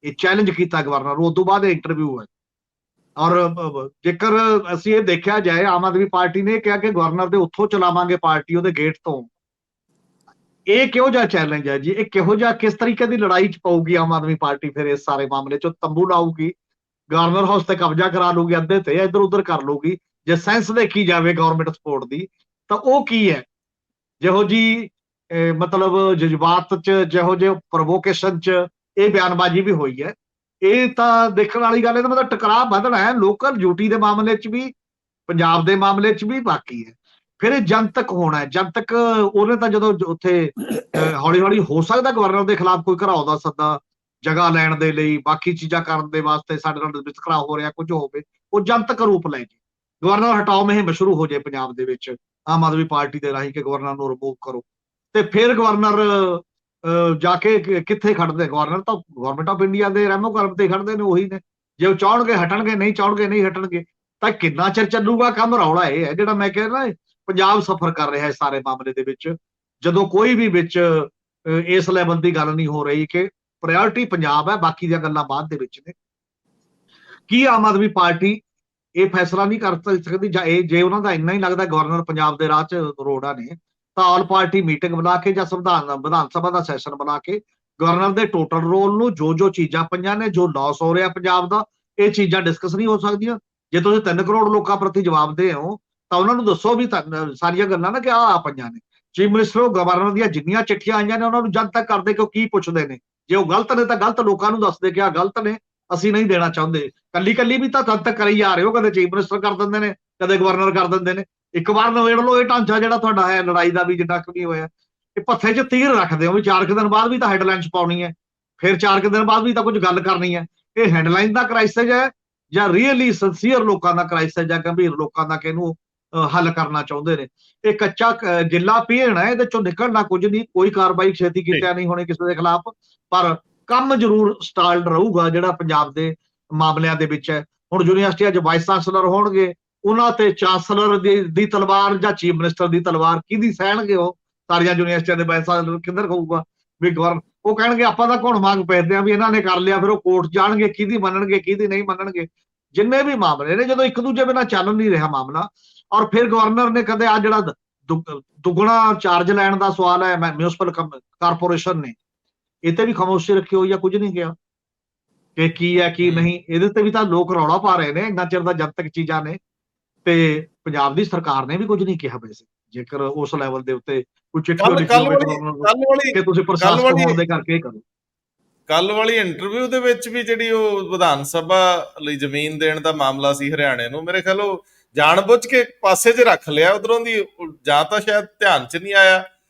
ਇਹ ਚੈਲੰਜ ਕੀਤਾ ਗਵਰਨਰ ਨੂੰ। ਉਸ ਤੋਂ ਬਾਅਦ ਇੰਟਰਵਿਊ ਹੈ। ਔਰ ਜੇਕਰ ਅਸੀਂ ਇਹ ਦੇਖਿਆ ਜਾਏ, ਆਮ ਆਦਮੀ ਪਾਰਟੀ ਨੇ ਕਿਹਾ ਕਿ ਗਵਰਨਰ ਦੇ ਉੱਥੋਂ ਚਲਾਵਾਂਗੇ ਪਾਰਟੀ, ਉਹਦੇ ਗੇਟ ਤੋਂ। ਇਹ ਕਿਹੋ ਜਿਹਾ ਚੈਲੰਜ ਹੈ ਜੀ? ਇਹ ਕਿਹੋ ਜਿਹਾ, ਕਿਸ ਤਰੀਕੇ ਦੀ ਲੜਾਈ ਚ ਪਊਗੀ ਆਮ ਆਦਮੀ ਪਾਰਟੀ? ਫਿਰ ਇਸ ਸਾਰੇ ਮਾਮਲੇ ਚ ਤੰਬੂ ਲਾਊਗੀ, ਗਵਰਨਰ ਹਾਊਸ ਤੇ ਕਬਜ਼ਾ ਕਰਾ ਲੂਗੀ, ਅੱਧੇ ਤੇ ਇੱਧਰ ਉੱਧਰ ਕਰ ਲੂਗੀ। ਜੇ ਸੈਂਸ ਦੇਖੀ ਜਾਵੇ ਗਵਰਨਮੈਂਟ ਸਪੋਰਟ ਦੀ, ਤਾਂ ਉਹ ਕੀ ਹੈ? ਜਿਹੋ ਜੀ ਮਤਲਬ ਜਜ਼ਬਾਤ ਚ, ਜਿਹੋ ਜਿਹੇ ਪ੍ਰੋਵੋਕੇਸ਼ਨ ਚ ਇਹ ਬਿਆਨਬਾਜ਼ੀ ਵੀ ਹੋਈ ਹੈ, ਇਹ ਤਾਂ ਦੇਖਣ ਵਾਲੀ ਗੱਲ ਹੈ। ਮਤਲਬ ਟਕਰਾਅ ਵਧਣਾ ਹੈ ਲੋਕਲ ਡਿਊਟੀ ਦੇ ਮਾਮਲੇ ਚ ਵੀ, ਪੰਜਾਬ ਦੇ ਮਾਮਲੇ ਚ ਵੀ, ਬਾਕੀ ਹੈ। ਫਿਰ ਇਹ ਜਨਤਕ ਹੋਣਾ ਹੈ। ਜਨਤਕ ਉਹਨੇ ਤਾਂ ਜਦੋਂ ਉੱਥੇ ਹੌਲੀ ਹੌਲੀ ਹੋ ਸਕਦਾ ਗਵਰਨਰ ਦੇ ਖਿਲਾਫ ਕੋਈ ਘਰਾਓ ਦਾ ਸੱਦਾ, ਜਗ੍ਹਾ ਲੈਣ ਦੇ ਲਈ, ਬਾਕੀ ਚੀਜ਼ਾਂ ਕਰਨ ਦੇ ਵਾਸਤੇ, ਸਾਡੇ ਨਾਲ ਵਿਤਕਰਾ ਹੋ ਰਿਹਾ ਕੁਝ ਹੋਵੇ, ਉਹ ਜਨਤਕ ਰੂਪ ਲੈ ਕੇ ਗਵਰਨਰ ਹਟਾਓ ਮੁਹਿੰਮ ਸ਼ੁਰੂ ਹੋ ਜਾਏ ਪੰਜਾਬ ਦੇ ਵਿੱਚ ਆਮ ਆਦਮੀ ਪਾਰਟੀ ਦੇ ਰਾਹੀਂ, ਕਿ ਗਵਰਨਰ ਨੂੰ ਰਿਮੂਵ ਕਰੋ। ਤੇ ਫਿਰ ਗਵਰਨਰ ਜਾ ਕੇ ਕਿੱਥੇ ਖੜਦੇ? ਗਵਰਨਰ ਤਾਂ ਗਵਰਨਮੈਂਟ ਆਫ ਇੰਡੀਆ ਦੇ ਰੈਮੋ ਕਰਮ ਤੇ ਖੜਦੇ ਨੇ, ਉਹੀ ਨੇ। ਜੇ ਉਹ ਚਾਹਣਗੇ ਹਟਣਗੇ, ਨਹੀਂ ਚਾਹਣਗੇ ਨਹੀਂ ਹਟਣਗੇ। ਤਾਂ ਕਿੰਨਾ ਚਿਰ ਚੱਲੂਗਾ ਕੰਮ? ਰੌਲਾ ਇਹ ਹੈ ਜਿਹੜਾ ਮੈਂ ਕਹਿ ਪੰਜਾਬ ਸਫਰ ਕਰ ਰਿਹਾ ਹੈ ਸਾਰੇ ਮਾਮਲੇ ਦੇ ਵਿੱਚ, ਜਦੋਂ ਕੋਈ ਵੀ ਵਿੱਚ ਇਸ ਲੈਵਲ ਦੀ ਗੱਲ ਨਹੀਂ ਹੋ ਰਹੀ ਕਿ ਪ੍ਰਾਇੋਰਟੀ ਪੰਜਾਬ ਹੈ, ਬਾਕੀ ਦੀਆਂ ਗੱਲਾਂ ਬਾਅਦ ਦੇ ਵਿੱਚ ਨੇ। ਕੀ ਆਮ ਆਦਮੀ ਪਾਰਟੀ ਇਹ ਫੈਸਲਾ ਨਹੀਂ ਕਰ ਸਕਦੀ? ਜਾਂ ਇਹ ਜੇ ਉਹਨਾਂ ਦਾ ਇੰਨਾ ਹੀ ਲੱਗਦਾ ਗਵਰਨਰ ਪੰਜਾਬ ਦੇ ਰਾਹ 'ਚ ਰੋੜਾ ਨੇ, ਤਾਂ ਆਲ ਪਾਰਟੀ ਮੀਟਿੰਗ ਬਣਾ ਕੇ ਜਾਂ ਵਿਧਾਨ ਸਭਾ ਦਾ ਸੈਸ਼ਨ ਬਣਾ ਕੇ ਗਵਰਨਰ ਦੇ ਟੋਟਲ ਰੋਲ ਨੂੰ, ਜੋ ਚੀਜ਼ਾਂ ਪਈਆਂ ਨੇ, ਜੋ ਲਾਸ ਹੋ ਰਿਹਾ ਪੰਜਾਬ ਦਾ, ਇਹ ਚੀਜ਼ਾਂ ਡਿਸਕਸ ਨਹੀਂ ਹੋ ਸਕਦੀਆਂ? ਜੇ ਤੁਸੀਂ 3 ਕਰੋੜ ਲੋਕਾਂ ਪ੍ਰਤੀ ਜਵਾਬਦੇਹ ਹੋ, ਤਾਂ ਉਹਨਾਂ ਨੂੰ ਦੱਸੋ ਵੀ ਸਾਰੀਆਂ ਗੱਲਾਂ ਨਾ ਕਿ ਆਹ ਪਈਆਂ ਨੇ। ਚੀਫ ਮਿਨਿਸਟਰ ਉਹ ਗਵਰਨਰ ਦੀਆਂ ਜਿੰਨੀਆਂ ਚਿੱਠੀਆਂ ਆਈਆਂ ਨੇ ਉਹਨਾਂ ਨੂੰ ਜਦ ਤੱਕ ਕਰਦੇ ਕਿ ਉਹ ਕੀ ਪੁੱਛਦੇ ਨੇ। ਜੇ ਉਹ ਗਲਤ ਨੇ ਤਾਂ ਗਲਤ ਲੋਕਾਂ ਨੂੰ ਦੱਸਦੇ ਕਿ ਆ ਗਲਤ ਨੇ, ਅਸੀਂ ਨਹੀਂ ਦੇਣਾ ਚਾਹੁੰਦੇ। ਕੱਲੀ ਕੱਲੀ ਵੀ ਤਾਂ ਤਦ ਤੱਕ ਕਰੀ ਜਾ ਰਹੇ ਹੋ, ਕਦੇ ਚੀਫ ਮਿਨਿਸਟਰ ਕਰ ਦਿੰਦੇ ਨੇ, ਕਦੇ ਗਵਰਨਰ ਕਰ ਦਿੰਦੇ ਨੇ। ਇੱਕ ਵਾਰ ਨਵੇੜ ਲਓ ਇਹ ਢਾਂਚਾ ਜਿਹੜਾ ਤੁਹਾਡਾ ਹੈ ਲੜਾਈ ਦਾ ਵੀ ਜਿੰਨਾ ਕੁ ਵੀ ਹੋਇਆ। ਇਹ ਪੱਥੇ 'ਚ ਤੀਰ ਰੱਖਦੇ ਹੋ ਵੀ 4 ਦਿਨ ਬਾਅਦ ਵੀ ਤਾਂ ਹੈਡਲਾਈਨ 'ਚ ਪਾਉਣੀ ਹੈ, ਫਿਰ 4 ਦਿਨ ਬਾਅਦ ਵੀ ਤਾਂ ਕੁਝ ਗੱਲ ਕਰਨੀ ਹੈ। ਇਹ ਹੈਡਲਾਈਨ ਦਾ ਕ੍ਰਾਈਸਿਸ ਹੈ ਜਾਂ ਰੀਅਲੀ ਸਿੰਸੀਅਰ ਲੋਕਾਂ ਦਾ ਕ੍ਰਾਈਸਿਸ ਜਾਂ ਗੰਭੀਰ ਲੋਕਾਂ ਦਾ ਕਿ ਇਹਨੂੰ ਹੱਲ ਕਰਨਾ ਚਾਹੁੰਦੇ ਨੇ। ਇਹ ਕੱਚਾ ਗਿੱਲਾ ਪੀਣ ਹੈ, ਇਹਦੇ ਚੋਂ ਨਿਕਲਣਾ ਕੁਝ ਨਹੀਂ। ਕੋਈ ਕਾਰਵਾਈ ਛੇਤੀ ਕੀਤਿਆ ਨਹੀਂ ਹੋਣੀ ਕਿਸੇ ਦੇ ਖਿਲਾਫ, ਪਰ ਕੰਮ ਜ਼ਰੂਰ ਸਟਾਲਡ ਰਹੂਗਾ ਜਿਹੜਾ ਪੰਜਾਬ ਦੇ ਮਾਮਲਿਆਂ ਦੇ ਵਿੱਚ ਹੈ। ਹੁਣ ਯੂਨੀਵਰਸਿਟੀਆਂ 'ਚ ਵਾਈਸ ਚਾਂਸਲਰ ਹੋਣਗੇ, ਉਹਨਾਂ ਤੇ ਚਾਂਸਲਰ ਦੀ ਤਲਵਾਰ ਜਾਂ ਚੀਫ ਮਿਨਿਸਟਰ ਦੀ ਤਲਵਾਰ ਕਿਹਦੀ ਸਹਿਣਗੇ? ਉਹ ਸਾਰੀਆਂ ਯੂਨੀਵਰਸਿਟੀਆਂ ਦੇ ਵਾਈਸ ਚਾਂਸਲਰ ਕਿੱਧਰ ਹੋਊਗਾ ਵੀ ਗਵਰਨਰ? ਉਹ ਕਹਿਣਗੇ ਆਪਾਂ ਤਾਂ ਘੁਣ ਮੰਗ ਪੈਦੇ ਆ ਵੀ ਇਹਨਾਂ ਨੇ ਕਰ ਲਿਆ, ਫਿਰ ਉਹ ਕੋਰਟ ਜਾਣਗੇ ਕਿਹਦੀ ਮੰਨਣਗੇ ਕਿਹਦੀ ਨਹੀਂ ਮੰਨਣਗੇ। ਜਿੰਨੇ ਵੀ ਮਾਮਲੇ ਨੇ ਜਦੋਂ ਇੱਕ ਦੂਜੇ ਬਿਨਾਂ ਚੱਲ ਨਹੀਂ ਰਿਹਾ ਮਾਮਲਾ, ਔਰ ਫਿਰ ਗਵਰਨਰ ਨੇ ਕਦੇ ਆ ਜਿਹੜਾ ਦੁੱਗਣਾ ਚਾਰਜ ਲੈਣ ਦਾ ਸਵਾਲ ਹੈ ਮਿਊਨਿਸਪਲ ਕਾਰਪੋਰੇਸ਼ਨ ਨੇ, ਇਹ ਤੇ ਵੀ ਖਾਮੋਸ਼ੀ ਰੱਖੀ ਹੋਈ ਆ, ਕੁਝ ਨਹੀਂ ਕਿਹਾ ਕਿ ਕੀ ਹੈ ਕੀ ਨਹੀਂ। ਇਹਦੇ ਤੇ ਵੀ ਤਾਂ ਲੋਕ ਰੌਲਾ ਪਾ ਰਹੇ ਨੇ ਇੰਨਾ ਚਿਰ ਦਾ ਜਨਤਕ ਚੀਜ਼ਾਂ ਨੇ, ਤੇ ਪੰਜਾਬ ਦੀ ਸਰਕਾਰ ਨੇ ਵੀ ਕੁਝ ਨਹੀਂ ਕਿਹਾ। ਵੈਸੇ ਜੇਕਰ ਉਸ ਲੈਵਲ ਦੇ ਉੱਤੇ ਕੋਈ ਚਿੱਠੀ ਲਿਖੀ ਹੋਵੇ ਕਿ ਤੁਸੀਂ ਪ੍ਰਸ਼ਾਸਨ ਹੋਣ ਦੇ ਕਰਕੇ ਇਹ ਕਰੋ। ਕੱਲ ਵਾਲੀ ਇੰਟਰਵਿਊ ਦੇ ਵਿੱਚ ਵੀ ਜਿਹੜੀ ਉਹ ਵਿਧਾਨ ਸਭਾ ਲਈ ਜ਼ਮੀਨ ਦੇਣ ਦਾ ਮਾਮਲਾ ਸੀ ਹਰਿਆਣੇ ਨੂੰ, ਮੇਰੇ ਖਿਆਲ ਉਹ ਜਾਣਬੁੱਝ ਕੇ ਪਾਸੇ 'ਚ ਰੱਖ ਲਿਆ ਉਧਰੋਂ ਦੀ, ਜਾਂ ਤਾਂ ਸ਼ਾਇਦ ਧਿਆਨ 'ਚ ਨਹੀਂ ਆਇਆ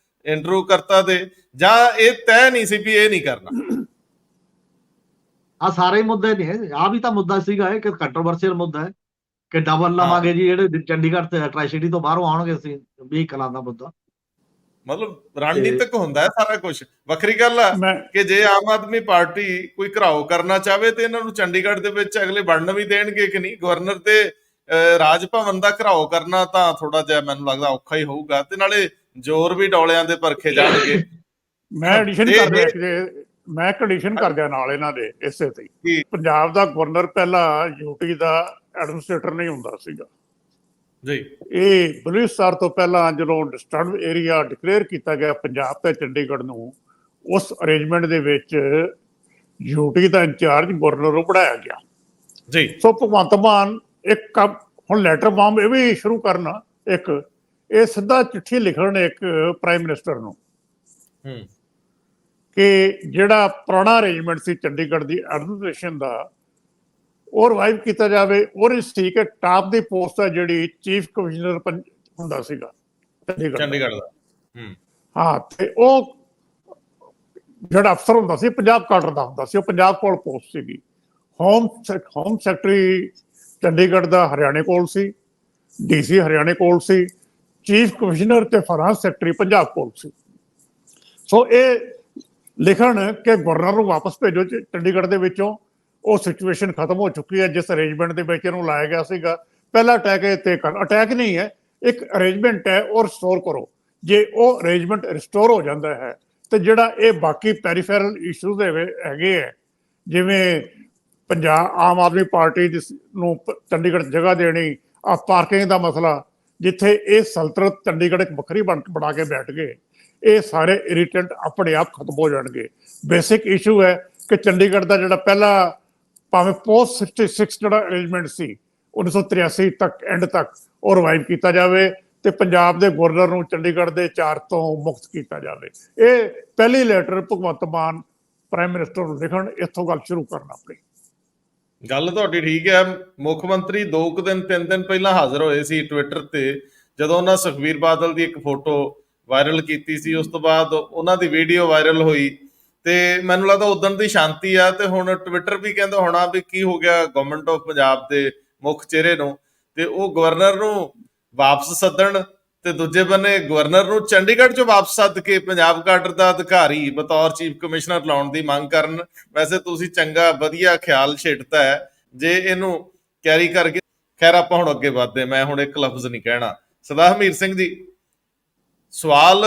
ਇੰਟਰਵਿਊ ਕਰਤਾ ਦੇ, ਜਾਂ ਇਹ ਤੈਅ ਨਹੀਂ ਸੀ ਵੀ ਇਹ ਨਹੀਂ ਕਰਨਾ। ਆ ਸਾਰੇ ਮੁੱਦੇ ਨੇ, ਆ ਵੀ ਤਾਂ ਮੁੱਦਾ ਸੀਗਾ, ਇਹ ਕਿ ਕੰਟਰੋਵਰਸੀਅਲ ਮੁੱਦਾ ਹੈ ਕਿ ਡਬਲ ਲਵਾਂਗੇ ਜੀ ਜਿਹੜੇ ਚੰਡੀਗੜ੍ਹ ਤੇ ਟ੍ਰਾਈ-ਸਿਟੀ ਤੋਂ ਬਾਹਰੋਂ ਆਉਣਗੇ, ਅਸੀਂ ਵਹੀਕਲਾਂ ਦਾ ਮੁੱਦਾ। ਮਤਲਬ ਰਣਨੀਤਕ ਹੁੰਦਾ ਹੈ ਸਾਰਾ ਕੁਝ। ਵੱਖਰੀ ਗੱਲ ਆ ਕਿ ਜੇ ਆਮ ਆਦਮੀ ਪਾਰਟੀ ਕੋਈ ਘਰਾਓ ਕਰਨਾ ਚਾਹਵੇ ਤੇ ਇਹਨਾਂ ਨੂੰ ਚੰਡੀਗੜ੍ਹ ਦੇ ਵਿੱਚ ਅਗਲੇ ਵੜਨ ਵੀ ਦੇਣਗੇ ਕਿ ਨਹੀਂ। ਗਵਰਨਰ ਤੇ ਰਾਜ ਭਵਨ ਦਾ ਘਰਾਓ ਕਰਨਾ ਤਾਂ ਥੋੜਾ ਜਿਹਾ ਮੈਨੂੰ ਲੱਗਦਾ ਔਖਾ ਹੀ ਹੋਊਗਾ, ਤੇ ਨਾਲੇ ਜ਼ੋਰ ਵੀ ਡੋਲਿਆਂ ਦੇ ਪਰਖੇ ਜਾਣਗੇ। ਮੈਂ ਐਡੀਸ਼ਨ ਕਰ ਦਿਆਂ ਨਾਲ ਇਹਨਾਂ ਦੇ ਇਸੇ ਤੇ। ਪੰਜਾਬ ਦਾ ਗਵਰਨਰ ਪਹਿਲਾਂ ਯੂਟੀ ਦਾ ਐਡਮਿਨਿਸਟ੍ਰੇਟਰ ਨਹੀਂ ਹੁੰਦਾ ਸੀਗਾ ਜੀ। ਇਹ ਬਲੂਚਿਸਤਾਨ ਤੋਂ ਪਹਿਲਾਂ ਜਦੋਂ ਡਿਸਟਰਬ ਏਰੀਆ ਡਿਕਲੇਅਰ ਕੀਤਾ ਗਿਆ ਪੰਜਾਬ ਤੇ ਚੰਡੀਗੜ੍ਹ ਨੂੰ, ਉਸ ਅਰੇਂਜਮੈਂਟ ਦੇ ਵਿੱਚ ਯੂਟੀ ਦਾ ਇੰਚਾਰਜ ਗਵਰਨਰ ਨੂੰ ਬਣਾਇਆ ਗਿਆ ਜੀ। ਸੋ ਭਗਵੰਤ ਮਾਨ ਇੱਕ ਕੰਮ ਹੁਣ ਲੈਟਰ ਬਾਮ ਇਹ ਵੀ ਸ਼ੁਰੂ ਕਰਨਾ, ਇੱਕ ਇਹ ਸਿੱਧਾ ਚਿੱਠੀ ਲਿਖਣ ਇੱਕ ਪ੍ਰਾਈਮ ਮਿਨਿਸਟਰ ਨੂੰ ਕਿ ਜਿਹੜਾ ਪੁਰਾਣਾ ਅਰੇਂਜਮੈਂਟ ਸੀ ਚੰਡੀਗੜ੍ਹ ਦੀ ਐਡਮਿਨਿਸਟ੍ਰੇਸ਼ਨ ਦਾ, ਉਹ ਰਿਵਾਈਵ ਕੀਤਾ ਜਾਵੇ। ਔਰ ਇਸ ਠੀਕ ਹੈ ਟਾਪ ਦੀ ਪੋਸਟ ਹੈ ਜਿਹੜੀ ਚੀਫ ਕਮਿਸ਼ਨਰ ਹੁੰਦਾ ਸੀਗਾ ਚੰਡੀਗੜ੍ਹ ਦਾ, ਹਾਂ, ਤੇ ਉਹ ਜਿਹੜਾ ਅਫਸਰ ਹੁੰਦਾ ਸੀ ਪੰਜਾਬ ਕਾਡਰ ਦਾ ਹੁੰਦਾ ਸੀ, ਉਹ ਪੰਜਾਬ ਕੋਲ ਪੋਸਟ ਸੀਗੀ। ਹੋਮ ਸੈਕਟਰੀ ਚੰਡੀਗੜ੍ਹ ਦਾ ਹਰਿਆਣੇ ਕੋਲ ਸੀ, ਡੀਸੀ ਹਰਿਆਣੇ ਕੋਲ ਸੀ, ਚੀਫ ਕਮਿਸ਼ਨਰ ਤੇ ਫਾਈਨਾਂਸ ਸੈਕਟਰੀ ਪੰਜਾਬ ਕੋਲ ਸੀ। ਸੋ ਇਹ ਲਿਖਣ ਕਿ ਗਵਰਨਰ ਨੂੰ ਵਾਪਸ ਭੇਜੋ ਚੰਡੀਗੜ੍ਹ ਦੇ ਵਿੱਚੋਂ, ਉਹ ਸਿਚੁਏਸ਼ਨ ਖਤਮ ਹੋ ਚੁੱਕੀ ਹੈ ਜਿਸ ਅਰੇਂਜਮੈਂਟ ਦੇ ਵਿੱਚ ਇਹਨੂੰ ਲਾਇਆ ਗਿਆ ਸੀਗਾ। ਪਹਿਲਾ ਅਟੈਕ ਤੇ ਅਟੈਕ ਨਹੀਂ ਹੈ, ਇੱਕ ਅਰੇਂਜਮੈਂਟ ਹੈ, ਉਹ ਰਿਸਟੋਰ ਕਰੋ। ਜੇ ਉਹ ਅਰੇਂਜਮੈਂਟ ਰਿਸਟੋਰ ਹੋ ਜਾਂਦਾ ਹੈ ਤੇ ਜਿਹੜਾ ਇਹ ਬਾਕੀ ਪੈਰੀਫੈਰਲ ਇਸ਼ੂਜ਼ ਹੈਗੇ ਹੈ, ਜਿਵੇਂ ਪੰਜਾਬ ਆਮ ਆਦਮੀ ਪਾਰਟੀ ਨੂੰ ਚੰਡੀਗੜ੍ਹ ਜਗ੍ਹਾ ਦੇਣੀ, ਆ ਪਾਰਕਿੰਗ ਦਾ ਮਸਲਾ, ਜਿੱਥੇ ਇਹ ਸਲਤਨਤ ਚੰਡੀਗੜ੍ਹ ਇੱਕ ਵੱਖਰੀ ਬਣਾ ਕੇ ਬੈਠ ਗਏ, ਇਹ ਸਾਰੇ ਇਰੀਟੈਂਟ ਆਪਣੇ ਆਪ ਖਤਮ ਹੋ ਜਾਣਗੇ। ਬੇਸਿਕ ਇਸ਼ੂ ਹੈ ਕਿ ਚੰਡੀਗੜ੍ਹ ਦਾ ਜਿਹੜਾ ਪਹਿਲਾ ਭਾਵੇਂ ਪੋਸਟ 66 ਜਿਹੜਾ ਅਰੇਂਜਮੈਂਟ ਸੀ 1983 ਤੱਕ ਐਂਡ ਤੱਕ, ਉਹ ਰਿਵਾਈਵ ਕੀਤਾ ਜਾਵੇ ਤੇ ਪੰਜਾਬ ਦੇ ਗਵਰਨਰ ਨੂੰ ਚੰਡੀਗੜ੍ਹ ਦੇ ਚਾਰ ਤੋਂ ਮੁਕਤ ਕੀਤਾ ਜਾਵੇ। ਇਹ ਪਹਿਲੀ letter Bhagwant Mann prime minister ਨੂੰ ਲਿਖਣ, ਇੱਥੋਂ ਗੱਲ ਸ਼ੁਰੂ ਕਰਨਾ ਆਪਣੀ। ਗੱਲ ਤੁਹਾਡੀ ਠੀਕ ਹੈ। ਮੁੱਖ ਮੰਤਰੀ 2 ਦਿਨ 3 ਦਿਨ ਪਹਿਲਾਂ ਹਾਜ਼ਰ ਹੋਏ ਸੀ ਟਵਿੱਟਰ ਤੇ, ਜਦੋਂ ਉਹਨਾਂ ਸੁਖਬੀਰ ਬਾਦਲ ਦੀ ਇੱਕ ਫੋਟੋ ਵਾਇਰਲ ਕੀਤੀ ਸੀ। ਉਸ ਤੋਂ ਬਾਅਦ ਉਹਨਾਂ ਦੀ ਵੀਡੀਓ ਵਾਇਰਲ ਹੋਈ ਤੇ ਮੈਨੂੰ ਲੱਗਦਾ ਉਦੋਂ ਦੀ ਸ਼ਾਂਤੀ ਆ, ਤੇ ਹੁਣ ਟਵਿੱਟਰ ਵੀ ਕਹਿੰਦਾ ਹੋਣਾ ਵੀ ਕੀ ਹੋ ਗਿਆ ਗਵਰਨਮੈਂਟ ਆਫ ਪੰਜਾਬ ਦੇ ਮੁੱਖ ਚਿਹਰੇ ਨੂੰ, ਤੇ ਉਹ ਗਵਰਨਰ ਨੂੰ ਵਾਪਸ ਸੱਦਣ ਤੇ ਦੂਜੇ ਬੰਨੇ ਗਵਰਨਰ ਨੂੰ ਚੰਡੀਗੜ੍ਹ 'ਚੋਂ ਵਾਪਸ ਸੱਦ ਕੇ ਪੰਜਾਬ ਕਾਡਰ ਦਾ ਅਧਿਕਾਰੀ ਬਤੌਰ ਚੀਫ ਕਮਿਸ਼ਨਰ ਲਾਉਣ ਦੀ ਮੰਗ ਕਰਨ। ਵੈਸੇ ਤੁਸੀਂ ਚੰਗਾ ਵਧੀਆ ਖਿਆਲ ਛੇੜਤਾ ਹੈ ਜੇ ਇਹਨੂੰ ਕੈਰੀ ਕਰਕੇ। ਖੈਰ ਆਪਾਂ ਹੁਣ ਅੱਗੇ ਵੱਧਦੇ, ਮੈਂ ਹੁਣ ਇੱਕ ਲਫ਼ਜ਼ ਨਹੀਂ ਕਹਿਣਾ। ਸਰਦਾਰ ਹਰਮੀਤ ਸਿੰਘ ਜੀ, ਸਵਾਲ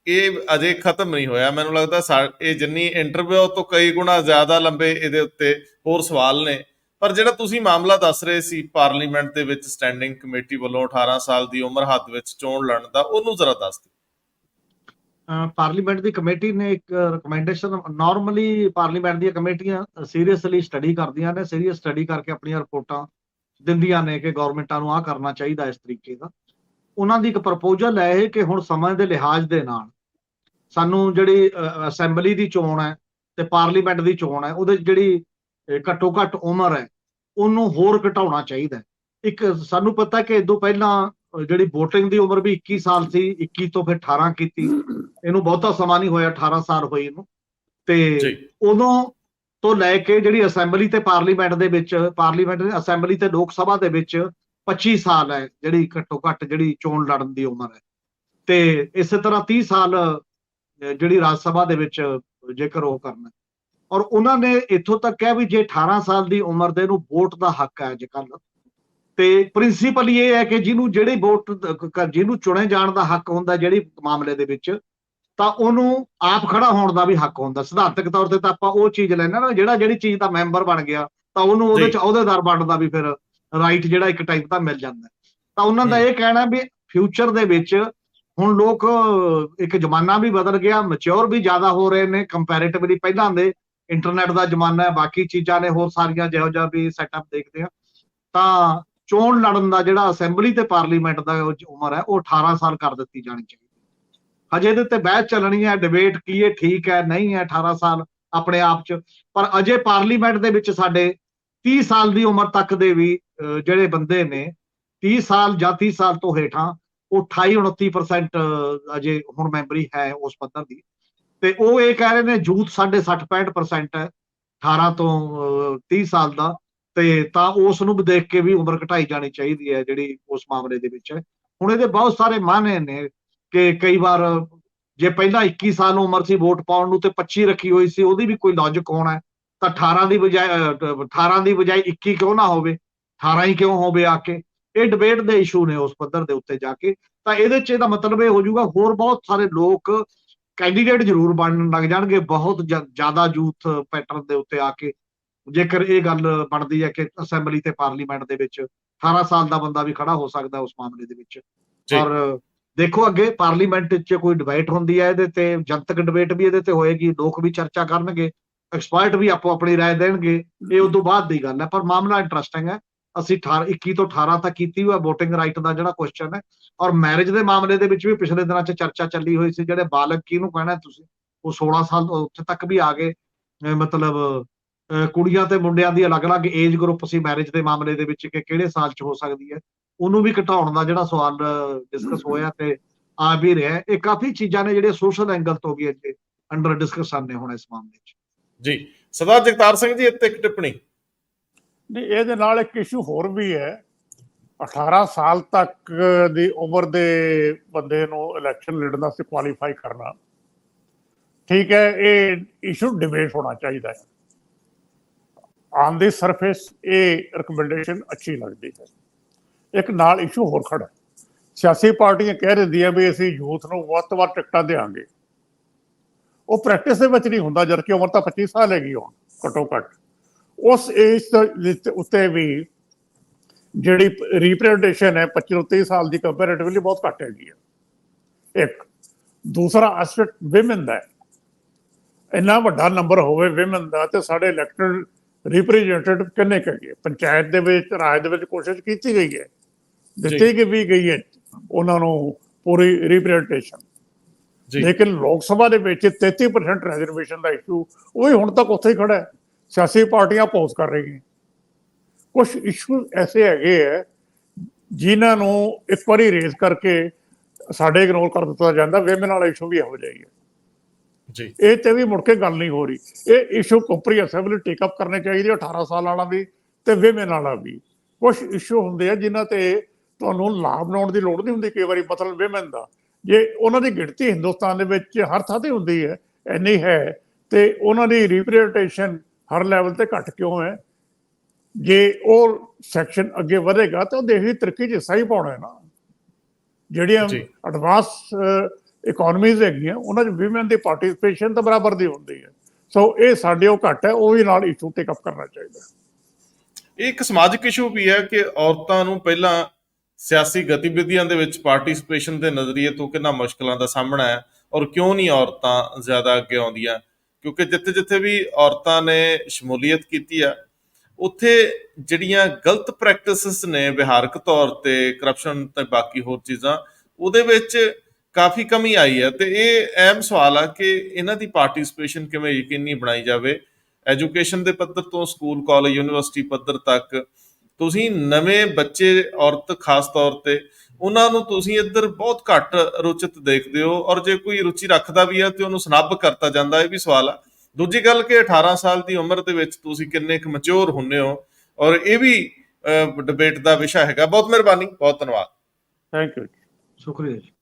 ਇਹ ਅਜੇ ਖਤਮ ਨਹੀਂ ਹੋਇਆ। ਮੈਨੂੰ ਲੱਗਦਾ ਇਹ ਜਿੰਨੀ ਇੰਟਰਵਿਊ ਤੋਂ ਕਈ ਗੁਣਾ ਜ਼ਿਆਦਾ ਲੰਬੇ ਇਹਦੇ ਉੱਤੇ ਹੋਰ ਸਵਾਲ ਨੇ। ਪਰ ਜਿਹੜਾ ਤੁਸੀਂ ਮਾਮਲਾ ਦੱਸ ਰਹੇ ਸੀ ਪਾਰਲੀਮੈਂਟ ਦੇ ਵਿੱਚ ਸਟੈਂਡਿੰਗ ਕਮੇਟੀ ਵੱਲੋਂ 18 ਸਾਲ ਦੀ ਉਮਰ ਹੱਦ ਵਿੱਚ ਚੋਣ ਲੜਨ ਦਾ, ਉਹਨੂੰ ਜ਼ਰਾ ਦੱਸ ਦਿਓ। ਪਾਰਲੀਮੈਂਟ ਦੀ ਕਮੇਟੀ ਨੇ ਇੱਕ ਰਿਕਮੈਂਡੇਸ਼ਨ, ਨਾਰਮਲੀ ਪਾਰਲੀਮੈਂਟ ਦੀਆਂ ਕਮੇਟੀਆਂ ਸੀਰੀਅਸਲੀ ਸਟੱਡੀ ਕਰਦੀਆਂ ਨੇ, ਸੀਰੀਅਸ ਸਟੱਡੀ ਕਰਕੇ ਆਪਣੀਆਂ ਰਿਪੋਰਟਾਂ ਦਿੰਦੀਆਂ ਨੇ ਕਿ ਗਵਰਨਮੈਂਟਾਂ ਨੂੰ ਆਹ ਕਰਨਾ ਚਾਹੀਦਾ ਇਸ ਤਰੀਕੇ ਦਾ। ਉਹਨਾਂ ਦੀ ਇੱਕ ਪ੍ਰਪੋਜ਼ਲ ਹੈ ਇਹ ਕਿ ਹੁਣ ਸਮੇਂ ਦੇ ਲਿਹਾਜ਼ ਦੇ ਨਾਲ ਸਾਨੂੰ ਜਿਹੜੀ ਅਸੈਂਬਲੀ ਦੀ ਚੋਣ ਹੈ ਤੇ ਪਾਰਲੀਮੈਂਟ ਦੀ ਚੋਣ ਹੈ, ਉਹਦੇ 'ਚ ਜਿਹੜੀ ਘੱਟੋ ਘੱਟ ਉਮਰ ਹੈ ਉਹਨੂੰ ਹੋਰ ਘਟਾਉਣਾ ਚਾਹੀਦਾ ਹੈ। ਇੱਕ ਸਾਨੂੰ ਪਤਾ ਕਿ ਇਦੋਂ ਪਹਿਲਾਂ ਜਿਹੜੀ VOTING ਦੀ ਉਮਰ ਵੀ 21 ਸਾਲ ਸੀ, 21 ਤੋਂ ਫਿਰ 18 ਕੀਤੀ, ਇਹਨੂੰ ਬਹੁਤਾ ਸਮਾਂ ਨਹੀਂ ਹੋਇਆ, 18 ਸਾਲ ਹੋਈ ਇਹਨੂੰ। ਤੇ ਜੀ ਉਦੋਂ ਤੋਂ ਲੈ ਕੇ ਜਿਹੜੀ ਅਸੈਂਬਲੀ ਤੇ ਪਾਰਲੀਮੈਂਟ ਦੇ ਵਿੱਚ, ਅਸੈਂਬਲੀ ਤੇ ਲੋਕ ਸਭਾ ਦੇ ਵਿੱਚ 25 ਸਾਲ ਹੈ ਜਿਹੜੀ ਘੱਟੋ ਘੱਟ ਜਿਹੜੀ ਚੋਣ ਲੜਨ ਦੀ ਉਮਰ ਹੈ। ਤੇ ਇਸੇ ਤਰ੍ਹਾਂ 30 ਸਾਲ ਜਿਹੜੀ ਰਾਜ ਸਭਾ ਦੇ ਵਿੱਚ ਜੇਕਰ ਉਹ ਕਰਨਾ। ਔਰ ਉਹਨਾਂ ਨੇ ਇੱਥੋਂ ਤੱਕ ਕਿਹਾ ਵੀ ਜੇ 18 ਸਾਲ ਦੀ ਉਮਰ ਦੇ ਨੂੰ ਵੋਟ ਦਾ ਹੱਕ ਹੈ ਅੱਜ ਕੱਲ੍ਹ, ਤੇ ਪ੍ਰਿੰਸੀਪਲ ਇਹ ਹੈ ਕਿ ਜਿਹਨੂੰ ਚੁਣੇ ਜਾਣ ਦਾ ਹੱਕ ਹੁੰਦਾ ਜਿਹੜੀ ਮਾਮਲੇ ਦੇ ਵਿੱਚ, ਤਾਂ ਉਹਨੂੰ ਆਪ ਖੜਾ ਹੋਣ ਦਾ ਵੀ ਹੱਕ ਹੁੰਦਾ। ਸਿਧਾਂਤਕ ਤੌਰ ਤੇ ਤਾਂ ਆਪਾਂ ਉਹ ਚੀਜ਼ ਲੈਣਾ ਨਾ, ਜਿਹੜੀ ਚੀਜ਼ ਦਾ ਮੈਂਬਰ ਬਣ ਗਿਆ ਤਾਂ ਉਹਨੂੰ ਉਹਦੇ ਚ ਅਹੁਦੇਦਾਰ ਬਣਨ ਦਾ ਵੀ ਫਿਰ ਰਾਈਟ ਜਿਹੜਾ ਇੱਕ ਟਾਈਪ ਦਾ ਮਿਲ ਜਾਂਦਾ। ਤਾਂ ਉਹਨਾਂ ਦਾ ਇਹ ਕਹਿਣਾ ਵੀ ਫਿਊਚਰ ਦੇ ਵਿੱਚ ਹੁਣ ਲੋਕ, ਇੱਕ ਜ਼ਮਾਨਾ ਵੀ ਬਦਲ ਗਿਆ, ਮੈਚਿਓਰ ਵੀ ਜ਼ਿਆਦਾ ਹੋ ਰਹੇ ਨੇ ਕੰਪੈਰੇਟਿਵਲੀ ਪਹਿਲਾਂ ਦੇ। ਇੰਟਰਨੈਟ ਦਾ ਜ਼ਮਾਨਾ ਹੈ, ਬਾਕੀ ਚੀਜ਼ਾਂ ਨੇ, ਹੋਰ ਸਾਰੀਆਂ ਜਿਹੋ ਜਿਹਾ ਵੀ ਸੈਟਅਪ ਦੇਖਦੇ ਆ। ਤਾਂ ਚੋਣ ਲੜਨ ਦਾ ਜਿਹੜਾ ਅਸੈਂਬਲੀ ਤੇ ਪਾਰਲੀਮੈਂਟ ਦਾ ਉਮਰ ਹੈ ਉਹ 18 ਸਾਲ ਕਰ ਦਿੱਤੀ ਜਾਣੀ ਚਾਹੀਦੀ। ਹਜੇ ਇਹਦੇ ਤੇ ਬਹਿਸ ਚੱਲਣੀ ਹੈ, ਡਿਬੇਟ ਕੀ ਇਹ ਠੀਕ ਹੈ ਨਹੀਂ ਹੈ 18 ਸਾਲ ਆਪਣੇ ਆਪ ਚ। ਪਰ ਅਜੇ ਪਾਰਲੀਮੈਂਟ ਦੇ ਵਿੱਚ ਸਾਡੇ 30 ਸਾਲ ਦੀ ਉਮਰ ਤੱਕ ਦੇ ਵੀ ਜਿਹੜੇ ਬੰਦੇ ਨੇ 30 ਸਾਲ ਜਾਂ 30 ਸਾਲ ਤੋਂ ਹੇਠਾਂ, ਉਹ 28-29% ਅਜੇ ਹੁਣ ਮੈਂਬਰੀ ਹੈ ਉਸ ਪੱਧਰ ਦੀ। ਤੇ ਉਹ ਇਹ ਕਹਿ ਰਹੇ ਨੇ ਯੂਥ ਸਾਡੇ 60-65% ਹੈ 18 ਤੋਂ 30 ਸਾਲ ਦਾ, ਤੇ ਤਾਂ ਉਸ ਨੂੰ ਦੇਖ ਕੇ ਵੀ ਉਮਰ ਘਟਾਈ ਜਾਣੀ ਚਾਹੀਦੀ ਹੈ ਜਿਹੜੀ ਉਸ ਮਾਮਲੇ ਦੇ ਵਿੱਚ ਹੈ। ਹੁਣ ਇਹਦੇ ਬਹੁਤ ਸਾਰੇ ਮਾਹਨੇ ਨੇ ਕਿ ਕਈ ਵਾਰ ਜੇ ਪਹਿਲਾਂ 21 ਸਾਲ ਉਮਰ ਸੀ ਵੋਟ ਪਾਉਣ ਨੂੰ ਤੇ 25 ਰੱਖੀ ਹੋਈ ਸੀ, ਉਹਦੀ ਵੀ ਕੋਈ ਲੌਜਿਕ ਹੋਣਾ ਹੈ। ਤਾਂ 18 ਦੀ ਬਜਾਏ 21 ਕਿਉਂ ਨਾ ਹੋਵੇ, 18 ਹੀ ਕਿਉਂ ਹੋਵੇ ਆ ਕੇ। ਇਹ ਡਿਬੇਟ ਦੇ ਇਸ਼ੂ ਨੇ ਉਸ ਪੱਧਰ ਦੇ ਉੱਤੇ ਜਾ ਕੇ। ਤਾਂ ਇਹਦੇ ਚ ਇਹਦਾ ਮਤਲਬ ਇਹ ਹੋ ਜਾਊਗਾ ਹੋਰ ਬਹੁਤ ਸਾਰੇ ਲੋਕ ਕੈਂਡੀਡੇਟ ਜ਼ਰੂਰ ਬਣਨ ਲੱਗ ਜਾਣਗੇ ਬਹੁਤ ਜ਼ਿਆਦਾ ਯੂਥ ਪੈਟਰਨ ਦੇ ਉੱਤੇ ਆ ਕੇ, ਜੇਕਰ ਇਹ ਗੱਲ ਬਣਦੀ ਹੈ ਕਿ ਅਸੈਂਬਲੀ ਤੇ ਪਾਰਲੀਮੈਂਟ ਦੇ ਵਿੱਚ 18 ਸਾਲ ਦਾ ਬੰਦਾ ਵੀ ਖੜਾ ਹੋ ਸਕਦਾ ਉਸ ਮਾਮਲੇ ਦੇ ਵਿੱਚ। ਔਰ ਦੇਖੋ ਅੱਗੇ ਪਾਰਲੀਮੈਂਟ 'ਚ ਕੋਈ ਡਿਬੇਟ ਹੁੰਦੀ ਹੈ ਇਹਦੇ ਤੇ, ਜਨਤਕ ਡਿਬੇਟ ਵੀ ਇਹਦੇ ਤੇ ਹੋਏਗੀ, ਲੋਕ ਵੀ ਚਰਚਾ ਕਰਨਗੇ, ਐਕਸਪਰਟ ਵੀ ਆਪੋ ਆਪਣੀ ਰਾਏ ਦੇਣਗੇ। ਇਹ ਉਦੋਂ ਬਾਅਦ ਦੀ ਗੱਲ ਹੈ, ਪਰ ਮਾਮਲਾ ਇੰਟਰਸਟਿੰਗ ਹੈ। ਅਸੀਂ 21 ਤੋਂ 18 ਤੱਕ ਕੀਤੀ ਹੋਇਆ VOTING ਰਾਈਟ ਦਾ ਜਿਹੜਾ ਕੁਐਸਚਨ ਹੈ। ਔਰ ਮੈਰਿਜ ਦੇ ਮਾਮਲੇ ਦੇ ਵਿੱਚ ਵੀ ਪਿਛਲੇ ਦਿਨਾਂ 'ਚ ਚਰਚਾ ਚੱਲੀ ਹੋਈ ਸੀ, ਜਿਹੜੇ ਬਾਲਗ ਕਿਹਨੂੰ ਕਹਿਣਾ ਤੁਸੀਂ, ਉਹ 16 ਸਾਲ ਉੱਥੇ ਤੱਕ ਵੀ ਆ ਗਏ। ਮਤਲਬ ਕੁੜੀਆਂ ਤੇ ਮੁੰਡਿਆਂ ਦੀ ਅਲੱਗ-ਅਲੱਗ ਏਜ ਗਰੁੱਪ ਸੀ ਮੈਰਿਜ ਦੇ ਮਾਮਲੇ ਦੇ ਵਿੱਚ ਕਿ ਕਿਹੜੇ ਸਾਲ 'ਚ ਹੋ ਸਕਦੀ ਹੈ, ਉਹਨੂੰ ਵੀ ਘਟਾਉਣ ਦਾ ਜਿਹੜਾ ਸਵਾਲ ਡਿਸਕਸ ਹੋਇਆ ਤੇ ਆ ਵੀ ਰਿਹਾ। ਇਹ ਕਾਫੀ ਚੀਜ਼ਾਂ ਨੇ ਜਿਹੜੀਆਂ ਸੋਸ਼ਲ ਐਂਗਲ ਤੋਂ ਵੀ ਅੱਗੇ ਅੰਡਰ ਡਿਸਕਸ਼ਨ ਨੇ ਹੁਣ ਇਸ ਮਾਮਲੇ 'ਚ। ਜੀ ਸਰਦਾਰ ਜਗਤਾਰ ਸਿੰਘ ਜੀ, ਇੱਥੇ ਇੱਕ ਟਿੱਪਣੀ। ਨਹੀਂ, ਇਹਦੇ ਨਾਲ ਇੱਕ ਇਸ਼ੂ ਹੋਰ ਵੀ ਹੈ। 18 ਸਾਲ ਤੱਕ ਦੀ ਉਮਰ ਦੇ ਬੰਦੇ ਨੂੰ ਇਲੈਕਸ਼ਨ ਲੜਨ ਵਾਸਤੇ ਕੁਆਲੀਫਾਈ ਕਰਨਾ, ਠੀਕ ਹੈ, ਇਹ ਇਸ਼ੂ ਡਿਬੇਟ ਹੋਣਾ ਚਾਹੀਦਾ ਹੈ। ਆਨ ਦੀ ਸਰਫੇਸ ਇਹ ਰਿਕਮੈਂਡੇਸ਼ਨ ਅੱਛੀ ਲੱਗਦੀ ਹੈ। ਇੱਕ ਨਾਲ ਇਸ਼ੂ ਹੋਰ ਖੜਾ, ਸਿਆਸੀ ਪਾਰਟੀਆਂ ਕਹਿ ਦਿੰਦੀਆਂ ਵੀ ਅਸੀਂ ਯੂਥ ਨੂੰ ਵੱਧ ਤੋਂ ਵੱਧ ਟਿਕਟਾਂ ਦੇਵਾਂਗੇ। ਉਹ ਪ੍ਰੈਕਟਿਸ ਦੇ ਵਿੱਚ ਨਹੀਂ ਹੁੰਦਾ, ਜਦਕਿ ਉਮਰ ਤਾਂ 25 ਸਾਲ ਹੈਗੀ ਹੁਣ ਘੱਟੋ ਘੱਟ। ਉਸ ਏਜ ਉੱਤੇ ਵੀ ਜਿਹੜੀ ਰਿਪਰੈਜ਼ੈਂਟੇਸ਼ਨ ਹੈ 25 ਤੋਂ 30 ਸਾਲ ਦੀ ਕੰਪੈਰੇਟਿਵਲੀ ਬਹੁਤ ਘੱਟ ਹੈਗੀ ਹੈ। ਇੱਕ ਦੂਸਰਾ ਐਸਪੈਕਟ ਵਿਮਨ ਦਾ, ਇੰਨਾ ਵੱਡਾ ਨੰਬਰ ਹੋਵੇ ਵਿਮਨ ਦਾ, ਤੇ ਸਾਡੇ ਇਲੈਕਟਡ ਰਿਪਰੈਜ਼ੈਂਟੇਟਿਵ ਕਿੰਨੇ ਹੈਗੇ ਪੰਚਾਇਤ ਦੇ ਵਿੱਚ, ਰਾਜ ਦੇ ਵਿੱਚ ਕੋਸ਼ਿਸ਼ ਕੀਤੀ ਗਈ ਹੈ, ਦਿੱਤੀ ਵੀ ਗਈ ਹੈ ਉਹਨਾਂ ਨੂੰ ਪੂਰੀ ਰਿਪਰੈਜ਼ੈਂਟੇਸ਼ਨ। ਲੇਕਿਨ ਲੋਕ ਸਭਾ ਦੇ ਵਿੱਚ 33% ਰਿਜ਼ਰਵੇਸ਼ਨ ਦਾ ਇਸ਼ੂ ਉਹ ਵੀ ਹੁਣ ਤੱਕ ਉੱਥੇ ਹੀ ਖੜਾ ਹੈ। ਸਿਆਸੀ ਪਾਰਟੀਆਂ ਅਪੋਜ਼ ਕਰ ਰਹੀਆਂ। ਕੁਛ ਇਸ਼ੂ ਐਸੇ ਹੈਗੇ ਹੈ ਜਿਨ੍ਹਾਂ ਨੂੰ ਇੱਕ ਵਾਰੀ ਰੇਜ਼ ਕਰਕੇ ਸਾਡੇ ਇਗਨੋਰ ਕਰ ਦਿੱਤਾ ਜਾਂਦਾ। ਵਿਮਨ ਵਾਲਾ ਇਸ਼ੂ ਵੀ ਇਹੋ ਜਿਹਾ ਹੀ ਹੈ ਜੀ, ਇਹ ਤੇ ਵੀ ਮੁੜ ਕੇ ਗੱਲ ਨਹੀਂ ਹੋ ਰਹੀ। ਇਹ ਇਸ਼ੂ ਕੰਪਰੀਹੈਂਸਿਵਲੀ ਟੇਕ ਅਪ ਕਰਨੇ ਚਾਹੀਦੇ 18 ਸਾਲ ਵਾਲਾ ਵੀ ਤੇ ਵਿਮਨ ਵਾਲਾ ਵੀ। ਕੁਛ ਇਸ਼ੂ ਹੁੰਦੇ ਆ ਜਿਨ੍ਹਾਂ ਤੇ ਤੁਹਾਨੂੰ ਲਾਭ ਬਣਾਉਣ ਦੀ ਲੋੜ ਨਹੀਂ ਹੁੰਦੀ। ਕਈ ਵਾਰੀ ਮਤਲਬ ਵਿਮਨ ਦਾ, ਜੇ ਉਹਨਾਂ ਦੀ ਗਿਣਤੀ ਹਿੰਦੁਸਤਾਨ ਦੇ ਵਿੱਚ ਹਰ ਥਾਂ ਤੇ ਹੁੰਦੀ ਹੈ, ਇੰਨੀ ਹੈ, ਤੇ ਉਹਨਾਂ ਦੀ ਰਿਪਰੈਜ਼ੈਂਟੇਸ਼ਨ ਹਰ ਲੈਵਲ ਤੇ ਘੱਟ ਕਿਉਂ ਹੈ? ਜੇ ਉਹ ਸੈਕਸ਼ਨ ਅੱਗੇ ਵਧੇਗਾ ਤਾਂ ਉਹ ਦੇਸ਼ ਦੀ ਤਰੱਕੀ 'ਚ ਹਿੱਸਾ ਹੀ ਪਾਉਣਾ ਹੈ ਨਾ। ਜਿਹੜੀਆਂ ਐਡਵਾਂਸ ਇਕੋਨਮੀਜ਼ ਹੈਗੀਆਂ ਉਹਨਾਂ 'ਚ ਵਿਮਨ ਦੀ ਪਾਰਟੀਸਪੇਸ਼ਨ ਤਾਂ ਬਰਾਬਰ ਦੀ ਹੁੰਦੀ ਹੈ। ਸੋ ਇਹ ਸਾਡੇ ਉਹ ਘੱਟ ਹੈ, ਉਹ ਵੀ ਨਾਲ ਇਸ਼ੂ ਟੇਕ ਅਪ ਕਰਨਾ ਚਾਹੀਦਾ। ਇਹ ਇੱਕ ਸਮਾਜਿਕ ਇਸ਼ੂ ਵੀ ਹੈ ਕਿ ਔਰਤਾਂ ਨੂੰ ਪਹਿਲਾਂ ਸਿਆਸੀ ਗਤੀਵਿਧੀਆਂ ਦੇ ਵਿੱਚ ਪਾਰਟੀਸਪੇਸ਼ਨ ਦੇ ਨਜ਼ਰੀਏ ਤੋਂ ਕਿੰਨਾ ਮੁਸ਼ਕਲਾਂ ਦਾ ਸਾਹਮਣਾ ਹੈ, ਔਰ ਕਿਉਂ ਨਹੀਂ ਔਰਤਾਂ ਜ਼ਿਆਦਾ ਅੱਗੇ ਆਉਂਦੀਆਂ। ਕਿਉਂਕਿ ਜਿੱਥੇ ਜਿੱਥੇ ਵੀ ਔਰਤਾਂ ਨੇ ਸ਼ਮੂਲੀਅਤ ਕੀਤੀ ਆ ਉੱਥੇ ਜਿਹੜੀਆਂ ਗਲਤ ਪ੍ਰੈਕਟਿਸਿਸ ਨੇ ਵਿਹਾਰਕ ਤੌਰ ਤੇ ਕਰਪਸ਼ਨ ਤੇ ਬਾਕੀ ਹੋਰ ਚੀਜ਼ਾਂ, ਉਹਦੇ ਵਿੱਚ ਕਾਫੀ ਕਮੀ ਆਈ ਹੈ। ਤੇ ਇਹ ਅਹਿਮ ਸਵਾਲ ਆ ਕਿ ਇਹਨਾਂ ਦੀ ਪਾਰਟਿਸਿਪੇਸ਼ਨ ਕਿਵੇਂ ਯਕੀਨੀ ਬਣਾਈ ਜਾਵੇ। ਐਜੂਕੇਸ਼ਨ ਦੇ ਪੱਧਰ ਤੋਂ ਸਕੂਲ, ਕਾਲਜ, ਯੂਨੀਵਰਸਿਟੀ ਪੱਧਰ ਤੱਕ ਤੁਸੀਂ ਨਵੇਂ ਬੱਚੇ, ਔਰਤ ਖਾਸ ਤੌਰ ਤੇ, ਉਹਨਾਂ ਨੂੰ ਤੁਸੀਂ ਇੱਧਰ ਬਹੁਤ ਘੱਟ ਰੁਚਿਤ ਦੇਖਦੇ ਹੋ, ਔਰ ਜੇ ਕੋਈ ਰੁਚੀ ਰੱਖਦਾ ਵੀ ਹੈ ਤੇ ਉਹਨੂੰ ਸਨੱਬ ਕਰਤਾ ਜਾਂਦਾ, ਇਹ ਵੀ ਸਵਾਲ ਆ। ਦੂਜੀ ਗੱਲ ਕਿ 18 ਸਾਲ ਦੀ ਉਮਰ ਦੇ ਵਿੱਚ ਤੁਸੀਂ ਕਿੰਨੇ ਕੁ ਮੈਚੁਰ ਹੁੰਦੇ ਹੋ, ਔਰ ਇਹ ਵੀ ਡਿਬੇਟ ਦਾ ਵਿਸ਼ਾ ਹੈਗਾ। ਬਹੁਤ ਮਿਹਰਬਾਨੀ, ਬਹੁਤ ਧੰਨਵਾਦ। Thank you. ਸ਼ੁਕਰੀਆ ਜੀ।